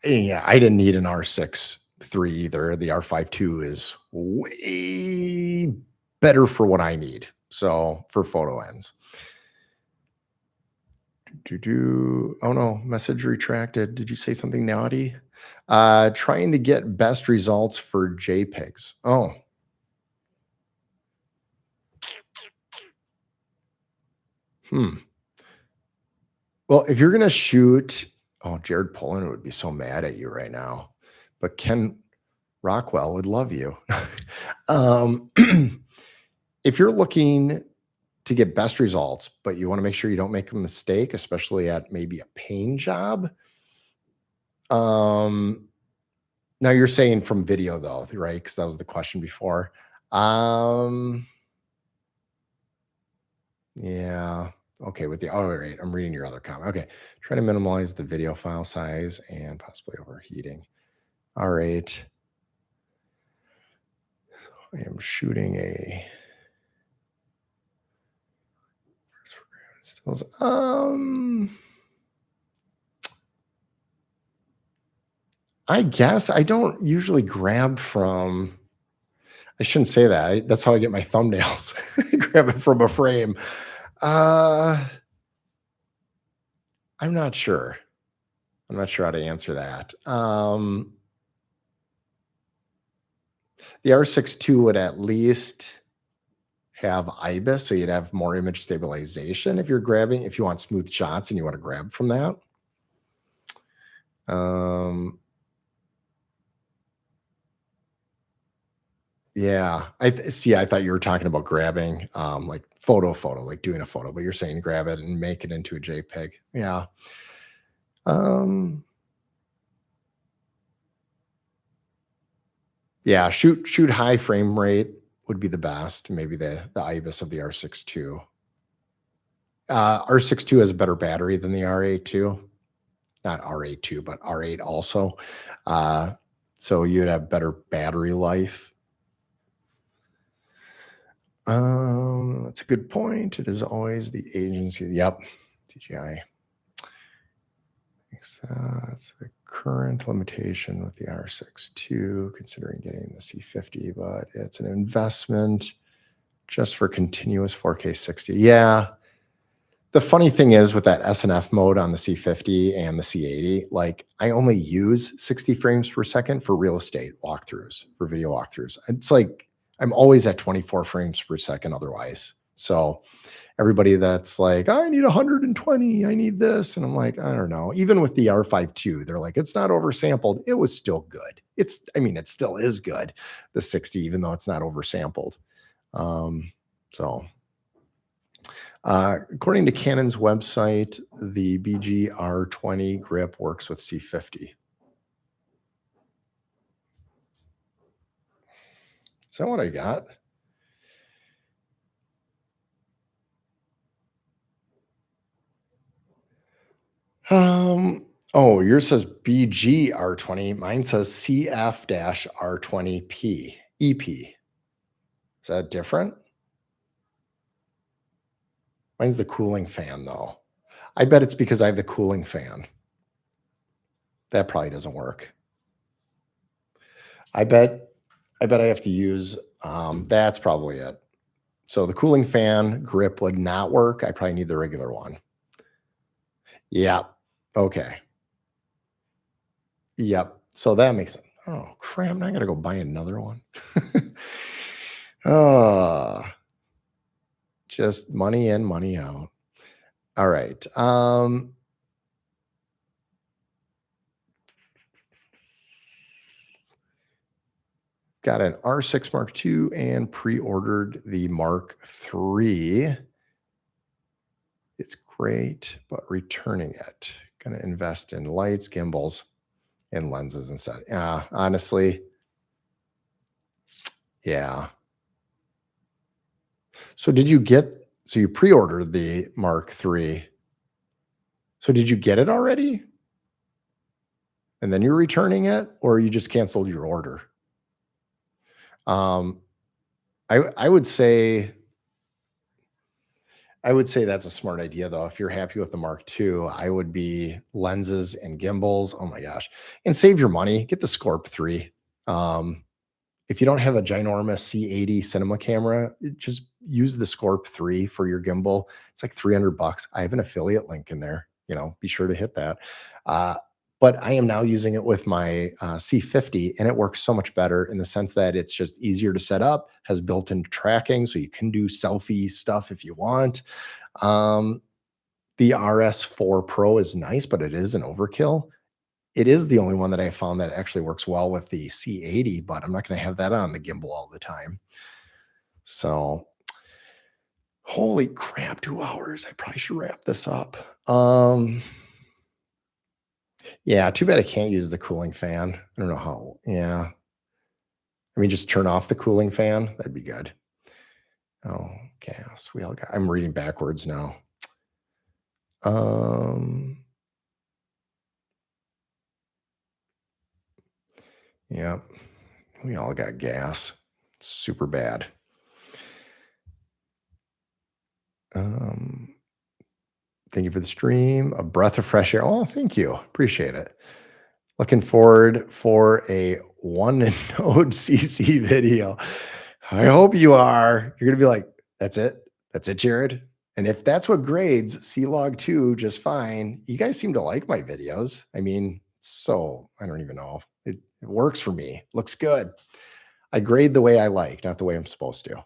Yeah, I didn't need an R6 III either. The R52 is way better for what I need. So for photo ends. Oh no, message retracted. Did you say something naughty? Trying to get best results for JPEGs. Oh. Well, if you're gonna shoot, oh, Jared Poland would be so mad at you right now, but Ken Rockwell would love you. um, if you're looking to get best results, but you want to make sure you don't make a mistake, especially at maybe a pain job. Now you're saying from video though, right? Because that was the question before. Yeah. Okay. All right. I'm reading your other comment. Okay. Try to minimize the video file size and possibly overheating. All right. I am shooting a stills. I guess I don't usually grab from. I shouldn't say that. That's how I get my thumbnails. I grab it from a frame. I'm not sure. I'm not sure how to answer that. The R6 II would at least have IBIS, so you'd have more image stabilization if you want smooth shots and you want to grab from that. Yeah, I thought you were talking about grabbing, like photo, like doing a photo, but you're saying grab it and make it into a JPEG. Yeah. Yeah, shoot high frame rate would be the best. Maybe the IBIS of the R6 II. R6 II has a better battery than the R8 II. Not R8 II, but R8 also. So you'd have better battery life. That's a good point. It is always the agency. Yep, DJI. That's the current limitation with the R6 II, considering getting the C50, but it's an investment. just for continuous 4K 60. Yeah. The funny thing is with that SNF mode on the C50 and the C80, like I only use 60 frames per second for real estate walkthroughs, for video walkthroughs. It's like I'm always at 24 frames per second otherwise. So everybody that's like, I need 120, I need this. And I'm like, I don't know. Even with the R5 II, they're like, it's not oversampled. It was still good. It still is good, the 60, even though it's not oversampled. So according to Canon's website, the BG R20 grip works with C50. Is that what I got? Oh, yours says BG R20. Mine says CF-R20P, EP. Is that different? Mine's the cooling fan, though. I bet it's because I have the cooling fan. That probably doesn't work. I bet I have to use, that's probably it. So the cooling fan grip would not work. I probably need the regular one. Yeah. Okay. Yep. So that makes it. Oh crap! Now I gotta go buy another one. Just money in, money out. All right. Got an R6 Mark II and pre-ordered the Mark III. It's great, but returning it. Gonna invest in lights, gimbals, and lenses instead. Honestly, yeah. So you pre-ordered the Mark III. So did you get it already? And then you're returning it, or you just canceled your order? I would say that's a smart idea though. If you're happy with the Mark II, I would be lenses and gimbals. Oh my gosh. And save your money. Get the Scorp 3. If you don't have a ginormous C80 cinema camera, just use the Scorp 3 for your gimbal. It's like $300. I have an affiliate link in there. Be sure to hit that. But I am now using it with my C50, and it works so much better in the sense that it's just easier to set up, has built-in tracking, so you can do selfie stuff if you want. The RS4 Pro is nice, but it is an overkill. It is the only one that I found that actually works well with the C80, but I'm not going to have that on the gimbal all the time. So, holy crap, 2 hours. I probably should wrap this up. Yeah, too bad I can't use the cooling fan. I don't know how. Yeah. Just turn off the cooling fan. That'd be good. Oh, gas. I'm reading backwards now. Yeah. We all got gas. It's super bad. Thank you for the stream. A breath of fresh air. Oh, thank you. Appreciate it. Looking forward for a one node CC video. I hope you are. You're going to be like, that's it. That's it, Jared. And if that's what grades C-Log 2 just fine, you guys seem to like my videos. I don't even know. It works for me. Looks good. I grade the way I like, not the way I'm supposed to.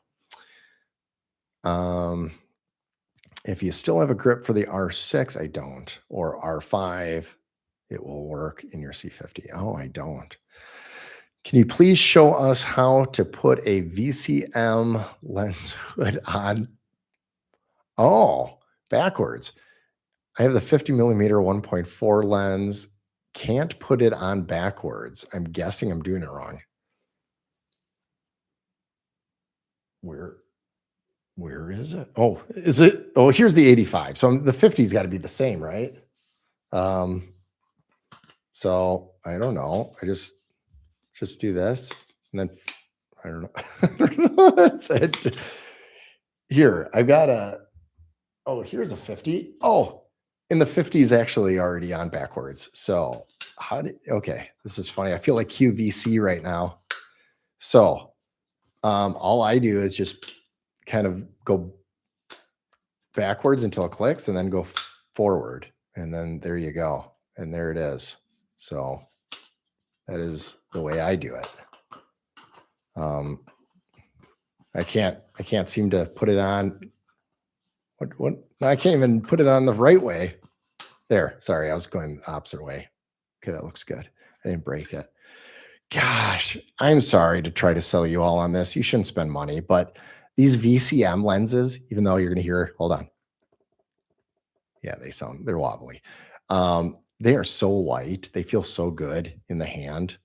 If you still have a grip for the R6, I don't, or R5, it will work in your C50. Oh, I don't. Can you please show us how to put a VCM lens hood on? Oh, backwards. I have the 50 millimeter 1.4 lens. Can't put it on backwards. I'm guessing I'm doing it wrong. Where is it? Oh, is it? Oh, here's the 85. So the 50's got to be the same, right? So I don't know. I just do this, and then I don't know. I don't know. That's it. Here, I've got here's a 50. Oh, and the 50 is actually already on backwards. So okay, this is funny. I feel like QVC right now. So all I do is just kind of go backwards until it clicks and then go forward. And then there you go. And there it is. So that is the way I do it. Um, I can't seem to put it on. What? No, I can't even put it on the right way. There. Sorry, I was going the opposite way. Okay, that looks good. I didn't break it. Gosh, I'm sorry to try to sell you all on this. You shouldn't spend money, but these VCM lenses, even though you're going to hear, hold on. Yeah, they're wobbly. They are so light. They feel so good in the hand.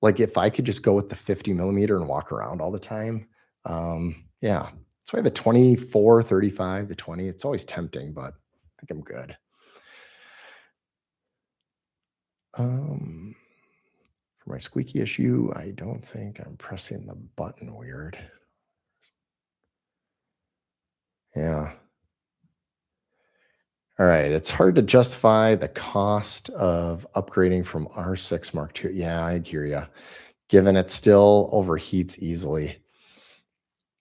Like if I could just go with the 50 millimeter and walk around all the time. Yeah, that's why the 24, 35, the 20, it's always tempting, but I think I'm good. For my squeaky issue, I don't think I'm pressing the button weird. Yeah. All right. It's hard to justify the cost of upgrading from R6 Mark II. Yeah, I hear you. Given it still overheats easily,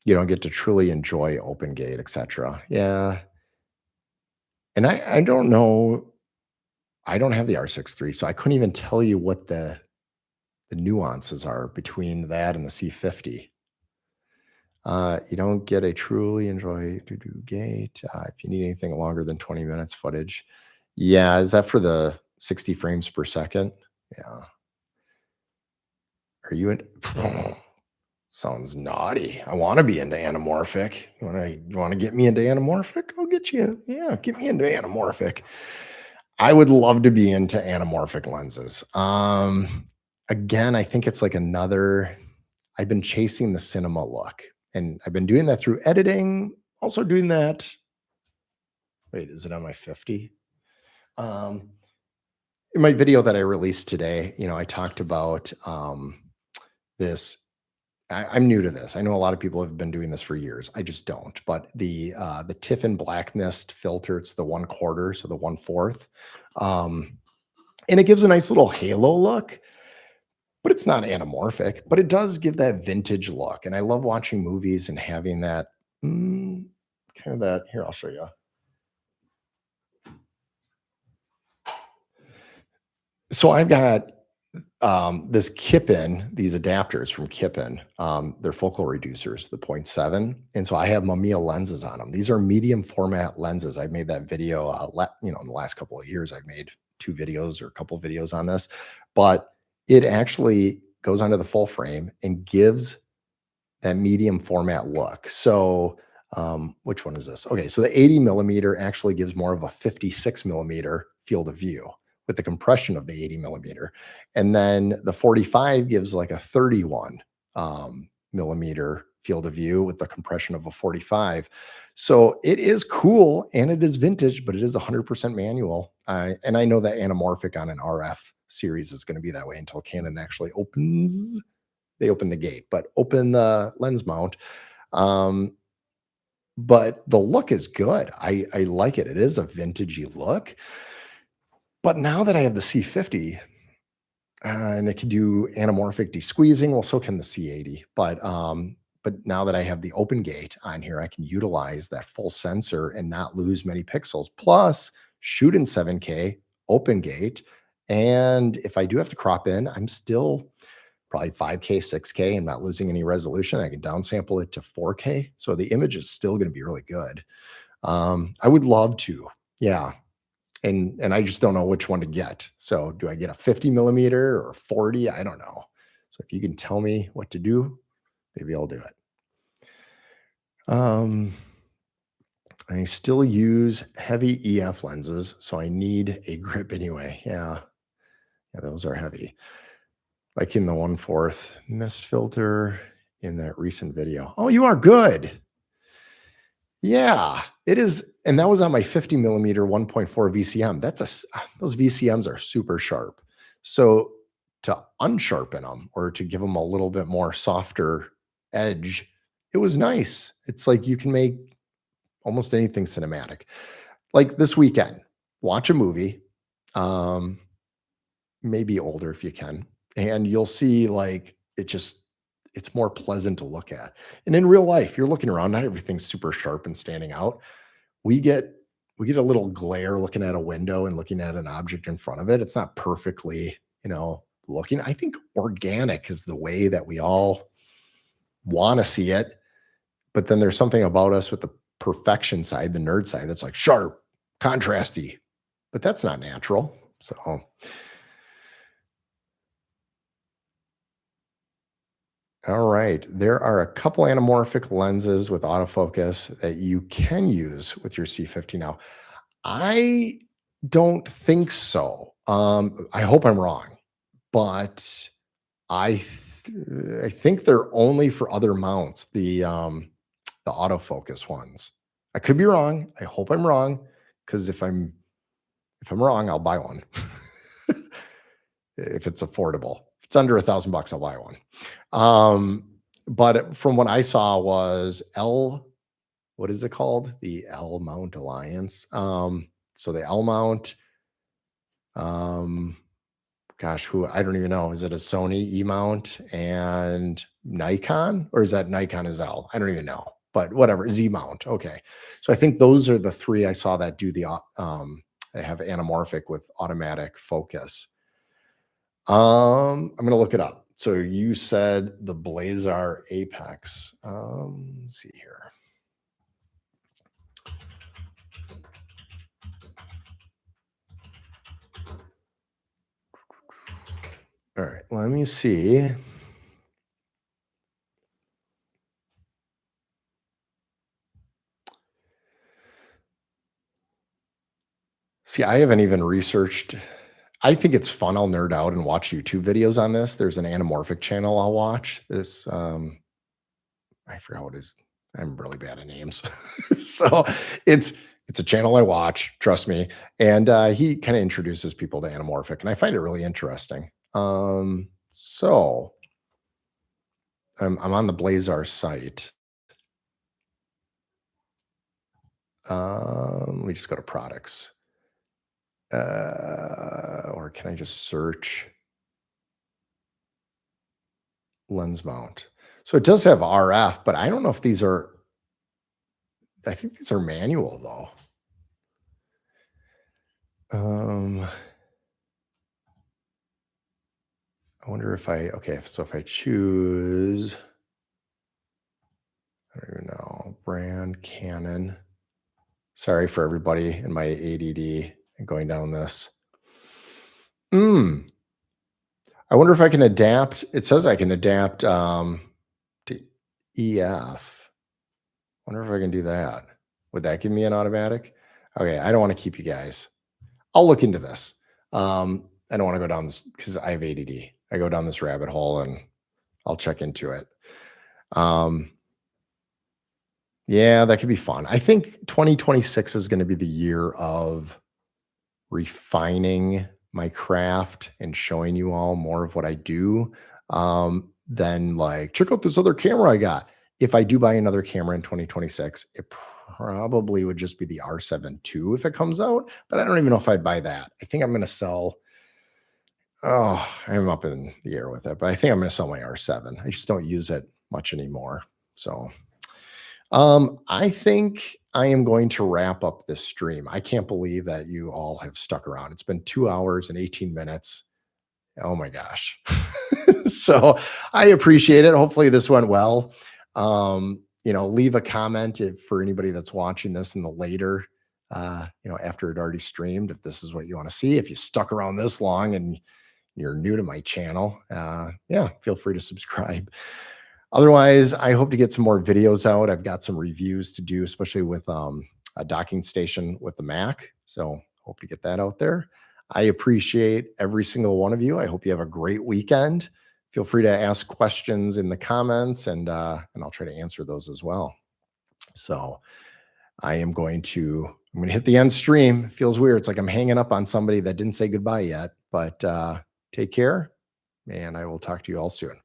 you don't get to truly enjoy open gate, etc. Yeah. And I don't know. I don't have the R6 III, so I couldn't even tell you what the nuances are between that and the C50. You don't get a truly enjoy gate if you need anything longer than 20 minutes footage. Yeah, is that for the 60 frames per second? Yeah. Are you in? Sounds naughty. I want to be into anamorphic. You want to get me into anamorphic? I'll get you. Yeah, get me into anamorphic. I would love to be into anamorphic lenses. Again, I think it's like another. I've been chasing the cinema look, and I've been doing that through editing. Also doing that. Wait, is it on my 50? Um, in my video that I released today, I talked about this. I'm new to this. I know a lot of people have been doing this for years. I just don't. But the Tiffin Black Mist filter, it's the 1/4, so the 1/4, and it gives a nice little halo look. But it's not anamorphic, but it does give that vintage look. And I love watching movies and having that kind of that. Here, I'll show you. So I've got this Kippen, these adapters from Kippen. They're focal reducers, the 0.7. And so I have Mamiya lenses on them. These are medium format lenses. I've made that video, in the last couple of years, I've made 2 videos or a couple of videos on this, but it actually goes onto the full frame and gives that medium format look. So which one is this? Okay, so the 80 millimeter actually gives more of a 56 millimeter field of view with the compression of the 80 millimeter. And then the 45 gives like a 31 millimeter field of view with the compression of a 45. So it is cool and it is vintage, but it is 100% manual. And I know that anamorphic on an RF series is going to be that way until Canon actually they open the gate, but open the lens mount. But the look is good. I like it. It is a vintagey look. But now that I have the C50 and it can do anamorphic desqueezing, well, so can the C80. But now that I have the open gate on here, I can utilize that full sensor and not lose many pixels. Plus, shoot in 7K, open gate. And if I do have to crop in, I'm still probably 5K, 6K, and not losing any resolution. I can downsample it to 4K. So the image is still going to be really good. I would love to. Yeah. And I just don't know which one to get. So do I get a 50 millimeter or 40? I don't know. So if you can tell me what to do, maybe I'll do it. I still use heavy EF lenses, so I need a grip anyway. Yeah. Yeah, those are heavy. Like in the 1/4 mist filter in that recent video. Oh, you are good. Yeah, it is. And that was on my 50 millimeter 1.4 VCM. Those VCMs are super sharp. So to unsharpen them or to give them a little bit more softer edge, it was nice. It's like you can make almost anything cinematic. Like this weekend, watch a movie, maybe older if you can, and you'll see like it just it's more pleasant to look at. And in real life, you're looking around, not everything's super sharp and standing out. We get we get a little glare looking at a window and looking at an object in front of it. It's not perfectly, looking. I think organic is the way that we all want to see it. But then there's something about us with the perfection side, the nerd side, that's like sharp, contrasty, but that's not natural. So, all right. There are a couple anamorphic lenses with autofocus that you can use with your C50 now. I don't think so. I hope I'm wrong, but I think they're only for other mounts, the autofocus ones. I could be wrong. I hope I'm wrong, because if I'm wrong, I'll buy one. If it's affordable. If it's under $1,000, I'll buy one. But from what I saw was what is it called? The L Mount Alliance. So the L Mount, um, gosh, who I don't even know. Is it a Sony E mount and Nikon, or is that Nikon is L? I don't even know. But whatever, Z mount. Okay. So I think those are the three I saw that do the they have anamorphic with automatic focus. I'm gonna look it up. So you said the Blazar Apex. Let's see here. All right, let me see. See, I haven't even researched. I think it's fun. I'll nerd out and watch YouTube videos on this. There's an anamorphic channel I'll watch. I forgot what his. I'm really bad at names. So it's it's a channel I watch, trust me. And he kind of introduces people to anamorphic, and I find it really interesting. So I'm on the Blazar site. Let me just go to products. Or can I just search lens mount? So it does have RF, but I don't know if these are, I think these are manual though. I wonder if okay, so if I choose, I don't even know, brand Canon. Sorry for everybody in my ADD and going down this. I wonder if I can adapt. It says I can adapt to EF. Wonder if I can do that. Would that give me an automatic? Okay, I don't want to keep you guys. I'll look into this. I don't want to go down this because I have ADD. I go down this rabbit hole and I'll check into it. Yeah, that could be fun. I think 2026 is going to be the year of refining my craft and showing you all more of what I do. Then like, check out this other camera I got. If I do buy another camera in 2026, it probably would just be the R7 II if it comes out, but I don't even know if I'd buy that. I think I'm going to sell. Oh, I'm up in the air with it, but I think I'm going to sell my R7. I just don't use it much anymore. So, I think I am going to wrap up this stream. I can't believe that you all have stuck around. It's been 2 hours and 18 minutes. Oh my gosh. So I appreciate it. Hopefully this went well. Leave a comment for anybody that's watching this in the later, after it already streamed, if this is what you want to see. If you stuck around this long and you're new to my channel, feel free to subscribe. Otherwise, I hope to get some more videos out. I've got some reviews to do, especially with a docking station with the Mac. So hope to get that out there. I appreciate every single one of you. I hope you have a great weekend. Feel free to ask questions in the comments, and I'll try to answer those as well. So I'm going to hit the end stream. It feels weird. It's like I'm hanging up on somebody that didn't say goodbye yet, but take care, and I will talk to you all soon.